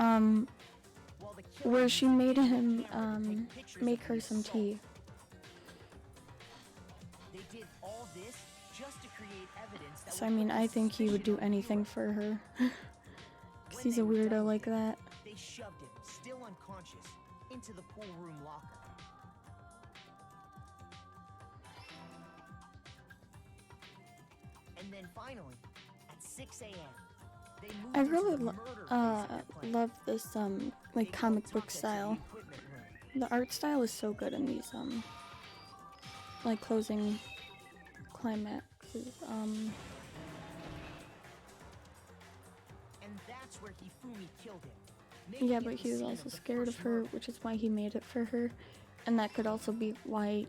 him. While the killer Where used she the made digital him, camera to take pictures make of her the some assault. tea. They did all this just to create evidence that So, I would mean, put I the think he would suspicion do on anything Hiro. for her. Because When he's they a were done weirdo with like him, that. They shoved him, still unconscious, into the pool room locker. And then finally, at 6 a.m., they moved I into really the murder phase of their plan. love this, They like, called comic book Taka to the style. equipment room. The art style is so good in these, like, closing climaxes. And that's where Hifumi killed him. making Yeah, it but the he was scene also of the scared of first her, murder. which is why he made it for her. And that could also be why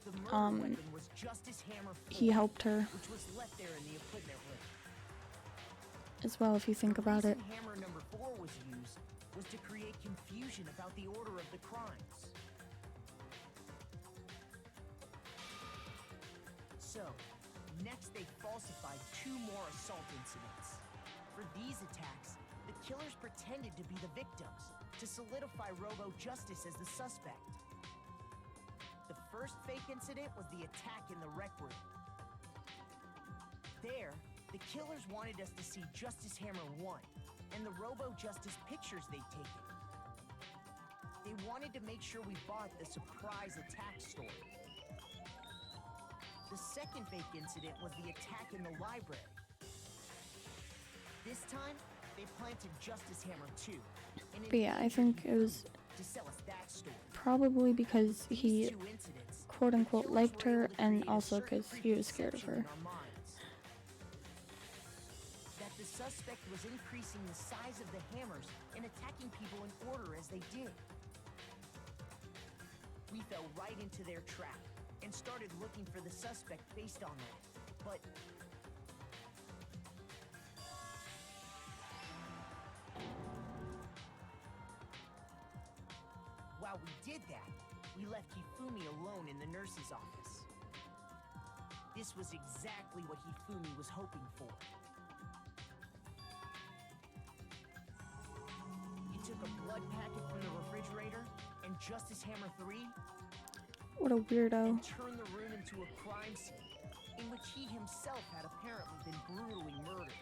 The murder weapon was Justice Hammer 4, he helped her which was left there in the equipment room. as well, if you think about it. The reason Hammer number 4 was used was to create confusion about the order of the crimes. So, next they falsified 2 more assault incidents. For these attacks, the killers pretended to be the victims to solidify Robo Justice as the suspect. The first fake incident was the attack in the rec room. There, the killers wanted us to see Justice Hammer 1 and the Robo Justice pictures they'd taken. They wanted to make sure we bought the surprise attack story. The second fake incident was the attack in the library. This time, they planted Justice Hammer 2. And But yeah, I think it was to sell us that story. probably because These he 2 incidents, quote unquote killers liked were her, able to and create a also certain because he was scared of preconception her. in our minds. That the suspect was increasing the size of the hammers and attacking people in order as they did. We fell right into their trap and started looking for the suspect based on that. But while we did that, we left Hifumi alone in the nurse's office. This was exactly what Hifumi was hoping for. He took a blood packet from the refrigerator and Justice Hammer 3 What a weirdo. and turned the room into a crime scene in which he himself had apparently been brutally murdered.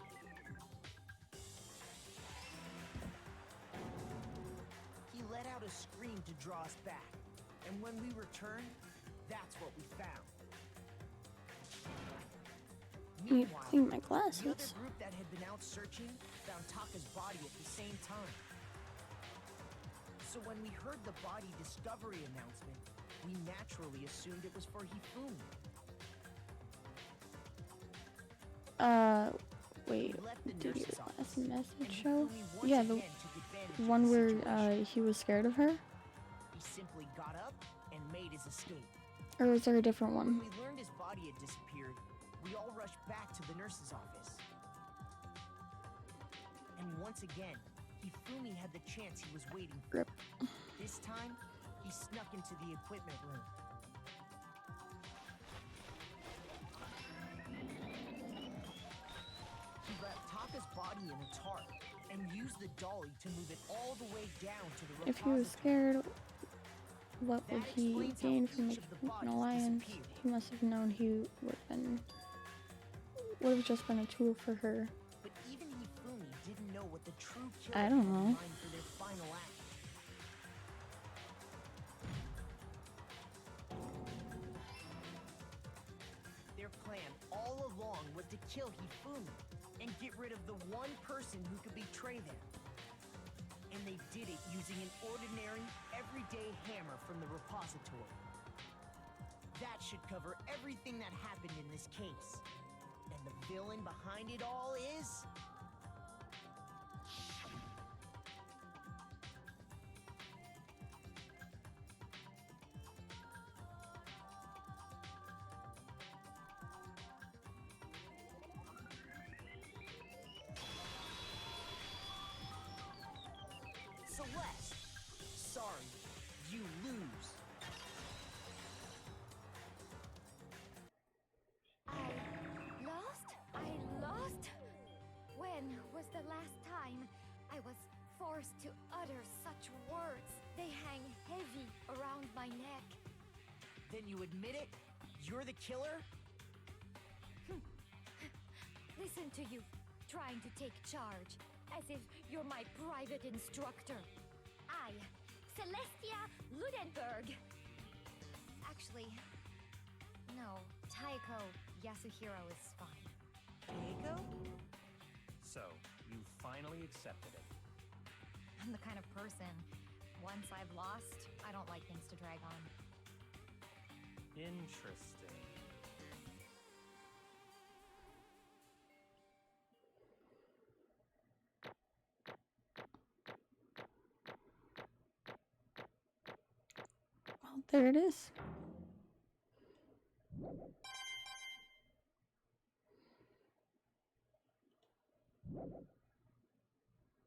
He let out a scream to draw us back, and when we returned, that's what we found. I need to Meanwhile, clean my the other glasses. group that had been out searching found Taka's body at the same time. So when we heard the body discovery announcement, we naturally assumed it was for Hifumi. Wait, We left the did your nurse's last office, and message show? Hifumi once Yeah, the again took advantage of one the where situation. he was scared of her? He simply got up and made his escape. Or was there a different When one? we learned his body had disappeared, we all rushed back to the nurse's office. And once again, Hifumi had the chance he was waiting for. Rip. This time, he snuck into the equipment room. He wrapped Taka's body in a tarp and used the dolly to move it all the way down to the If he was repository. scared, what would That he explains how gain from each of making the an bodies alliance? disappeared. He must have known he would have just been a tool for her. But even Hifumi didn't know what the true killer I don't had in know. mind for their final act. Their plan all along was to kill Hifumi and get rid of the one person who could betray them. And they did it using an ordinary, everyday hammer from the repository. That should cover everything that happened in this case. And the villain behind it all is... forced to utter such words. They hang heavy around my neck. Then you admit it? You're the killer? Listen to you, trying to take charge, as if you're my private instructor. I, Celestia Ludenberg. Actually, no, Taiko Yasuhiro is fine. Keiko? So, you finally accepted it. I'm the kind of person, once I've lost, I don't like things to drag on. Interesting. Well, there it is.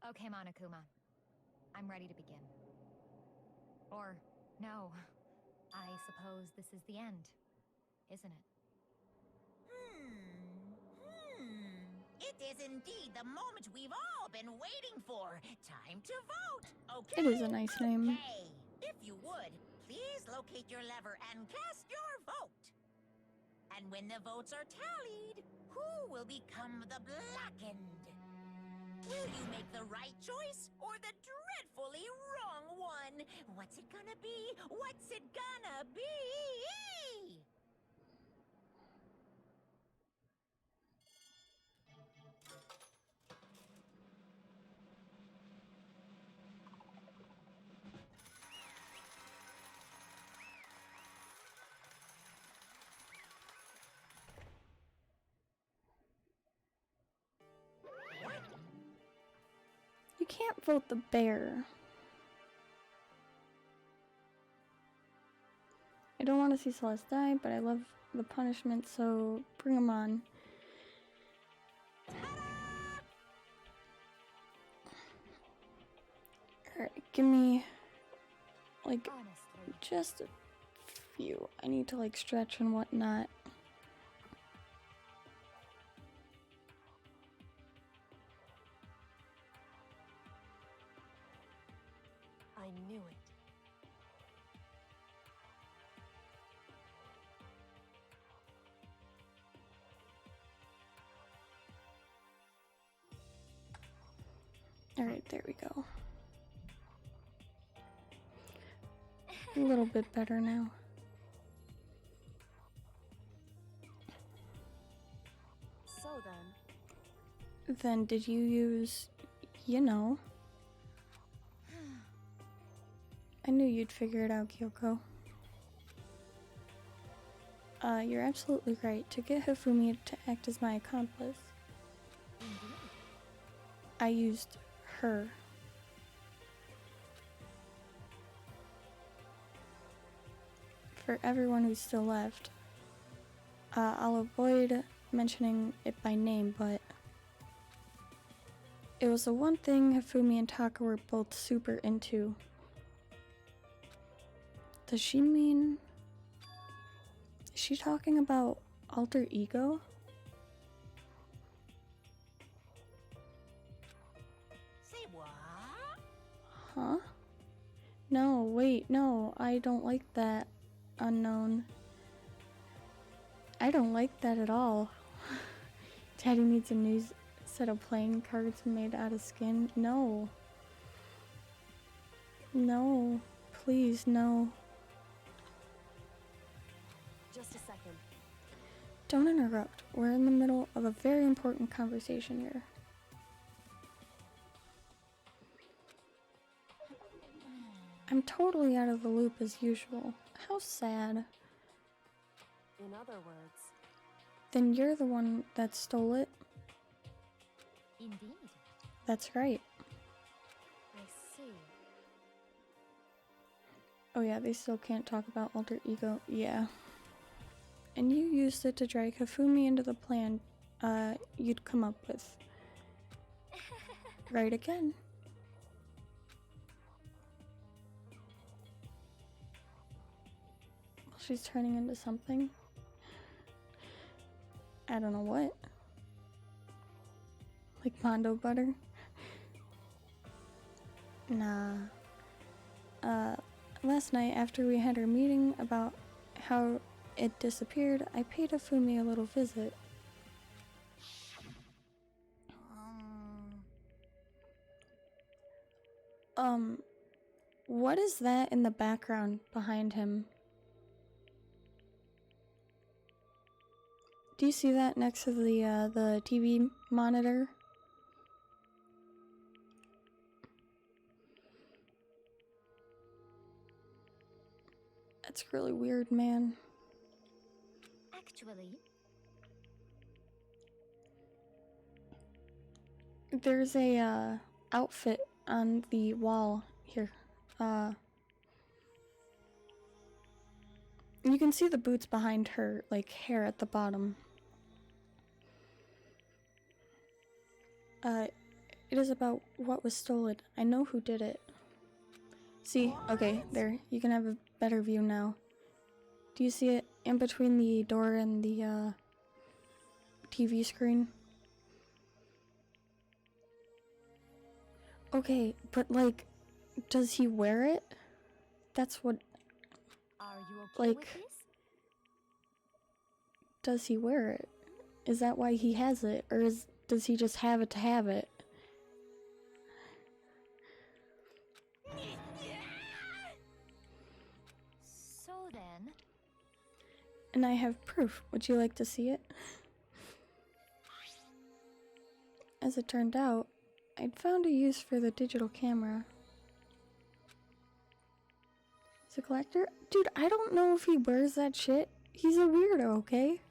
Okay, Monokuma. I'm ready to begin. Or, no. I suppose this is the end, isn't it? It is indeed the moment we've all been waiting for. Time to vote, okay? It is a nice name. Okay. If you would, please locate your lever and cast your vote. And when the votes are tallied, who will become the blackened? Will you make the right choice or the dreadfully wrong one? What's it gonna be? What's it gonna be? You can't vote the bear. I don't want to see Celeste die, but I love the punishment, so bring him on. Alright, give me, like, Honestly, just a few. I need to, like, stretch and whatnot. I knew it. Alright, there we go. A little bit better now. So then, Then did you use, you know? I knew you'd figure it out, Kyoko. You're absolutely right. To get Hifumi to act as my accomplice, I used her. For everyone who's still left, I'll avoid mentioning it by name, but it was the one thing Hifumi and Taka were both super into. Does she mean... Is she talking about alter ego? Say what? Huh? No, wait, no, I don't like that. Unknown. I don't like that at all. Daddy needs a new set of playing cards made out of skin. No. No. Please, no. just a second. Don't interrupt. We're in the middle of a very important conversation here. I'm totally out of the loop as usual. How sad. In other words, Then you're the one that stole it? indeed. That's right. I see. Oh yeah, they still can't talk about alter ego. Yeah. And you used it to drag Hifumi into the plan you'd come up with. Right again. She's turning into something. I don't know what. Like Mondo butter. Nah. Last night after we had our meeting about how it disappeared, I paid Hifumi a little visit. What is that in the background behind him? Do you see that next to the TV monitor? That's really weird, man. Actually, There's a outfit on the wall here. You can see the boots behind her, like, hair at the bottom. It is about what was stolen. I know who did it. See? Okay, there. You can have a better view now. Do you see it in between the door and the, TV screen? Okay, but, like, does he wear it? That's what... are you okay Like... with this? Does he wear it? Is that why he has it? Or does he just have it to have it? So then, And I have proof. Would you like to see it? As it turned out, I'd found a use for the digital camera. He's a collector? Dude, I don't know if he wears that shit. He's a weirdo, okay?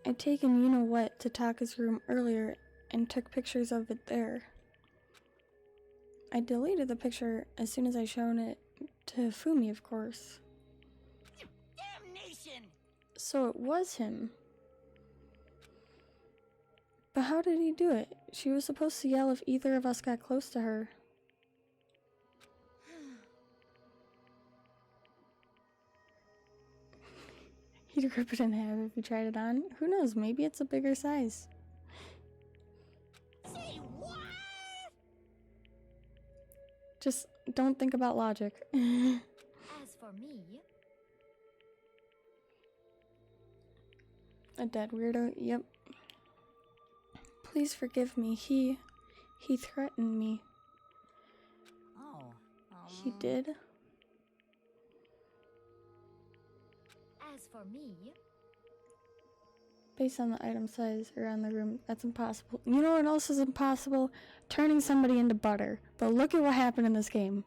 I'd taken you-know-what to Taka's room earlier and took pictures of it there. I deleted the picture as soon as I shown it to Fumi, of course. Damnation! So it was him. But how did he do it? She was supposed to yell if either of us got close to her. He'd rip it in half if he tried it on. Who knows, maybe it's a bigger size. Say what? Just don't think about logic. as for me, A dead weirdo, yep. Please forgive me, he threatened me. Oh. He did? as for me, Based on the item size around the room, that's impossible. You know what else is impossible? Turning somebody into butter. But look at what happened in this game.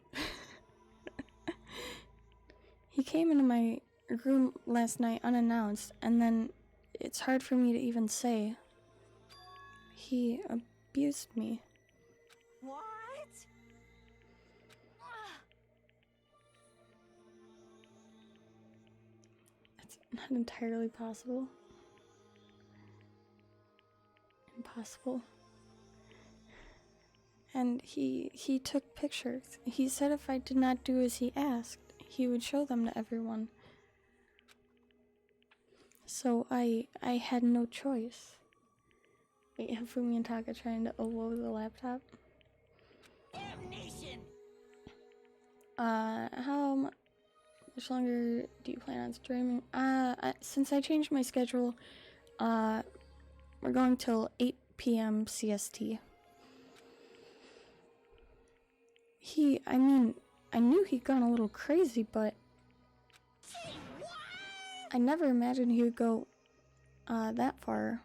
He came into my room last night unannounced, and then it's hard for me to even say. He abused me. What? That's not entirely possible. Impossible. And he took pictures. He said if I did not do as he asked, he would show them to everyone. So I had no choice. Wait, have Fumi and Taka trying to overload the laptop? Damnation! How much longer do you plan on streaming? Since I changed my schedule, we're going till 8 p.m. CST. I knew he'd gone a little crazy, but I never imagined he would go, that far.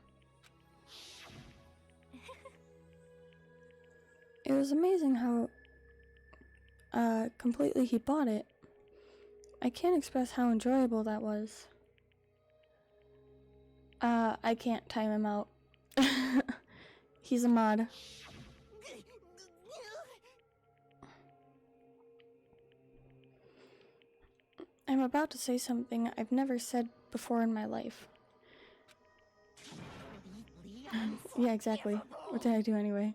It was amazing how, completely he bought it. I can't express how enjoyable that was. I can't time him out. He's a mod. I'm about to say something I've never said before in my life. Yeah, exactly. What did I do anyway?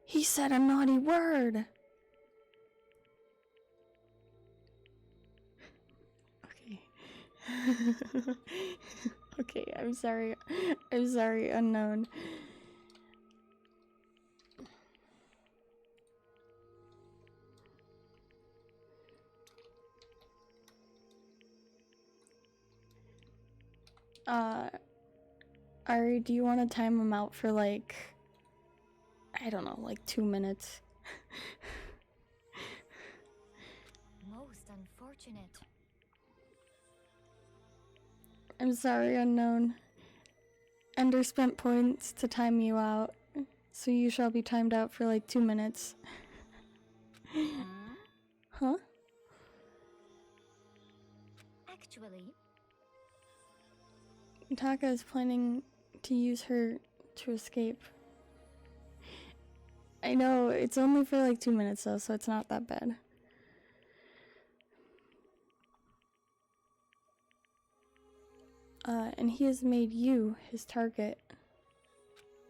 He said a naughty word! Okay. Okay, I'm sorry. I'm sorry, unknown. Ari, do you want to time him out for like, I don't know, like 2 minutes? Most unfortunate. I'm sorry, unknown. Ender spent points to time you out, so you shall be timed out for like 2 minutes. Huh? Actually, Taka is planning to use her to escape. I know, it's only for like 2 minutes though, so it's not that bad. And he has made you his target.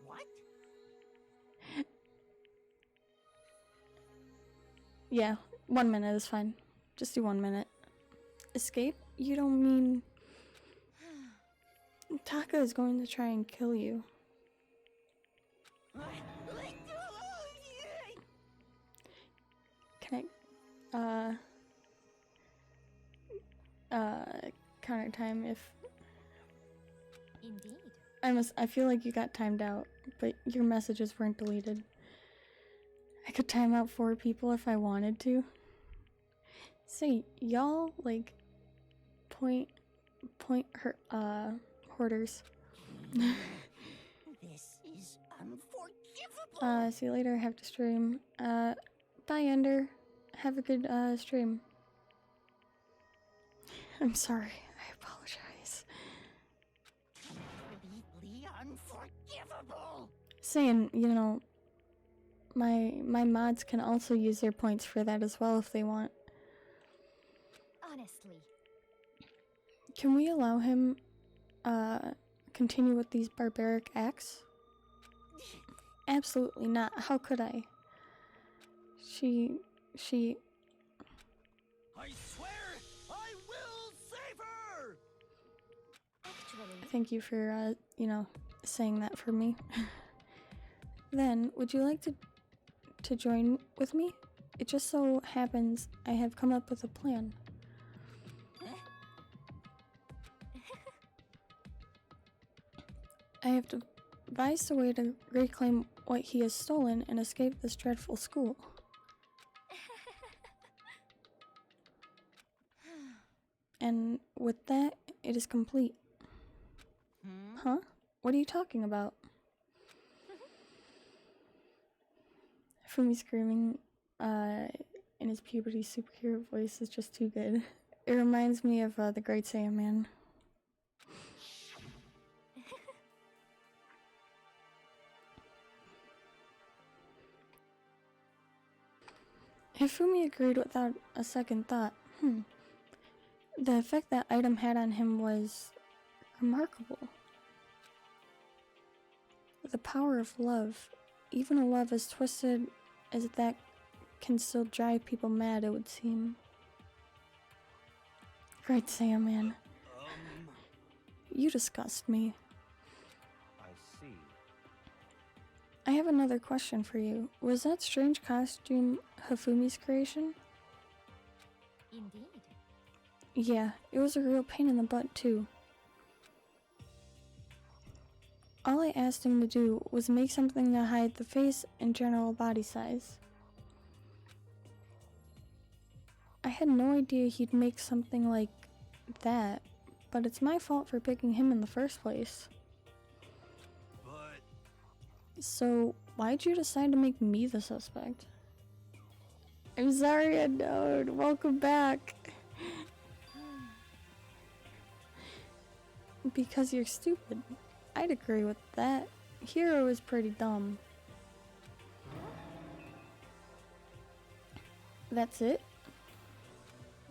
What? Yeah, 1 minute is fine. Just do 1 minute. Escape? You don't mean... Taka is going to try and kill you. Can I... counter time if... indeed. I feel like you got timed out, but your messages weren't deleted. I could time out 4 people if I wanted to. Say, y'all, like, hoarders. This is unforgivable. See you later, have to stream. Bye, Ender. Have a good, stream. I'm sorry, I apologize. Completely unforgivable. Saying, you know, my mods can also use their points for that as well if they want. Honestly, Can we allow him, continue with these barbaric acts? Absolutely not. How could I? She... I swear I will save her! actually, Thank you for, you know, saying that for me. Then, would you like to join with me? It just so happens I have come up with a plan. I have devised a way to reclaim what he has stolen and escape this dreadful school. And with that, it is complete. Huh? What are you talking about? Fumi screaming in his puberty superhero voice is just too good. It reminds me of the Great Saiyaman. Hifumi agreed without a second thought. The effect that item had on him was remarkable. The power of love. Even a love as twisted as that can still drive people mad, it would seem. Great Saiyaman. You disgust me. I see. I have another question for you. Was that strange costume Hifumi's creation? indeed. Yeah, it was a real pain in the butt too. All I asked him to do was make something to hide the face and general body size. I had no idea he'd make something like that, but it's my fault for picking him in the first place. But So, why'd you decide to make me the suspect? I'm sorry, unknown. Welcome back. Because you're stupid. I'd agree with that. Hero is pretty dumb. That's it?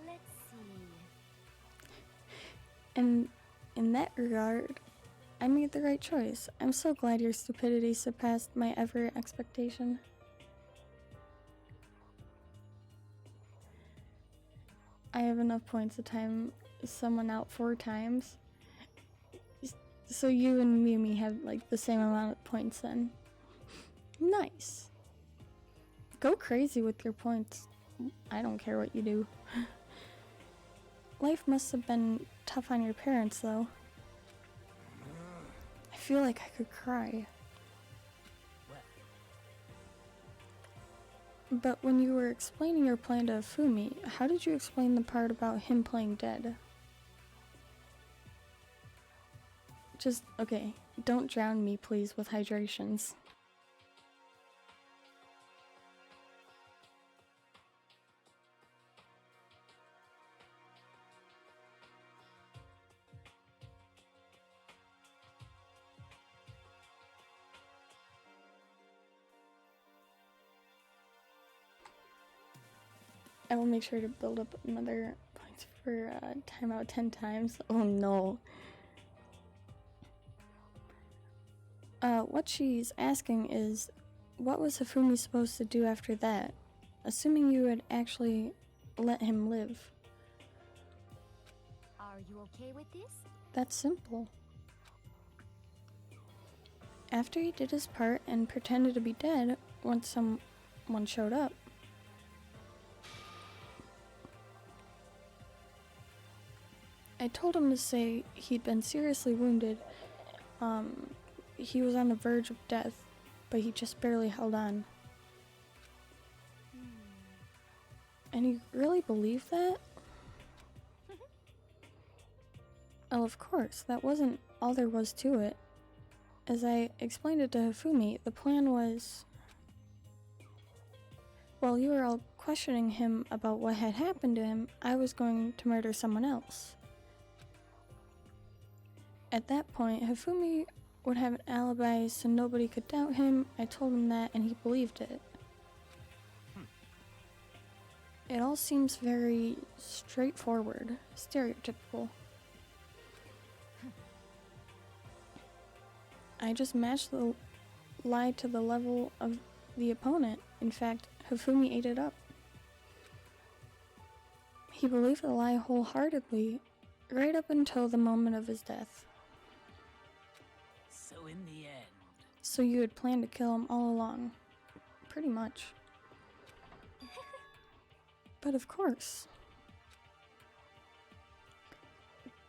Let's see. And in that regard, I made the right choice. I'm so glad your stupidity surpassed my every expectation. I have enough points to time someone out 4 times. So you and Mimi have like the same amount of points then. Nice. Go crazy with your points. I don't care what you do. Life must have been tough on your parents though. I feel like I could cry. But when you were explaining your plan to Fumi, how did you explain the part about him playing dead? Just, okay, don't drown me please with hydrations. I will make sure to build up another points for timeout 10 times. Oh no. What she's asking is, what was Hifumi supposed to do after that? Assuming you had actually let him live. Are you okay with this? That's simple. After he did his part and pretended to be dead once someone showed up, I told him to say he'd been seriously wounded. He was on the verge of death, but he just barely held on. And he really believed that? Oh, of course, that wasn't all there was to it. As I explained it to Hifumi, the plan was... While you were all questioning him about what had happened to him, I was going to murder someone else. At that point, Hifumi would have an alibi so nobody could doubt him. I told him that and he believed it. It all seems very straightforward, stereotypical. I just matched the lie to the level of the opponent. In fact, Hifumi ate it up. He believed the lie wholeheartedly, right up until the moment of his death. So in the end... So you had planned to kill him all along. Pretty much. But of course.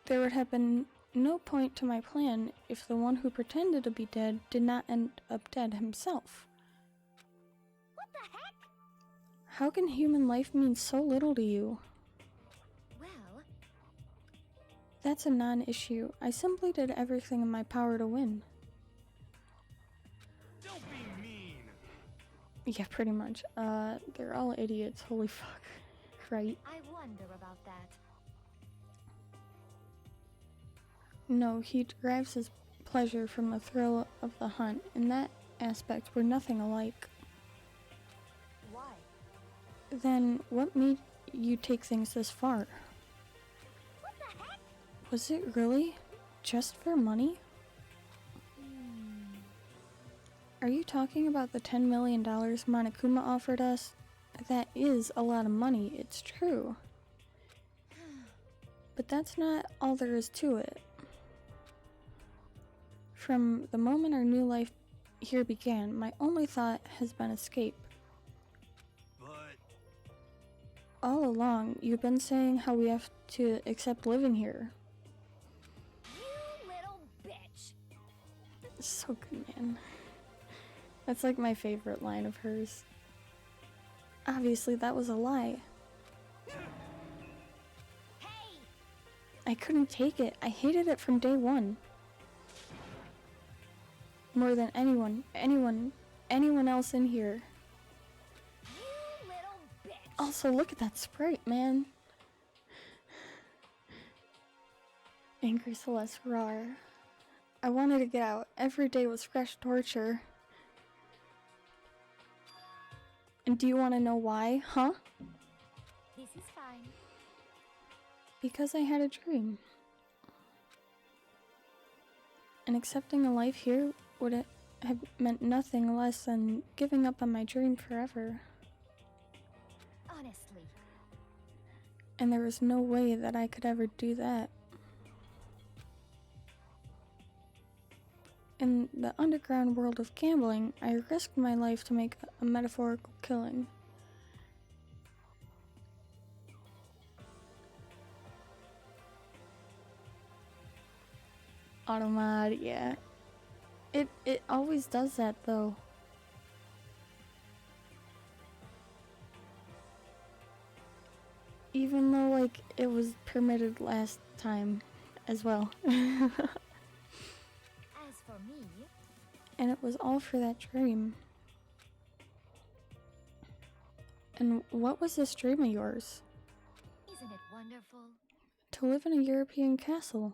There would have been no point to my plan if the one who pretended to be dead did not end up dead himself. What the heck? How can human life mean so little to you? Well, That's a non-issue. I simply did everything in my power to win. Don't be mean. Yeah, pretty much. They're all idiots. Holy fuck. Right? I wonder about that. No, he derives his pleasure from the thrill of the hunt. In that aspect, we're nothing alike. Why? Then, what made you take things this far? What the heck? Was it really just for money? Are you talking about the $10 million Monokuma offered us? That is a lot of money, it's true. But that's not all there is to it. From the moment our new life here began, my only thought has been escape. But All along, you've been saying how we have to accept living here. You little bitch. So good, man. That's like my favorite line of hers. Obviously, that was a lie. Hey! I couldn't take it. I hated it from day one. More than anyone else in here. You little bitch. Also, look at that sprite, man. Angry Celeste roar. I wanted to get out. Every day was fresh torture. And do you want to know why, huh? This is fine. Because I had a dream. And accepting a life here would have meant nothing less than giving up on my dream forever. Honestly, And there was no way that I could ever do that. In the underground world of gambling, I risked my life to make a metaphorical killing. Automod, yeah. It always does that though. Even though like it was permitted last time as well. As for me, And it was all for that dream. And what was this dream of yours? isn't it wonderful? To live in a European castle.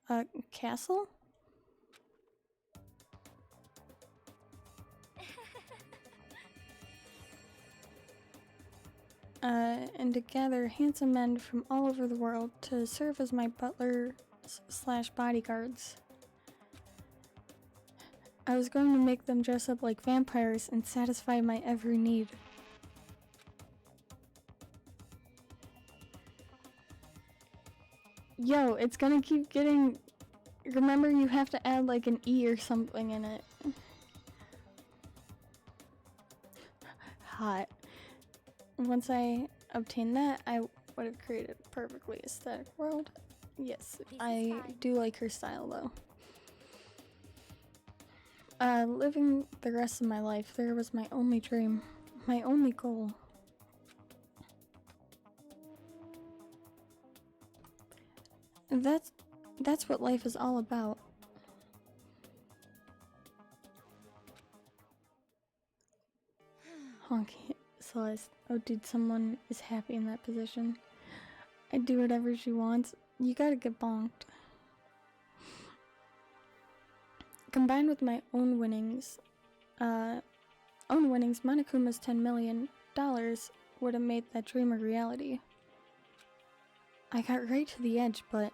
A castle? And to gather handsome men from all over the world to serve as my butler slash bodyguards. I was going to make them dress up like vampires and satisfy my every need. Yo, it's gonna keep getting... Remember, you have to add like an E or something in it. Hot. Once I obtained that, I would have created a perfectly aesthetic world. Yes, I do like her style though. Living the rest of my life, there was my only dream, my only goal. And that's what life is all about. Honky Celeste. Oh dude, someone is happy in that position. I do whatever she wants. You gotta get bonked. Combined with my own winnings, Monokuma's $10 million would have made that dream a reality. I got right to the edge, but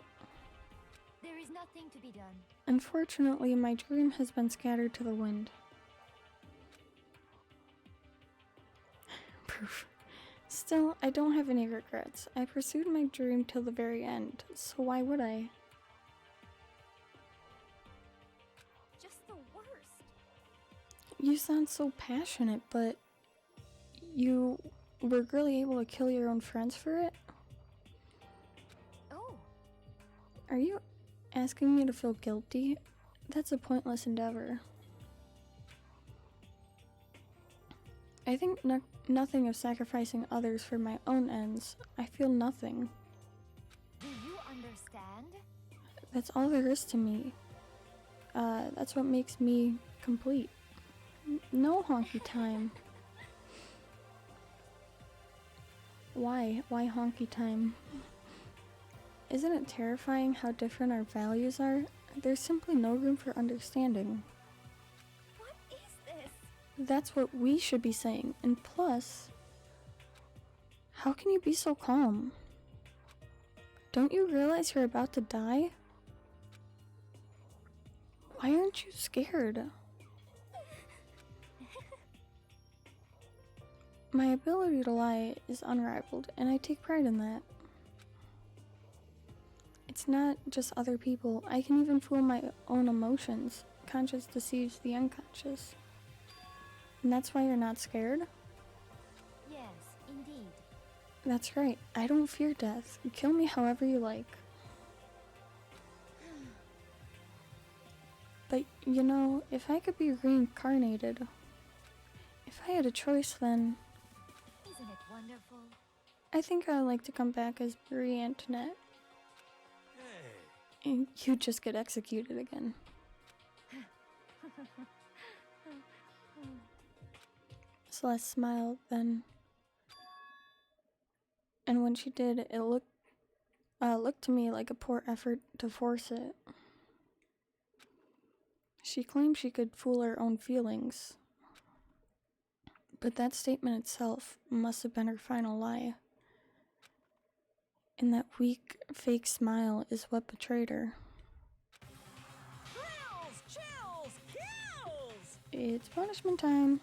There is nothing to be done. unfortunately my dream has been scattered to the wind. Proof. Still, I don't have any regrets. I pursued my dream till the very end, so why would I? Just the worst. You sound so passionate, but you were really able to kill your own friends for it? Oh, Are you asking me to feel guilty? That's a pointless endeavor. I think nothing of sacrificing others for my own ends. I feel nothing. do you understand? That's all there is to me. That's what makes me complete. No honky time. Why? Why honky time? Isn't it terrifying how different our values are? There's simply no room for understanding. What is this? That's what we should be saying. And plus, how can you be so calm? Don't you realize you're about to die? Why aren't you scared? My ability to lie is unrivaled, and I take pride in that. It's not just other people. I can even fool my own emotions. Conscious deceives the unconscious. And that's why you're not scared? Yes, indeed. That's right. I don't fear death. Kill me however you like. But, you know, if I could be reincarnated, if I had a choice, then Isn't it wonderful? I think I'd like to come back as Marie Antoinette. Hey, And you just get executed again. Celeste smiled then. And when she did, it looked to me like a poor effort to force it. She claimed she could fool her own feelings. But that statement itself must have been her final lie. And that weak, fake smile is what betrayed her. Thrills, chills, kills! It's punishment time.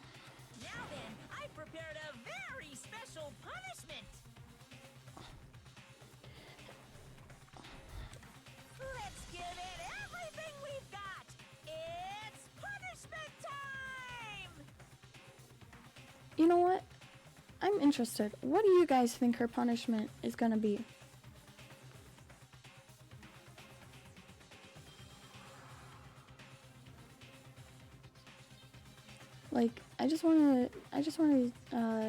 Now then, I've prepared a very special punishment. You know what? I'm interested. What do you guys think her punishment is gonna be? Like, I just wanna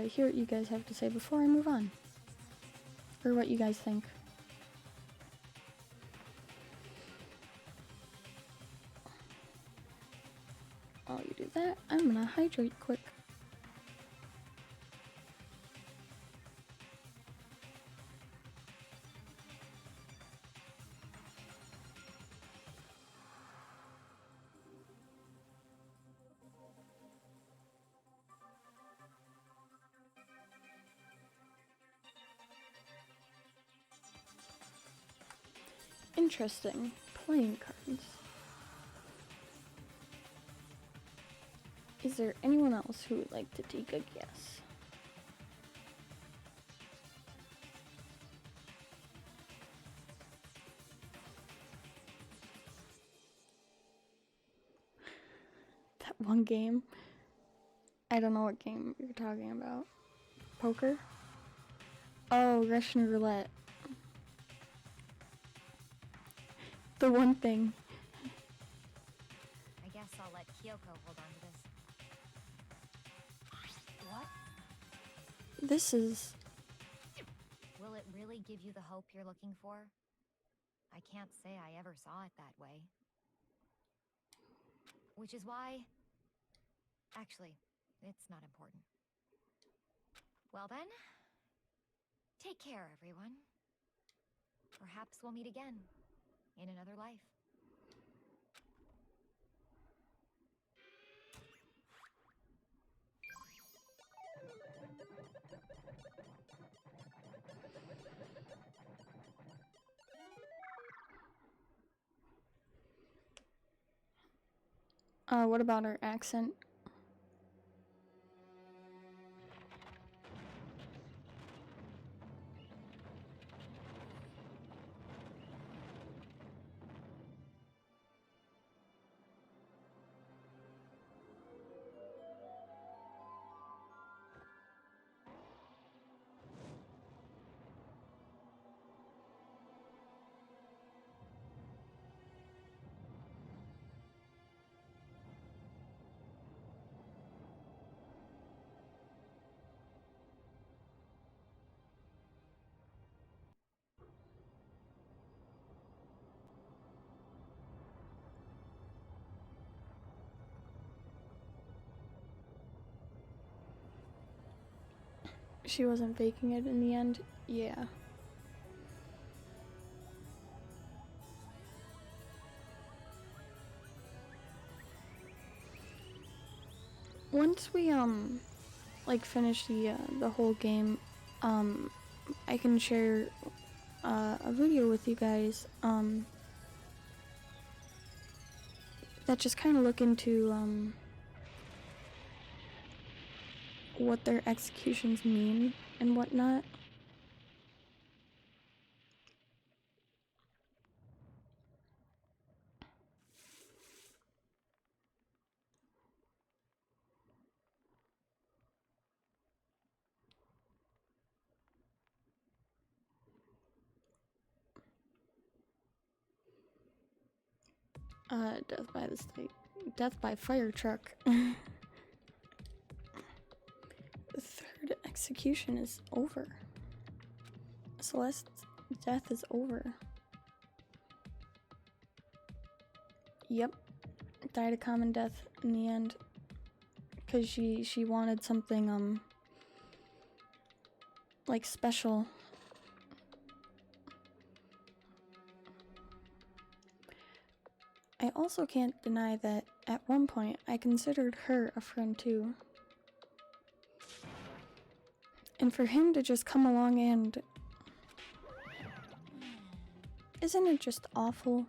hear what you guys have to say before I move on. Or what you guys think. While you do that, I'm gonna hydrate quick. Interesting. Playing cards. Is there anyone else who would like to take a guess? That one game? I don't know what game you're talking about. Poker? Oh, Russian roulette. The one thing. I guess I'll let Kyoko hold on to this. What? This is... Will it really give you the hope you're looking for? I can't say I ever saw it that way. Which is why... Actually, it's not important. Well then, take care, everyone. Perhaps we'll meet again, in another life. What about her accent? She wasn't faking it in the end? Yeah. Once we, like, finish the whole game, I can share, a video with you guys, that just kind of look into, what their executions mean and whatnot. Death by the stake. Death by fire truck. The third execution is over. Celeste's death is over. Yep. Died a common death in the end. Because she wanted something, like, special. I also can't deny that at one point I considered her a friend too. And for him to just come along and... Isn't it just awful?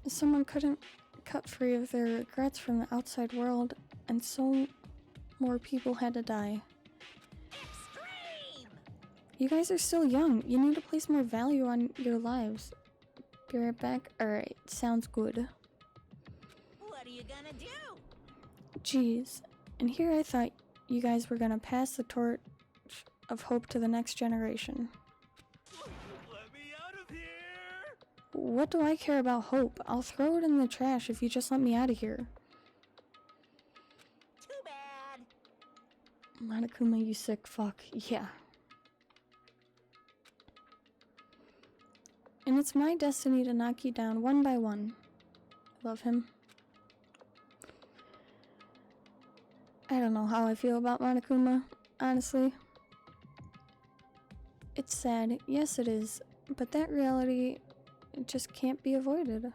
Someone couldn't cut free of their regrets from the outside world, and so more people had to die. Extreme! You guys are still young. You need to place more value on your lives. Be right back. Alright, sounds good. What are you gonna do? Jeez, and here I thought you guys were gonna pass the torch of hope to the next generation. Let me out of here! What do I care about hope? I'll throw it in the trash if you just let me out of here. Too bad. Monokuma, you sick fuck. Yeah. And it's my destiny to knock you down one by one. Love him. I don't know how I feel about Monokuma, honestly. It's sad, yes it is, but that reality just can't be avoided.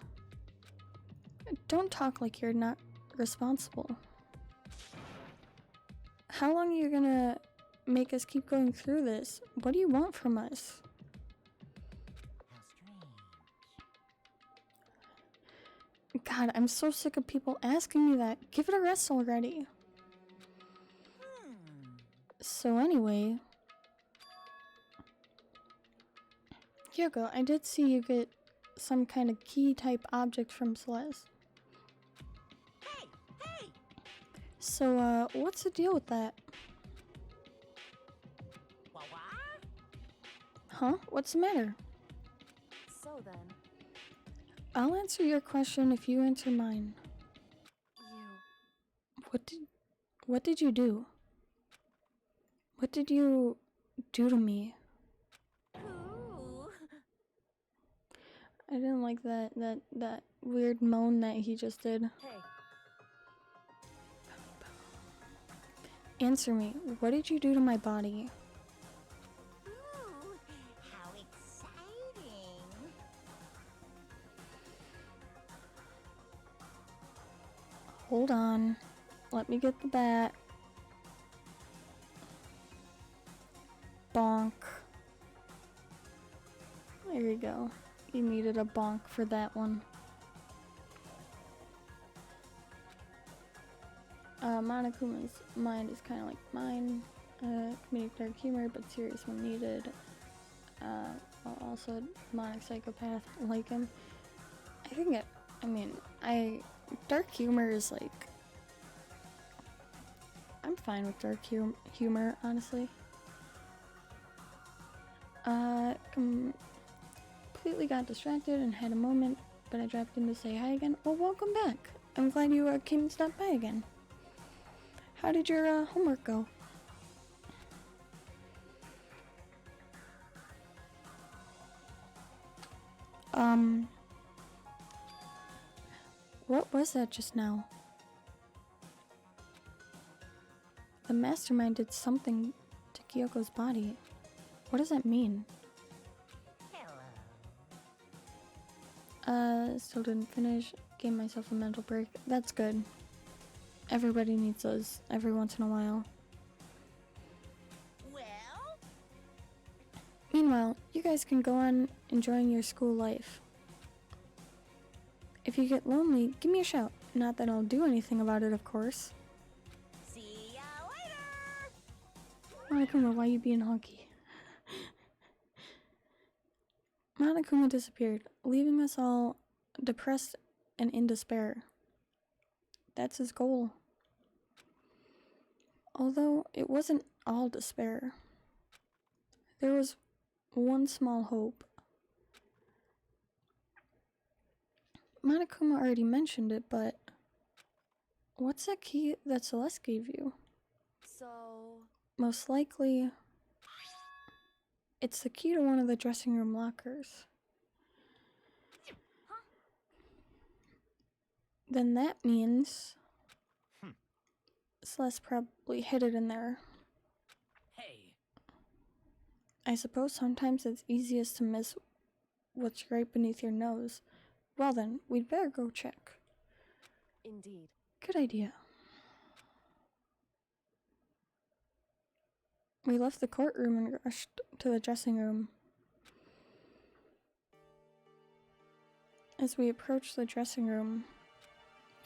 Don't talk like you're not responsible. How long are you gonna make us keep going through this? What do you want from us? How strange. God, I'm so sick of people asking me that. Give it a rest already. So anyway, Kyoko, I did see you get some kind of key type object from Celeste. Hey, hey! So, what's the deal with that? What? Huh? What's the matter? So then, I'll answer your question if you answer mine. you... What did you do? What did you do to me? Ooh. I didn't like that weird moan that he just did. Hey, Answer me. What did you do to my body? Ooh, how exciting. Hold on. Let me get the bat. Bonk. There you go. You needed a bonk for that one. Monokuma's mind is kind of like mine. Comedic dark humor, but serious when needed. Also, demonic psychopath like him. I think dark humor is like... I'm fine with dark humor, honestly. Completely got distracted and had a moment, but I dropped in to say hi again. Well, welcome back. I'm glad you came and stopped by again. How did your homework go? What was that just now? The mastermind did something to Kyoko's body. What does that mean? Hello. Still didn't finish. Gave myself a mental break. That's good. Everybody needs those every once in a while. Well, Meanwhile, you guys can go on enjoying your school life. If you get lonely, give me a shout. Not that I'll do anything about it, of course. see ya later. Monokuma, why you being honky? Monokuma disappeared, leaving us all depressed and in despair. That's his goal. Although it wasn't all despair. There was one small hope. Monokuma already mentioned it, but what's that key that Celeste gave you? so... Most likely, it's the key to one of the dressing room lockers. Then that means Celeste probably hid it in there. Hey, I suppose sometimes it's easiest to miss what's right beneath your nose. Well then, we'd better go check. Indeed. Good idea. We left the courtroom and rushed to the dressing room. As we approached the dressing room,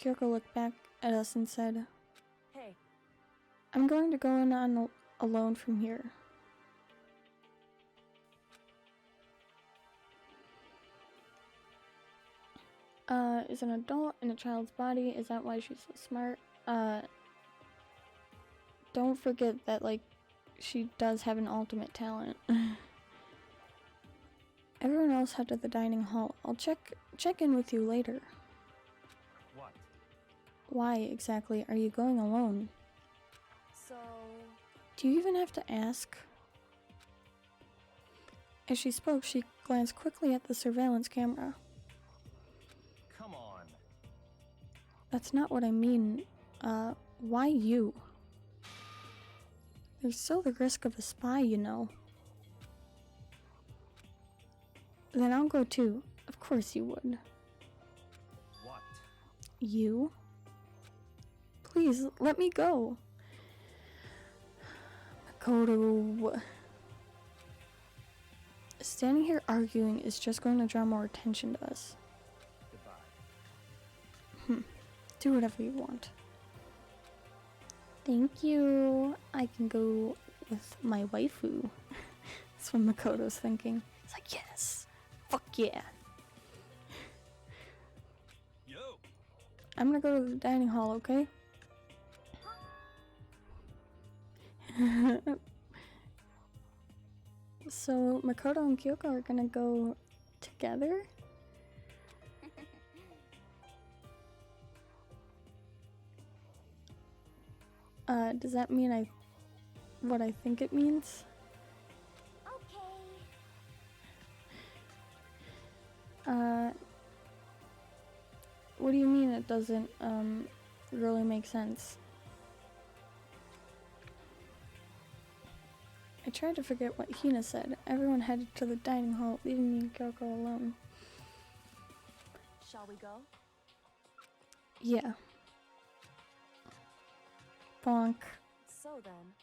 Kyoko looked back at us and said, Hey, I'm going to go in on alone from here. Is an adult in a child's body. Is that why she's so smart? don't forget that, like, she does have an ultimate talent. Everyone else head to the dining hall. I'll check in with you later. What? Why exactly are you going alone? So, Do you even have to ask? As she spoke, she glanced quickly at the surveillance camera. Come on. That's not what I mean. Why you? There's still the risk of a spy, you know. Then I'll go too. Of course you would. What? You? Please, let me go. Makoto. Standing here arguing is just going to draw more attention to us. Goodbye. Do whatever you want. Thank you. I can go with my waifu. That's what Makoto's thinking. It's like, yes. Fuck yeah. Yo, I'm gonna go to the dining hall, okay? So, Makoto and Kyoko are gonna go together? Does that mean what I think it means? Okay. What do you mean it doesn't, really make sense? I tried to forget what Hina said. Everyone headed to the dining hall, leaving me and Kyoko alone. shall we go? Yeah. Bonk. So then,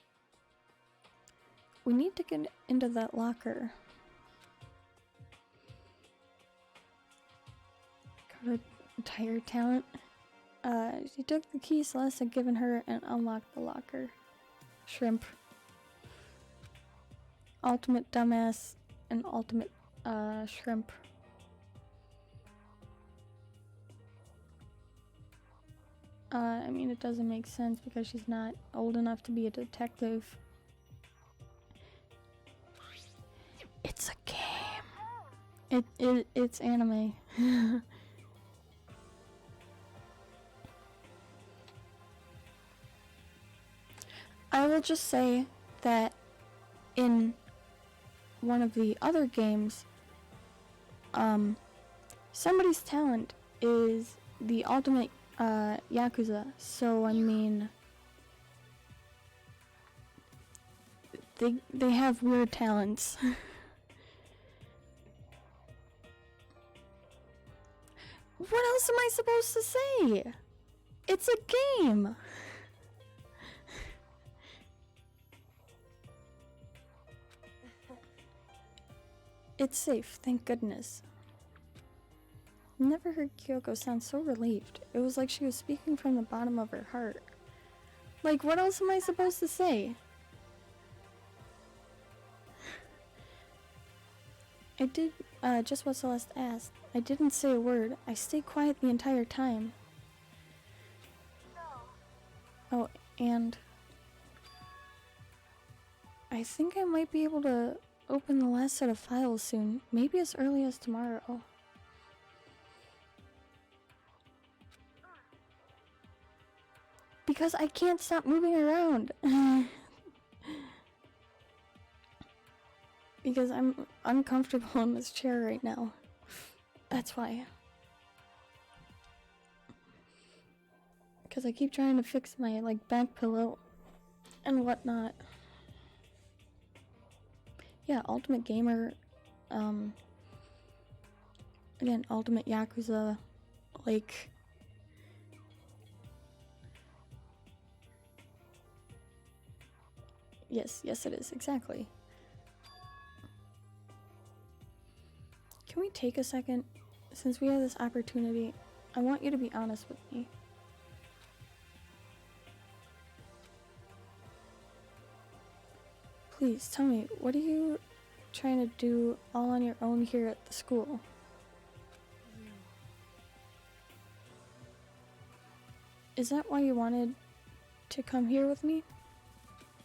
We need to get into that locker. Got a entire talent. She took the key Celeste had given her and unlocked the locker. Shrimp. Ultimate dumbass and ultimate, shrimp. I mean, it doesn't make sense because she's not old enough to be a detective. It's a game. It's anime. I will just say that in one of the other games, somebody's talent is the ultimate Yakuza, so I mean, they have weird talents. What else am I supposed to say? It's a game. It's safe, thank goodness. Never heard Kyoko sound so relieved. It was like she was speaking from the bottom of her heart. Like, what else am I supposed to say? I did, just what Celeste asked. I didn't say a word. I stayed quiet the entire time. Oh, and I think I might be able to open the last set of files soon. Maybe as early as tomorrow. Because I can't stop moving around. Because I'm uncomfortable in this chair right now. That's why. Because I keep trying to fix my, like, back pillow and whatnot. Yeah, Ultimate Gamer, again, Ultimate Yakuza, like, yes it is, exactly. Can we take a second? Since we have this opportunity, I want you to be honest with me. Please, tell me, what are you trying to do all on your own here at the school? Is that why you wanted to come here with me?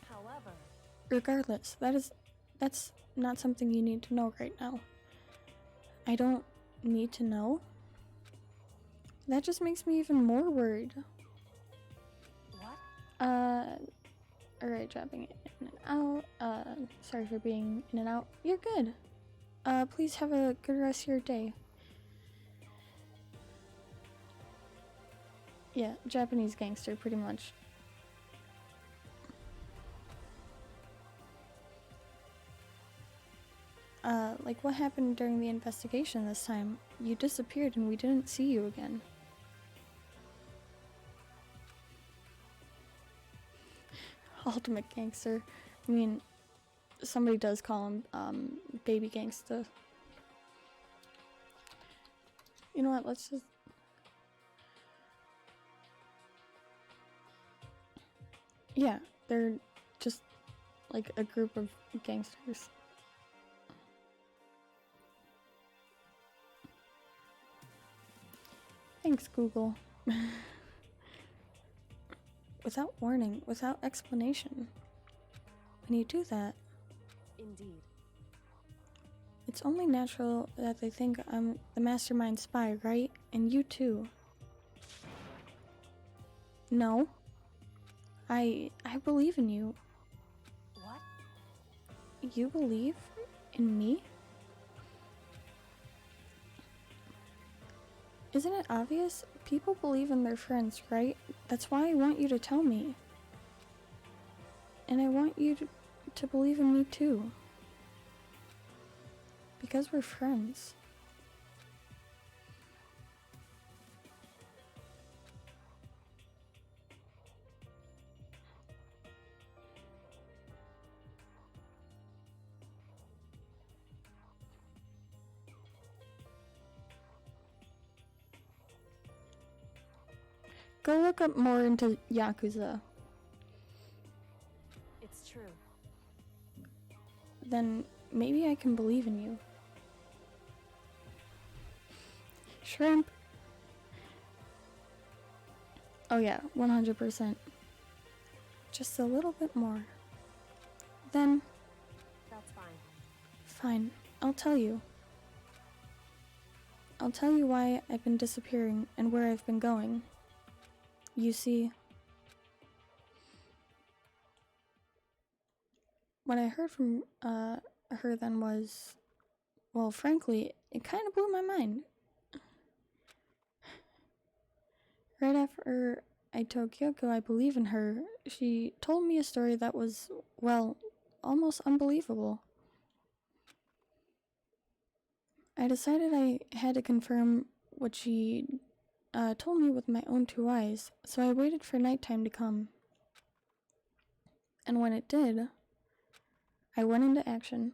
However, Regardless, that's not something you need to know right now. I don't need to know. That just makes me even more worried. what? Alright, dropping it in and out. Sorry for being in and out. You're good. Please have a good rest of your day. Yeah, Japanese gangster, pretty much. Like what happened during the investigation this time? You disappeared and we didn't see you again. Ultimate gangster. I mean, somebody does call him, baby gangsta. You know what, let's just... Yeah, they're just like a group of gangsters. Thanks, Google. Without warning, without explanation. When you do that, Indeed. it's only natural that they think I'm the mastermind spy, right? And you too. No. I believe in you. What? You believe in me? Isn't it obvious? People believe in their friends, right? That's why I want you to tell me. And I want you to believe in me too. Because we're friends. Go look up more into Yakuza. It's true. Then maybe I can believe in you. Shrimp. Oh yeah, 100%. Just a little bit more. Then, That's fine. fine, I'll tell you. I'll tell you why I've been disappearing and where I've been going. You see, what I heard from her then was, well, frankly, it kind of blew my mind. Right after I told Kyoko I believe in her, she told me a story that was, well, almost unbelievable. I decided I had to confirm what she told me with my own two eyes, so I waited for nighttime to come. And when it did, I went into action.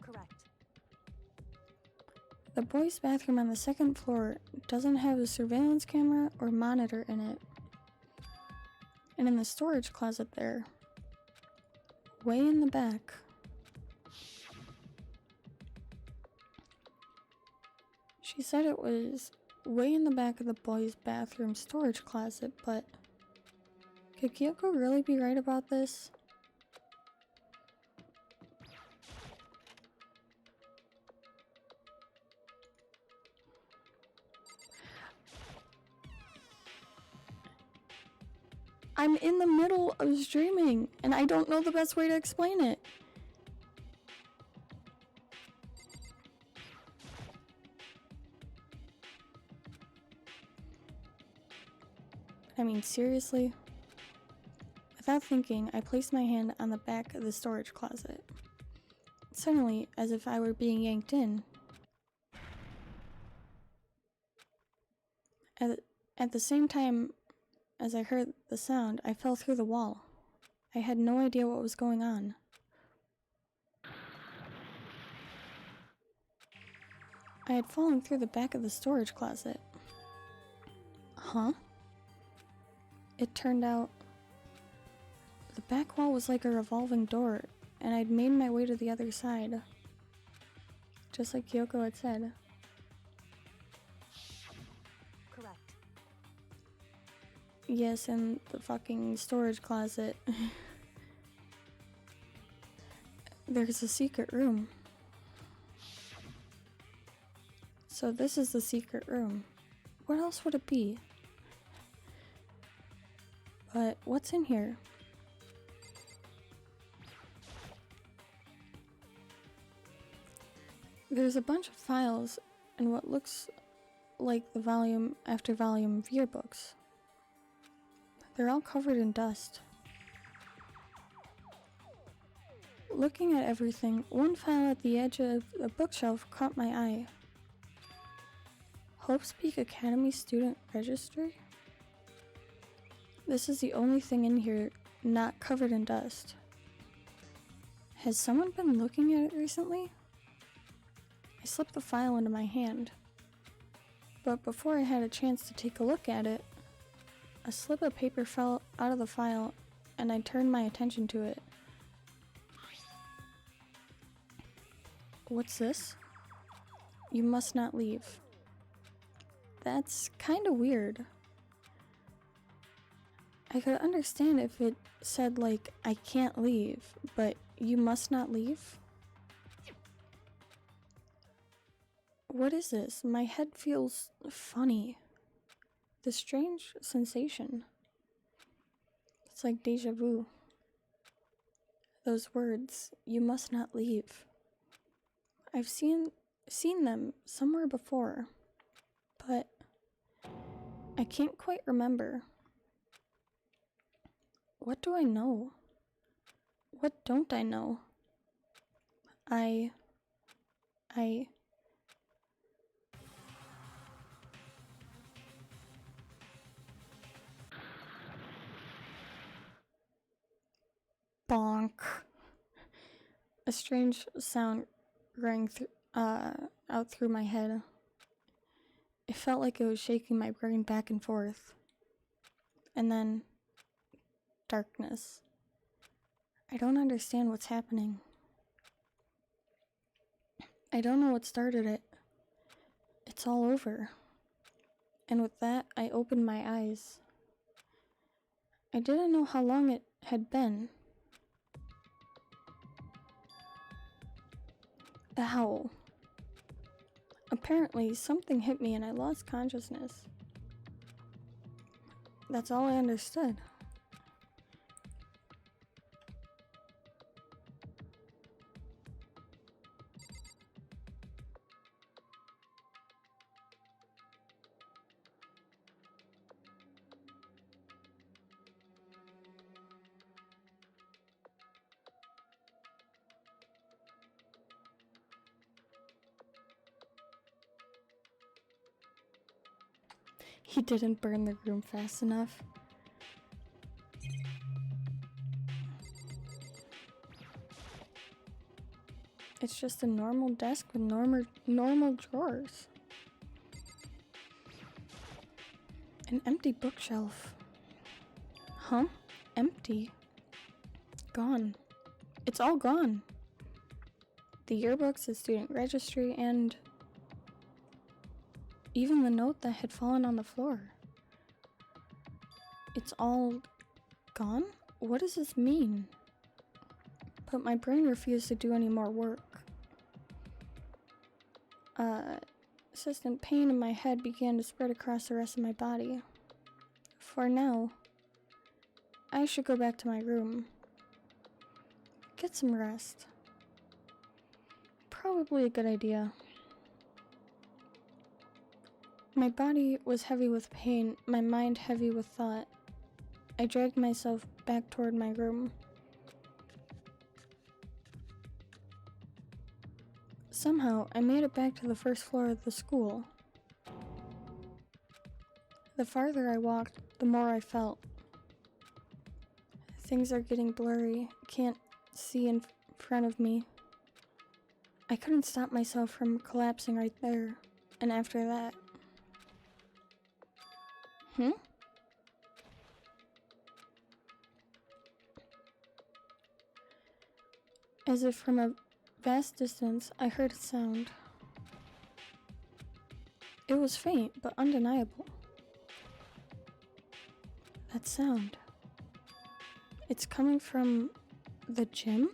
Correct. The boys' bathroom on the second floor doesn't have a surveillance camera or monitor in it. And in the storage closet there, way in the back, she said it was way in the back of the boys' bathroom storage closet, but could Kyoko really be right about this? I'm in the middle of streaming, and I don't know the best way to explain it. I mean, seriously? Without thinking, I placed my hand on the back of the storage closet. Suddenly, as if I were being yanked in. At the same time as I heard the sound, I fell through the wall. I had no idea what was going on. I had fallen through the back of the storage closet. Huh? It turned out the back wall was like a revolving door, and I'd made my way to the other side. just like Kyoko had said. Correct. Yes, in the fucking storage closet. There's a secret room. So this is the secret room. What else would it be? But what's in here? There's a bunch of files and what looks like the volume after volume of yearbooks. They're all covered in dust. Looking at everything, one file at the edge of the bookshelf caught my eye. Hopespeak Academy Student Registry? This is the only thing in here not covered in dust. Has someone been looking at it recently? I slipped the file into my hand. But before I had a chance to take a look at it, a slip of paper fell out of the file and I turned my attention to it. What's this? You must not leave. That's kinda weird. I could understand if it said like, I can't leave, but you must not leave? What is this? My head feels funny. This strange sensation. It's like deja vu. Those words, you must not leave. I've seen them somewhere before, but I can't quite remember. What do I know? What don't I know? I bonk. A strange sound rang out through my head. It felt like it was shaking my brain back and forth. And then darkness. I don't understand what's happening. I don't know what started it. It's all over. And with that, I opened my eyes. I didn't know how long it had been. Ow. Apparently, something hit me and I lost consciousness. That's all I understood. He didn't burn the room fast enough. It's just a normal desk with normal drawers. An empty bookshelf. Huh? Empty? Gone. It's all gone. The yearbooks, the student registry, and even the note that had fallen on the floor. It's all gone? What does this mean? But my brain refused to do any more work. Persistent pain in my head began to spread across the rest of my body. For now, I should go back to my room. Get some rest. Probably a good idea. My body was heavy with pain, my mind heavy with thought. I dragged myself back toward my room. Somehow, I made it back to the first floor of the school. The farther I walked, the more I felt. Things are getting blurry, can't see in front of me. I couldn't stop myself from collapsing right there, and after that. As if from a vast distance, I heard a sound. It was faint, but undeniable. That sound. It's coming from the gym?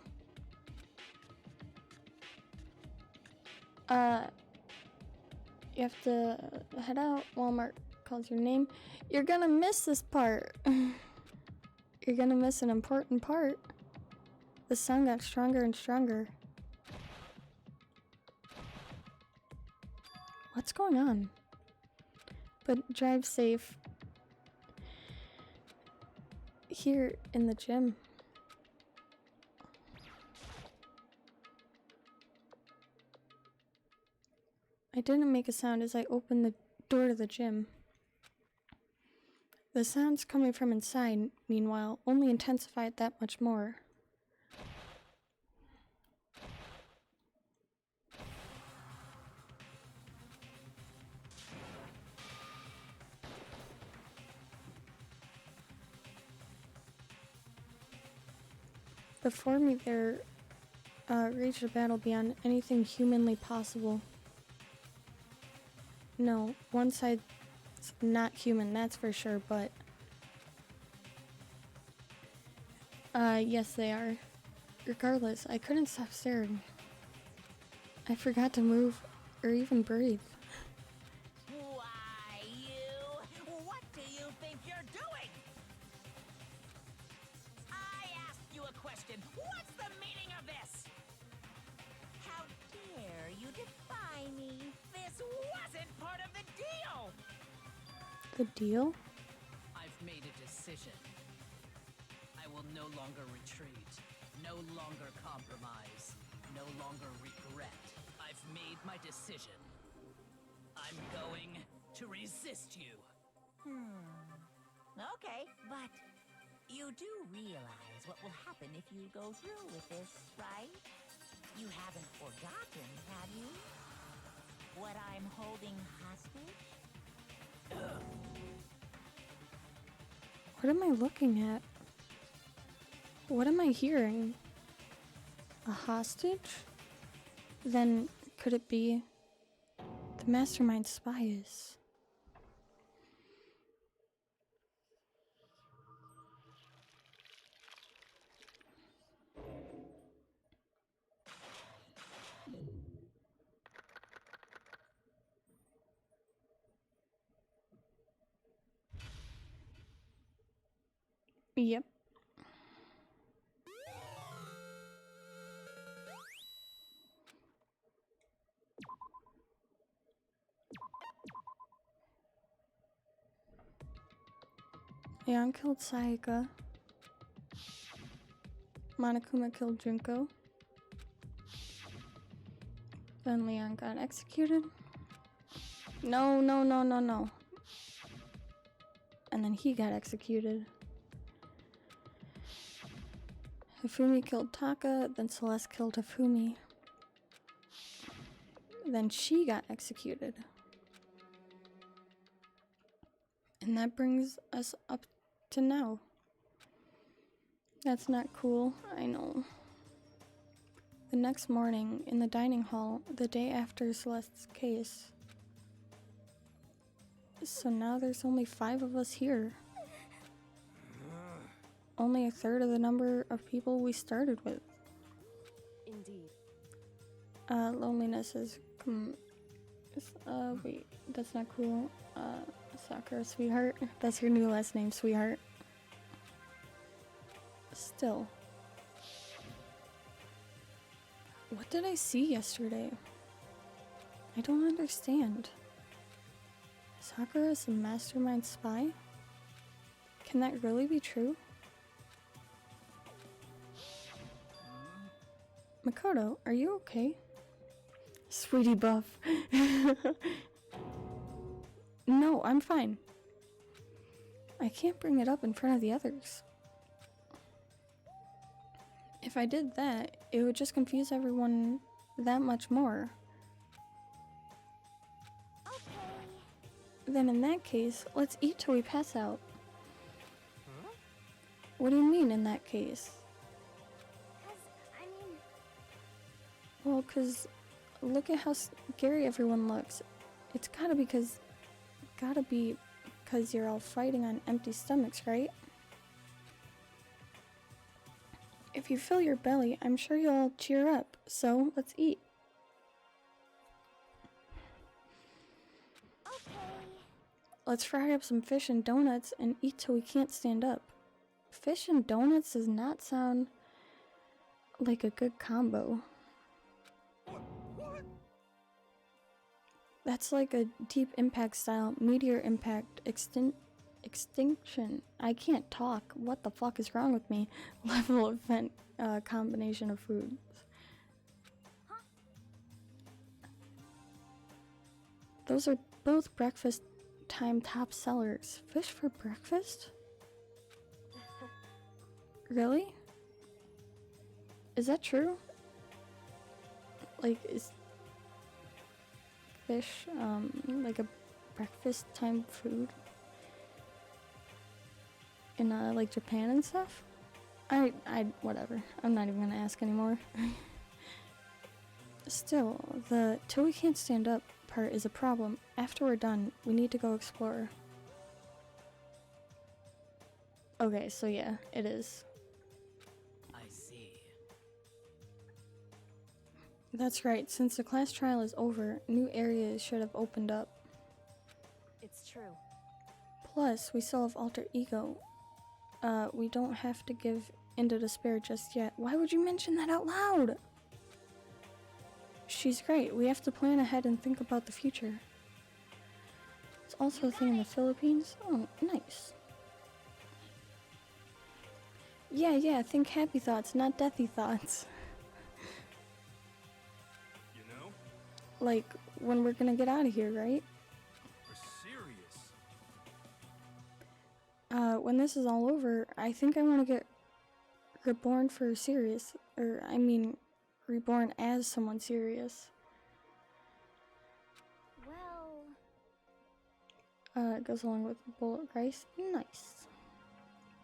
You have to head out. Walmart calls your name. You're gonna miss this part. You're gonna miss an important part. The sound got stronger and stronger. What's going on? But drive safe. Here in the gym. I didn't make a sound as I opened the door to the gym. The sounds coming from inside, meanwhile, only intensified that much more. Before me there raged a battle beyond anything humanly possible. No, one side's not human, that's for sure, but yes they are. Regardless, I couldn't stop staring. I forgot to move or even breathe. Why, you? What do you think you're doing? I asked you a question. What's the meaning of this? How dare you defy me? This wasn't part of the deal! The deal? I've made a decision. I will no longer retreat, no longer compromise, no longer regret. I've made my decision. I'm going to resist you. Okay, but you do realize what will happen if you go through with this, right? You haven't forgotten, have you? What I'm holding hostage? What am I looking at? What am I hearing? A hostage? Then could it be the mastermind spies? Yep. Leon killed Sayaka. Monokuma killed Junko. Then Leon got executed. No. And then he got executed. Hifumi killed Taka, then Celeste killed Hifumi. Then she got executed. And that brings us up to now. That's not cool, I know. The next morning, in the dining hall, the day after Celeste's case. So now there's only 5 of us here. Only a third of the number of people we started with. Indeed. Loneliness is wait, that's not cool. Sakura, sweetheart. That's your new last name, sweetheart. Still. What did I see yesterday? I don't understand. Sakura is a mastermind spy? Can that really be true? Makoto, are you okay? Sweetie buff. No, I'm fine. I can't bring it up in front of the others. If I did that, it would just confuse everyone that much more. Then in that case, let's eat till we pass out. Huh? What do you mean in that case? Well, 'cause look at how scary everyone looks. It's gotta be because you're all fighting on empty stomachs, right? If you fill your belly, I'm sure you'll all cheer up. So, let's eat. Okay. Let's fry up some fish and donuts and eat till we can't stand up. Fish and donuts does not sound like a good combo. What? That's like a deep impact style meteor impact extinction. I can't talk. What the fuck is wrong with me? Level event combination of foods. Huh? Those are both breakfast time top sellers. Fish for breakfast? Really? Is that true? Like, is fish like a breakfast time food in like Japan and stuff? I whatever. I'm not even gonna ask anymore. Still, the till we can't stand up part is a problem. After we're done, we need to go explore. Okay, so yeah, it is. I see. That's right. Since the class trial is over, new areas should have opened up. It's true. Plus, we still have alter ego. We don't have to give into despair just yet. Why would you mention that out loud? She's great. We have to plan ahead and think about the future. It's also a thing in the Philippines. Oh, nice. Yeah, think happy thoughts, not deathy thoughts. You know? Like, when we're gonna get out of here, right? We're serious. When this is all over, I think I want to get reborn for serious. Or, I mean, reborn as someone serious. Well, It goes along with bullet rice. Nice.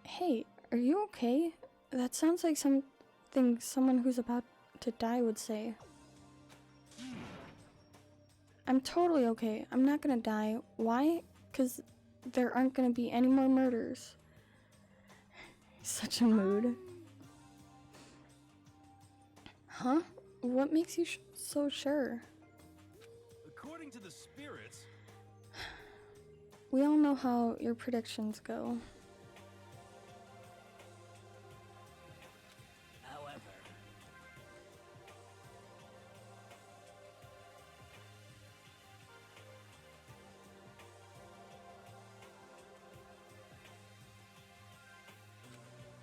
Hey, are you okay? That sounds like something someone who's about to die would say. I'm totally okay. I'm not gonna die. Why? 'Cause there aren't gonna be any more murders. Such a mood. Huh? What makes you so sure? According to the spirits, We all know how your predictions go. However,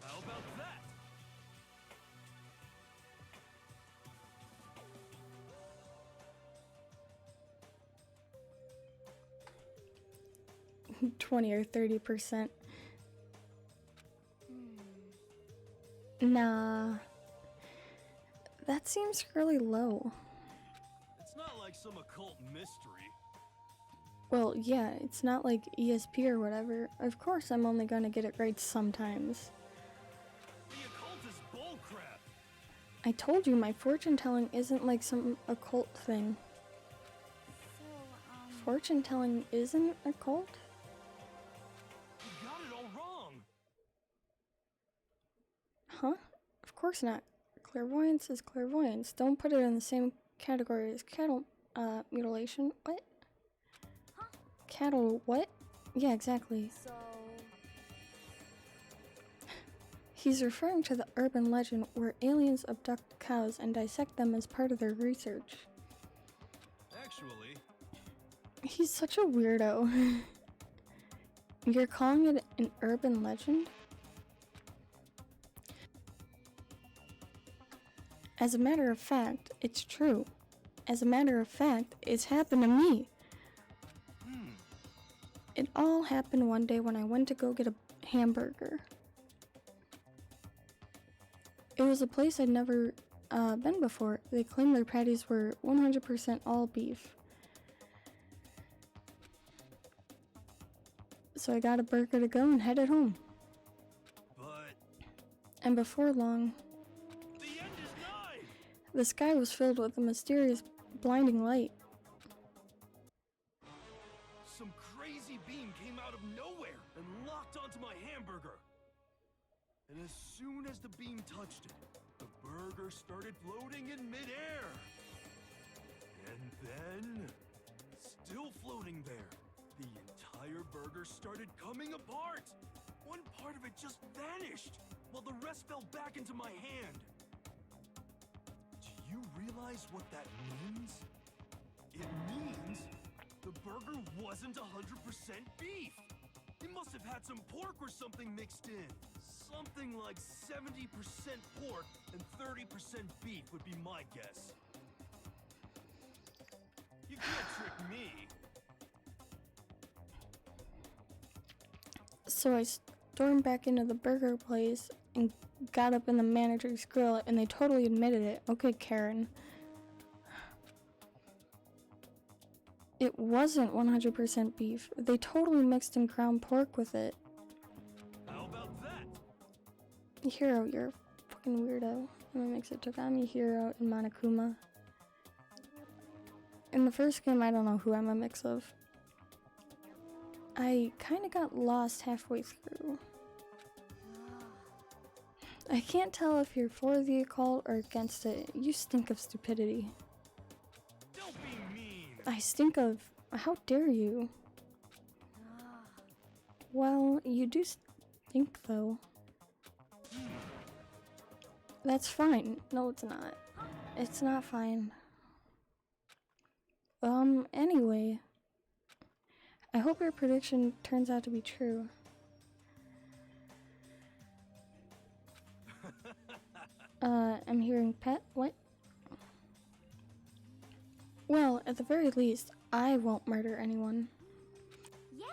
how about that? 20 or 30%. Nah. That seems really low. It's not like some occult mystery. Well, yeah, it's not like ESP or whatever. Of course I'm only gonna get it right sometimes. The occult is bullcrap. I told you my fortune telling isn't like some occult thing. so, Fortune telling isn't occult? You got it all wrong. Huh? Of course not. Clairvoyance is clairvoyance. Don't put it in the same category as cattle mutilation. What? Huh? Cattle what? Yeah, exactly. So, He's referring to the urban legend where aliens abduct cows and dissect them as part of their research. Actually, He's such a weirdo. You're calling it an urban legend? As a matter of fact, it's true. As a matter of fact, it's happened to me. It all happened one day when I went to go get a hamburger. It was a place I'd never been before. They claimed their patties were 100% all beef. So I got a burger to go and headed home. but And before long, the end is nigh. the sky was filled with a mysterious, blinding light. burger. And as soon as the beam touched it, the burger started floating in midair. And then, still floating there, the entire burger started coming apart. One part of it just vanished, while the rest fell back into my hand. Do you realize what that means? It means the burger wasn't 100% beef. It must have had some pork or something mixed in. Something like 70% pork and 30% beef would be my guess. You can't trick me. So I stormed back into the burger place and got up in the manager's grill, and they totally admitted it. Okay, Karen. It wasn't 100% beef. They totally mixed in ground pork with it. How about that? Hero, you're a fucking weirdo. I'm gonna mix it Togami, Hero, and Monokuma. In the first game, I don't know who I'm a mix of. I kinda got lost halfway through. I can't tell if you're for the occult or against it. You stink of stupidity. Don't be mean. I stink of... How dare you? Well, you do stink, though. That's fine. No, it's not. It's not fine. Anyway. I hope your prediction turns out to be true. I'm hearing pet. What? Well, at the very least, I won't murder anyone. Yeah.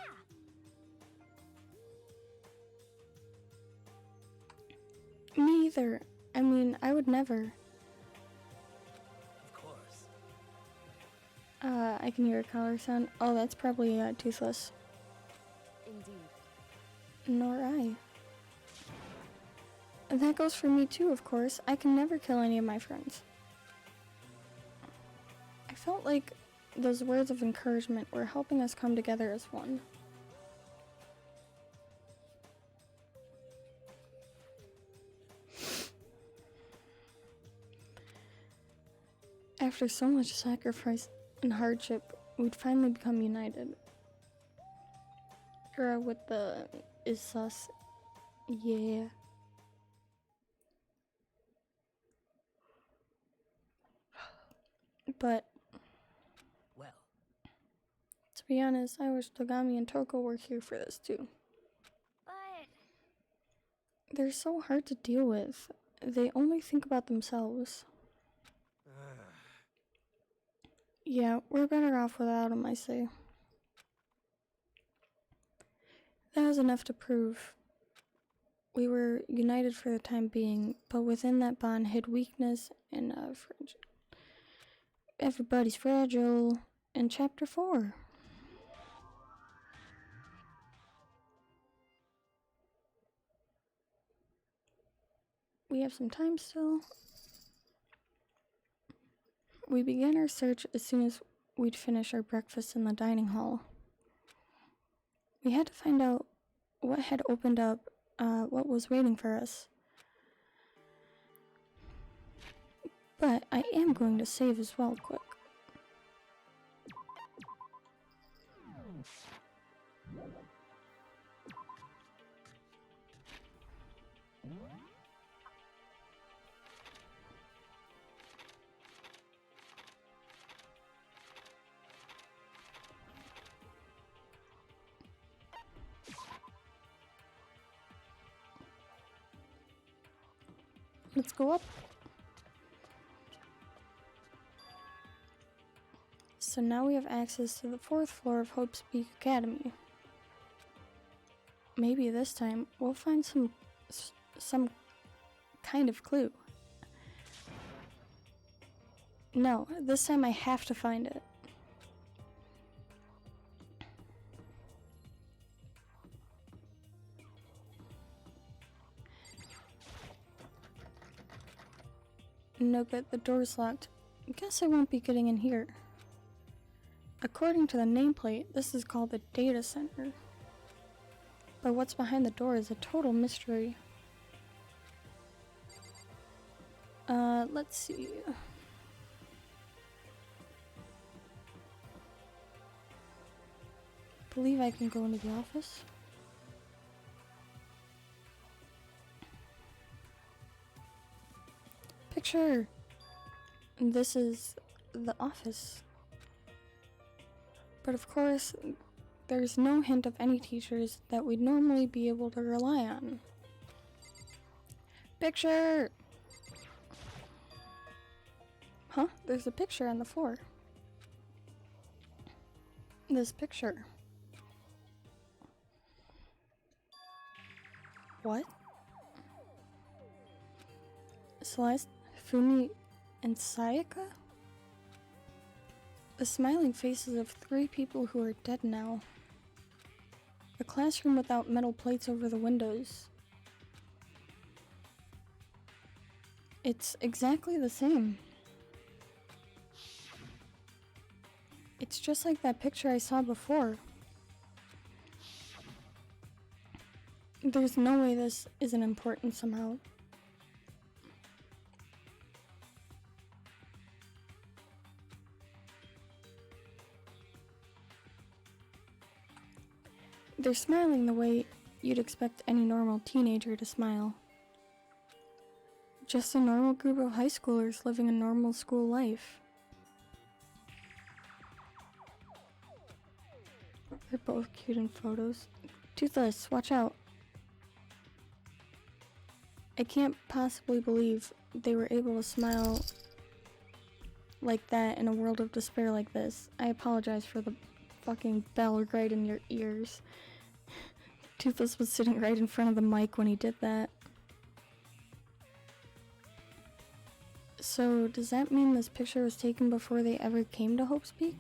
Me either. I mean, I would never. Of course. I can hear a collar sound. Oh, that's probably Toothless. Indeed. Nor I. And that goes for me too, of course. I can never kill any of my friends. I felt like those words of encouragement were helping us come together as one. After so much sacrifice and hardship, we'd finally become united. With the is sus. Yeah. But, Well, to be honest, I wish Togami and Toko were here for this too. But They're so hard to deal with. They only think about themselves. Yeah, we're better off without them, I say. That was enough to prove. We were united for the time being, but within that bond hid weakness and friendship. Everybody's fragile. In Chapter 4. We have some time still. We began our search as soon as we'd finish our breakfast in the dining hall. We had to find out what had opened up, what was waiting for us. But I am going to save as well quick. Let's go up. So now we have access to the 4th floor of Hope's Peak Academy. Maybe this time we'll find some kind of clue. No, this time I have to find it. No good, the door's locked. Guess I won't be getting in here. According to the nameplate, this is called the data center. But what's behind the door is a total mystery. Let's see. Believe I can go into the office. Picture! This is the office. But of course, there's no hint of any teachers that we'd normally be able to rely on. Picture! Huh? There's a picture on the floor. This picture. What? Celeste, Fumi, and Sayaka? The smiling faces of 3 people who are dead now. A classroom without metal plates over the windows. It's exactly the same. It's just like that picture I saw before. There's no way this isn't important somehow. They're smiling the way you'd expect any normal teenager to smile. Just a normal group of high schoolers living a normal school life. They're both cute in photos. Toothless, watch out. I can't possibly believe they were able to smile like that in a world of despair like this. I apologize for the fucking bell right in your ears. Toothless was sitting right in front of the mic when he did that. So, does that mean this picture was taken before they ever came to Hope's Peak?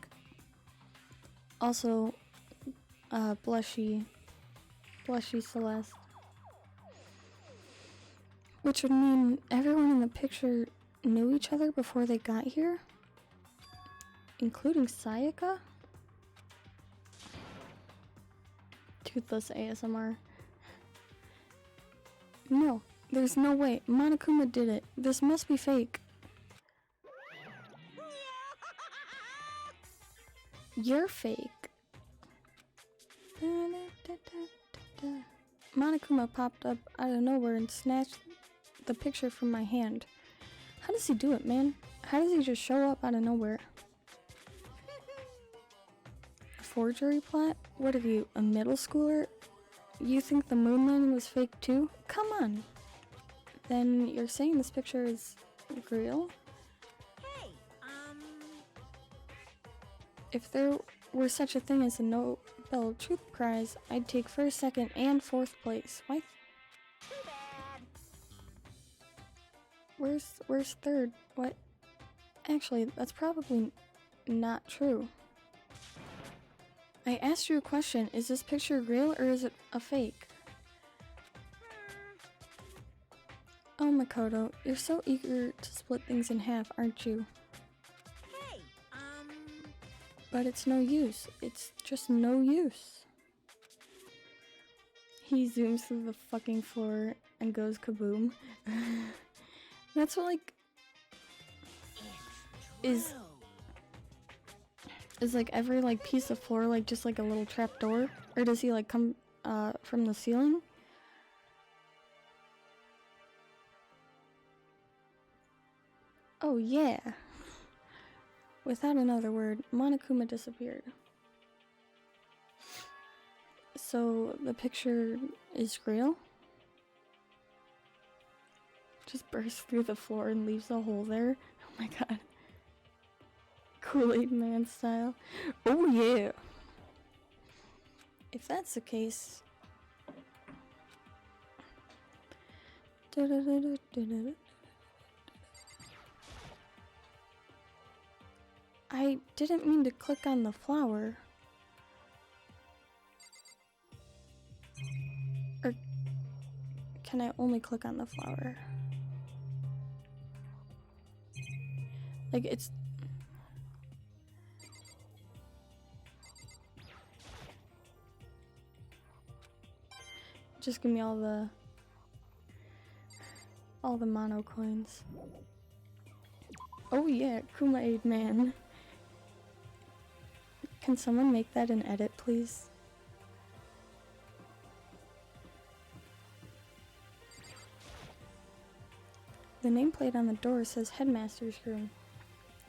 Also, blushy Celeste. Which would mean everyone in the picture knew each other before they got here? Including Sayaka? Toothless ASMR. No, there's no way. Monokuma did it. This must be fake. You're fake. Monokuma popped up out of nowhere and snatched the picture from my hand. How does he do it, man? How does he just show up out of nowhere? A forgery plot? What are you, a middle schooler? You think the moon landing was fake too? Come on! Then you're saying this picture is real? Hey, If there were such a thing as a Nobel Truth Prize, I'd take first, second, and fourth place. Why? too bad. Where's third? What? Actually, that's probably not true. I asked you a question. Is this picture real or is it a fake? Oh, Makoto, you're so eager to split things in half, aren't you? Hey, But it's no use. It's just no use. He zooms through the fucking floor and goes kaboom. That's what, like, is like every, like, piece of floor, like, just like a little trap door? Or does he, like, come, from the ceiling? Oh, yeah. Without another word, Monokuma disappeared. So, the picture is real? Just bursts through the floor and leaves a hole there? Oh my god. Kool-Aid Man style. Oh yeah! If that's the case... I didn't mean to click on the flower. Or can I only click on the flower? Like, it's... Just give me all the mono coins. Oh yeah, Kuma Aid Man. Can someone make that an edit, please? The nameplate on the door says Headmaster's Room.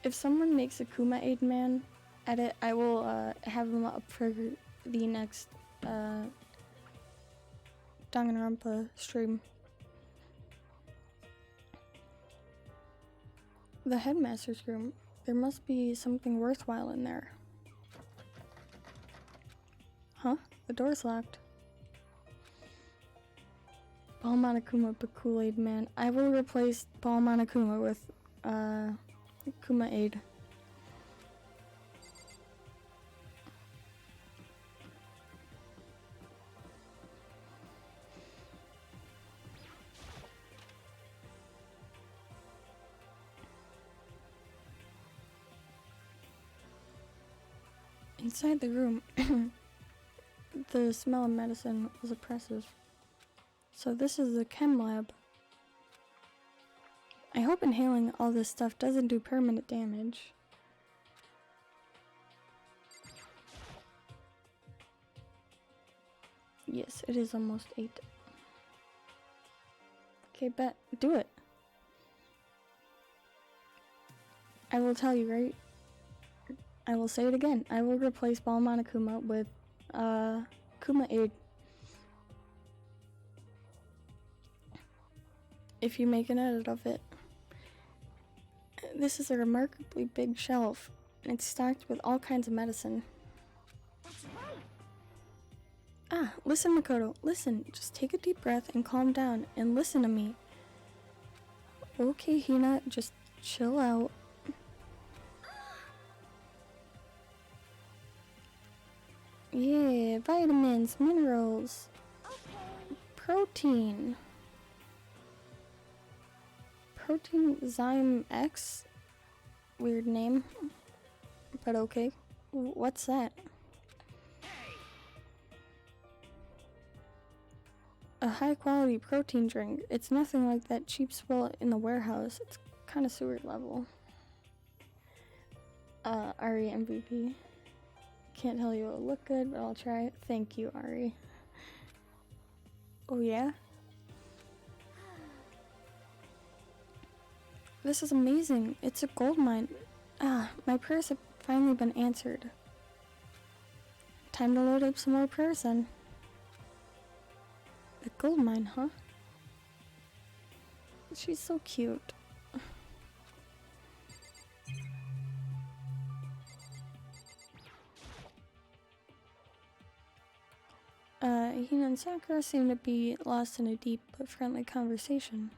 If someone makes a Kuma Aid Man edit, I will have them up for the next Danganronpa stream. The Headmaster's Room. There must be something worthwhile in there. Huh? The door's locked. Ball Monokuma but Kool-Aid Man. I will replace Ball Monokuma with Kuma Aid. Inside the room, the smell of medicine was oppressive. So this is the chem lab. I hope inhaling all this stuff doesn't do permanent damage. Yes, it is almost 8. Okay, bet. Do it. I will tell you, right? I will say it again. I will replace Ball Monokuma with Kuma Aid. If you make an edit of it. This is a remarkably big shelf, and it's stocked with all kinds of medicine. That's right. Ah, listen, Makoto, listen. Just take a deep breath and calm down, and listen to me. Okay, Hina, just chill out. Yeah, vitamins, minerals, protein. Protein Zyme X? Weird name. But okay. What's that? A high quality protein drink. It's nothing like that cheap swill in the warehouse. It's kind of sewer level. Ari MVP. Can't tell you it'll look good, but I'll try. Thank you, Ari. Oh yeah? This is amazing. It's a gold mine. Ah, my prayers have finally been answered. Time to load up some more prayers then. The gold mine, huh? She's so cute. Hina and Sakura seem to be lost in a deep but friendly conversation.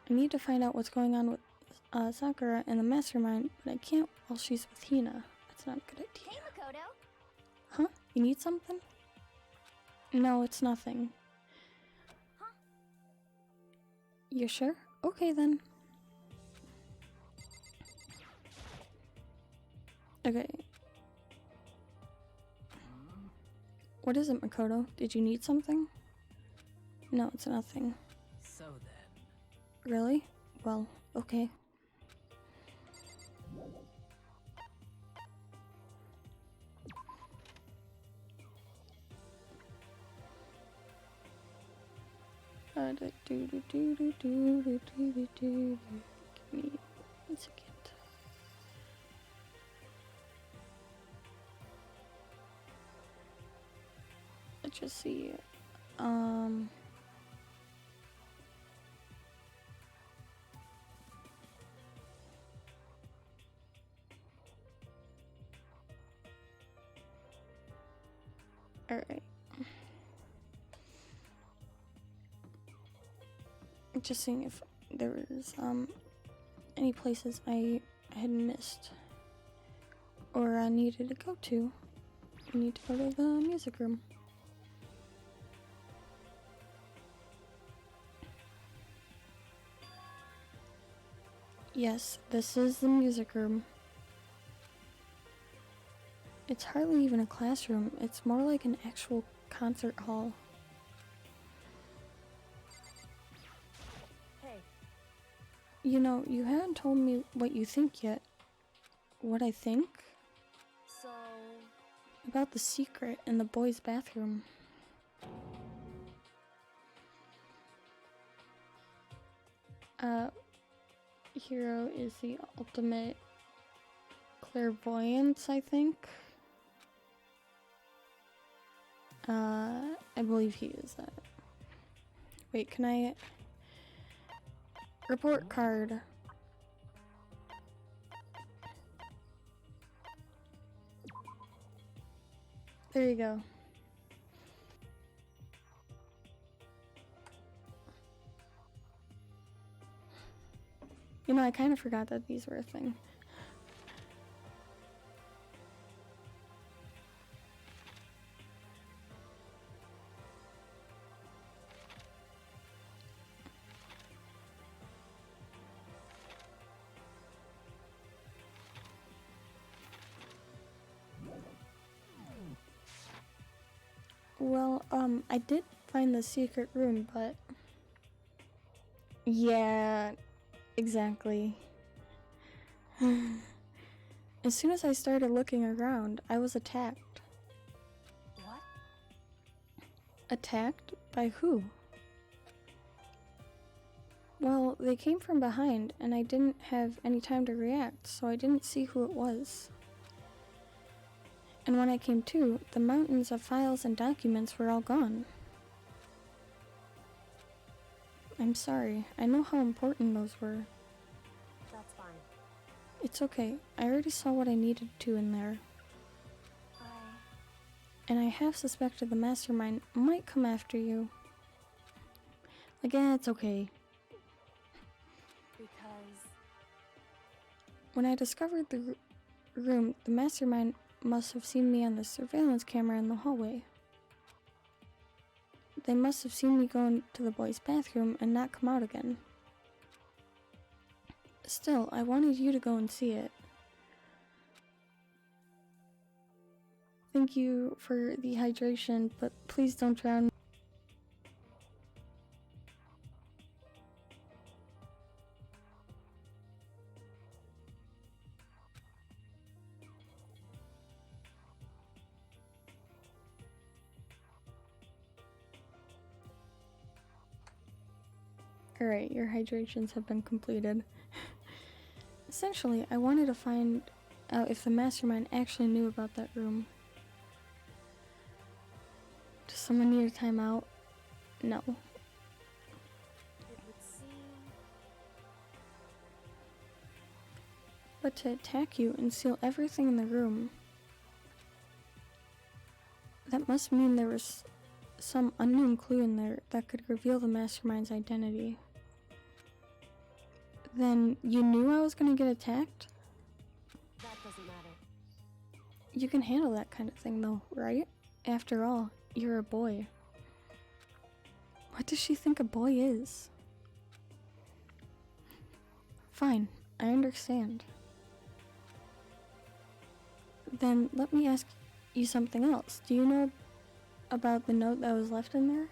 I need to find out what's going on with Sakura and the mastermind, but I can't while she's with Hina. That's not a good idea. Hey, Makoto. Huh? You need something? No, it's nothing. Huh? You sure? Okay then. Okay. What is it, Makoto? Did you need something? No, it's nothing. So then. Really? Well, okay. Give me 1 second. Let's just see. Alright. Just seeing if there was any places I had missed or needed to go to. I need to go to the music room. Yes, this is the music room. It's hardly even a classroom. It's more like an actual concert hall. Hey, You know, you haven't told me what you think yet. What I think? so About the secret in the boys' bathroom. Hero is the ultimate clairvoyance, I think. I believe he is that. Wait, can I... Report card. There you go. You know, I kind of forgot that these were a thing. Well, I did find the secret room, but... Yeah, exactly. As soon as I started looking around, I was attacked. what? Attacked? By who? Well, they came from behind, and I didn't have any time to react, so I didn't see who it was. And when I came to, the mountains of files and documents were all gone. I'm sorry. I know how important those were. That's fine. It's okay. I already saw what I needed to in there. And I have suspected the mastermind might come after you. Again, it's okay. Because When I discovered the room, the mastermind must have seen me on the surveillance camera in the hallway. They must have seen me go into the boys' bathroom and not come out again. Still, I wanted you to go and see it. Thank you for the hydration, but please don't drown. Alright, your hydrations have been completed. Essentially, I wanted to find out if the mastermind actually knew about that room. Does someone need a timeout? No. it would seem But to attack you and steal everything in the room, that must mean there was some unknown clue in there that could reveal the mastermind's identity. Then you knew I was gonna get attacked? that doesn't matter. You can handle that kind of thing though, right? After all, you're a boy. What does she think a boy is? Fine, I understand. Then let me ask you something else. Do you know about the note that was left in there?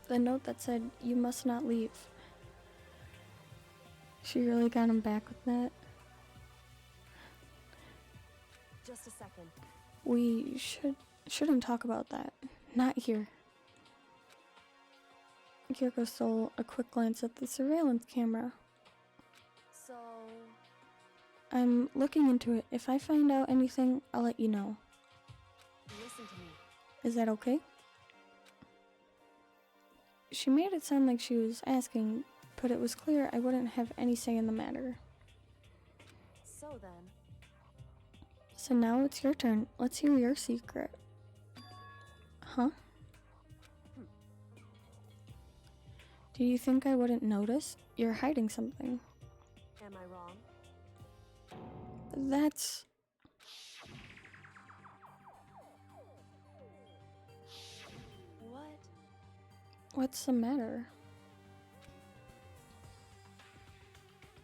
The note that said, "You must not leave." She really got him back with that. Just a second. We shouldn't talk about that. Not here. Kyoko stole a quick glance at the surveillance camera. So, I'm looking into it. If I find out anything, I'll let you know. listen to me. Is that okay? She made it sound like she was asking, but it was clear I wouldn't have any say in the matter. So then, So now it's your turn. Let's hear your secret. Huh? Do you think I wouldn't notice? You're hiding something. am I wrong? That's... What? What's the matter?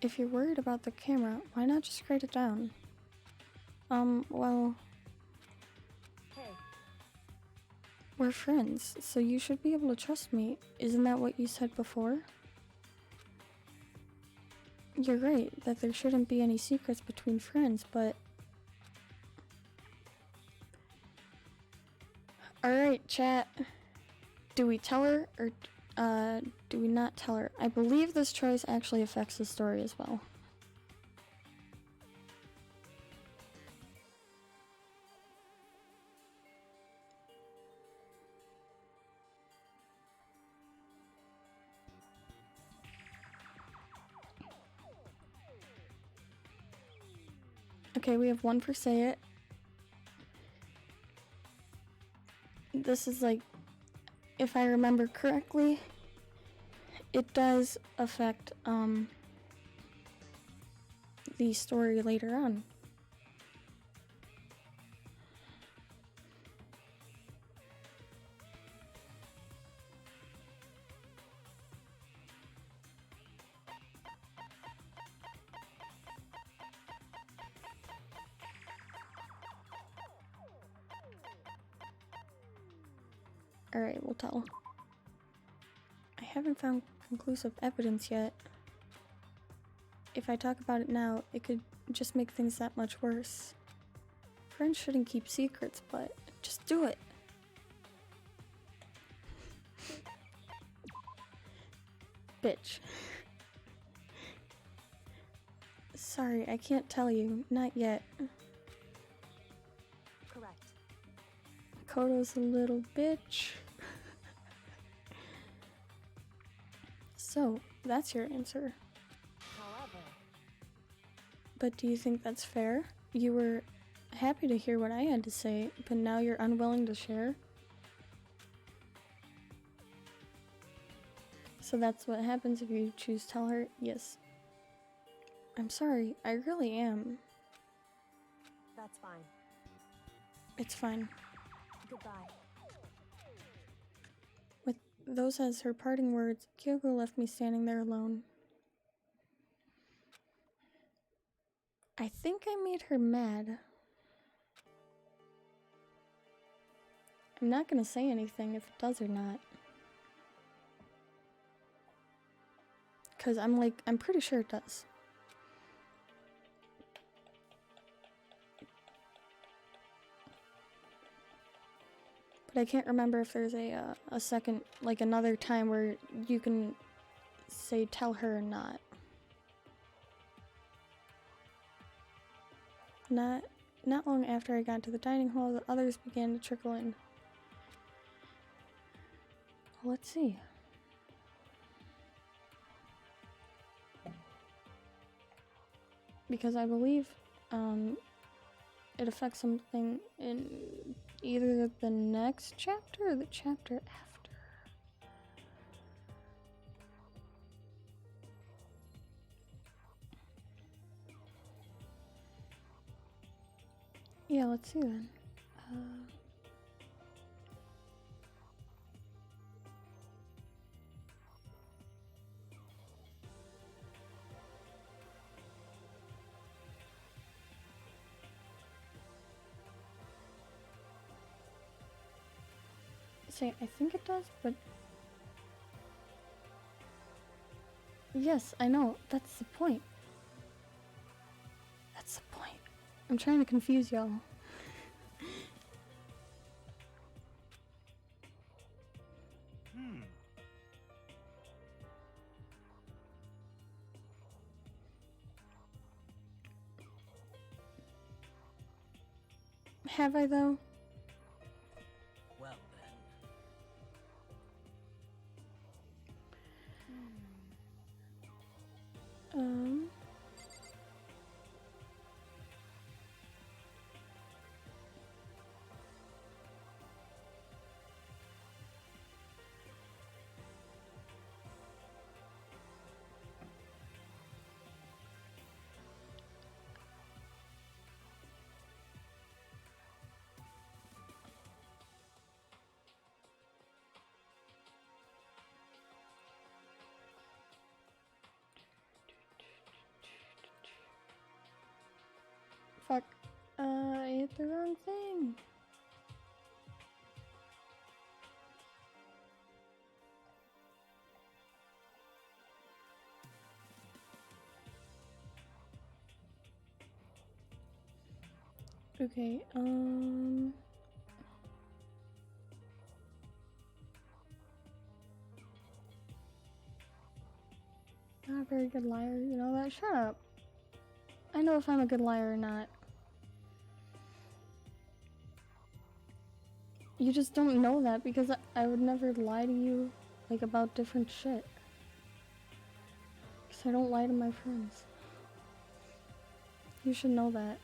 If you're worried about the camera, why not just write it down? Well... We're friends, so you should be able to trust me. Isn't that what you said before? You're right that there shouldn't be any secrets between friends, but... Alright, chat. Do we tell her, or do we not tell her? I believe this choice actually affects the story as well. Okay, we have one for say it. This is like, if I remember correctly, it does affect the story later on. Alright, we'll tell. I haven't found conclusive evidence yet. If I talk about it now, it could just make things that much worse. Friends shouldn't keep secrets, but just do it. Bitch. Sorry, I can't tell you. Not yet. Correct. Koto's a little bitch. So, that's your answer. However, But do you think that's fair? You were happy to hear what I had to say, but now you're unwilling to share? So that's what happens if you choose tell her? Yes. I'm sorry, I really am. that's fine. It's fine. Goodbye. With those as her parting words, Kyoko left me standing there alone. I think I made her mad. I'm not gonna say anything if it does or not. Cause I'm pretty sure it does. But I can't remember if there's a second, like another time where you can say tell her or not. Not long after I got to the dining hall, the others began to trickle in. Well, let's see. Because I believe it affects something in either the next chapter or the chapter after. Yeah, let's see then. Say, I think it does, but... Yes, I know. That's the point. That's the point. I'm trying to confuse y'all. Have I, though? Well then. Fuck. I hit the wrong thing. Okay, not a very good liar, you know that? Shut up. I know if I'm a good liar or not. You just don't know that because I would never lie to you, like, about different shit. Because I don't lie to my friends. You should know that.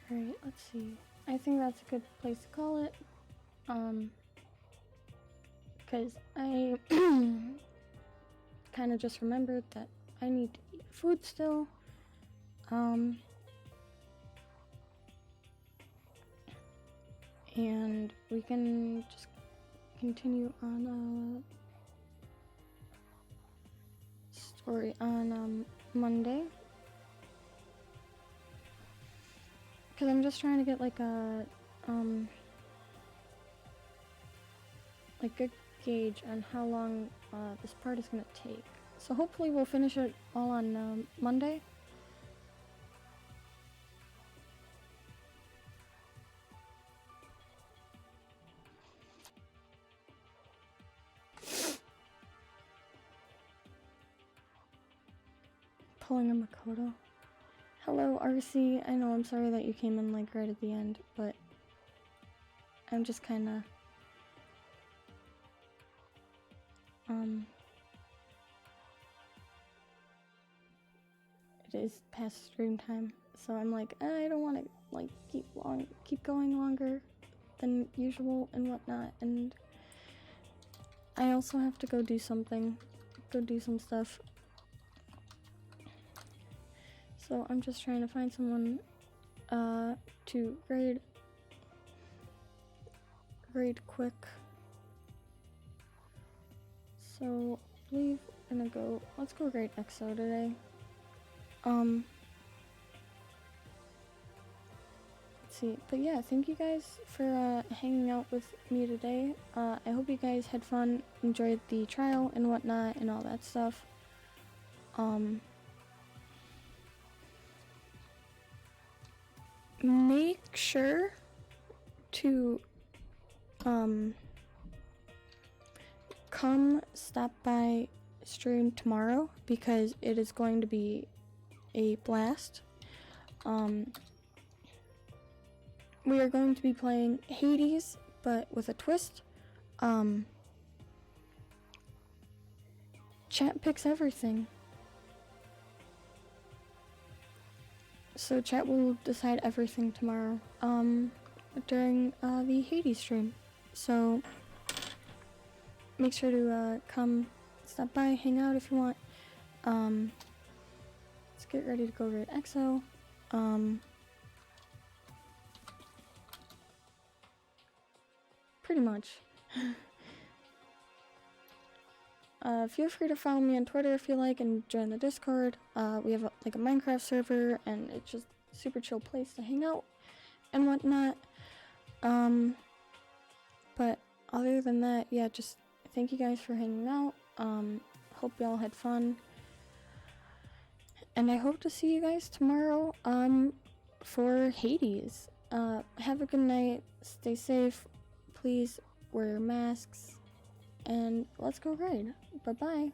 Alright, let's see. I think that's a good place to call it. Because I kind of just remembered that I need to eat food still. And we can just continue on story on Monday. Because I'm just trying to get like a gauge on how long this part is gonna take. So hopefully we'll finish it all on Monday. Pulling a Makoto. Hello, RC. I know, I'm sorry that you came in like right at the end, but I'm just kinda it is past stream time, so I'm like, I don't want to like keep going longer than usual and whatnot, and I also have to go do something, go do some stuff. So I'm just trying to find someone to grade quick. So I believe we're gonna go, let's go grade EXO today. Let's see, but yeah, thank you guys for hanging out with me today. I hope you guys had fun, enjoyed the trial and whatnot and all that stuff. Make sure to come stop by stream tomorrow because it is going to be a blast. We are going to be playing Hades, but with a twist. Chat picks everything. So chat will decide everything tomorrow, during the Hades stream. So make sure to come stop by, hang out if you want. Let's get ready to go raid EXO. Pretty much. Feel free to follow me on Twitter if you like and join the Discord. We have like a Minecraft server and it's just a super chill place to hang out and whatnot. But other than that, yeah, just thank you guys for hanging out. Hope y'all had fun. And I hope to see you guys tomorrow for Hades. Have a good night. Stay safe. Please wear your masks. And let's go raid. Bye-bye.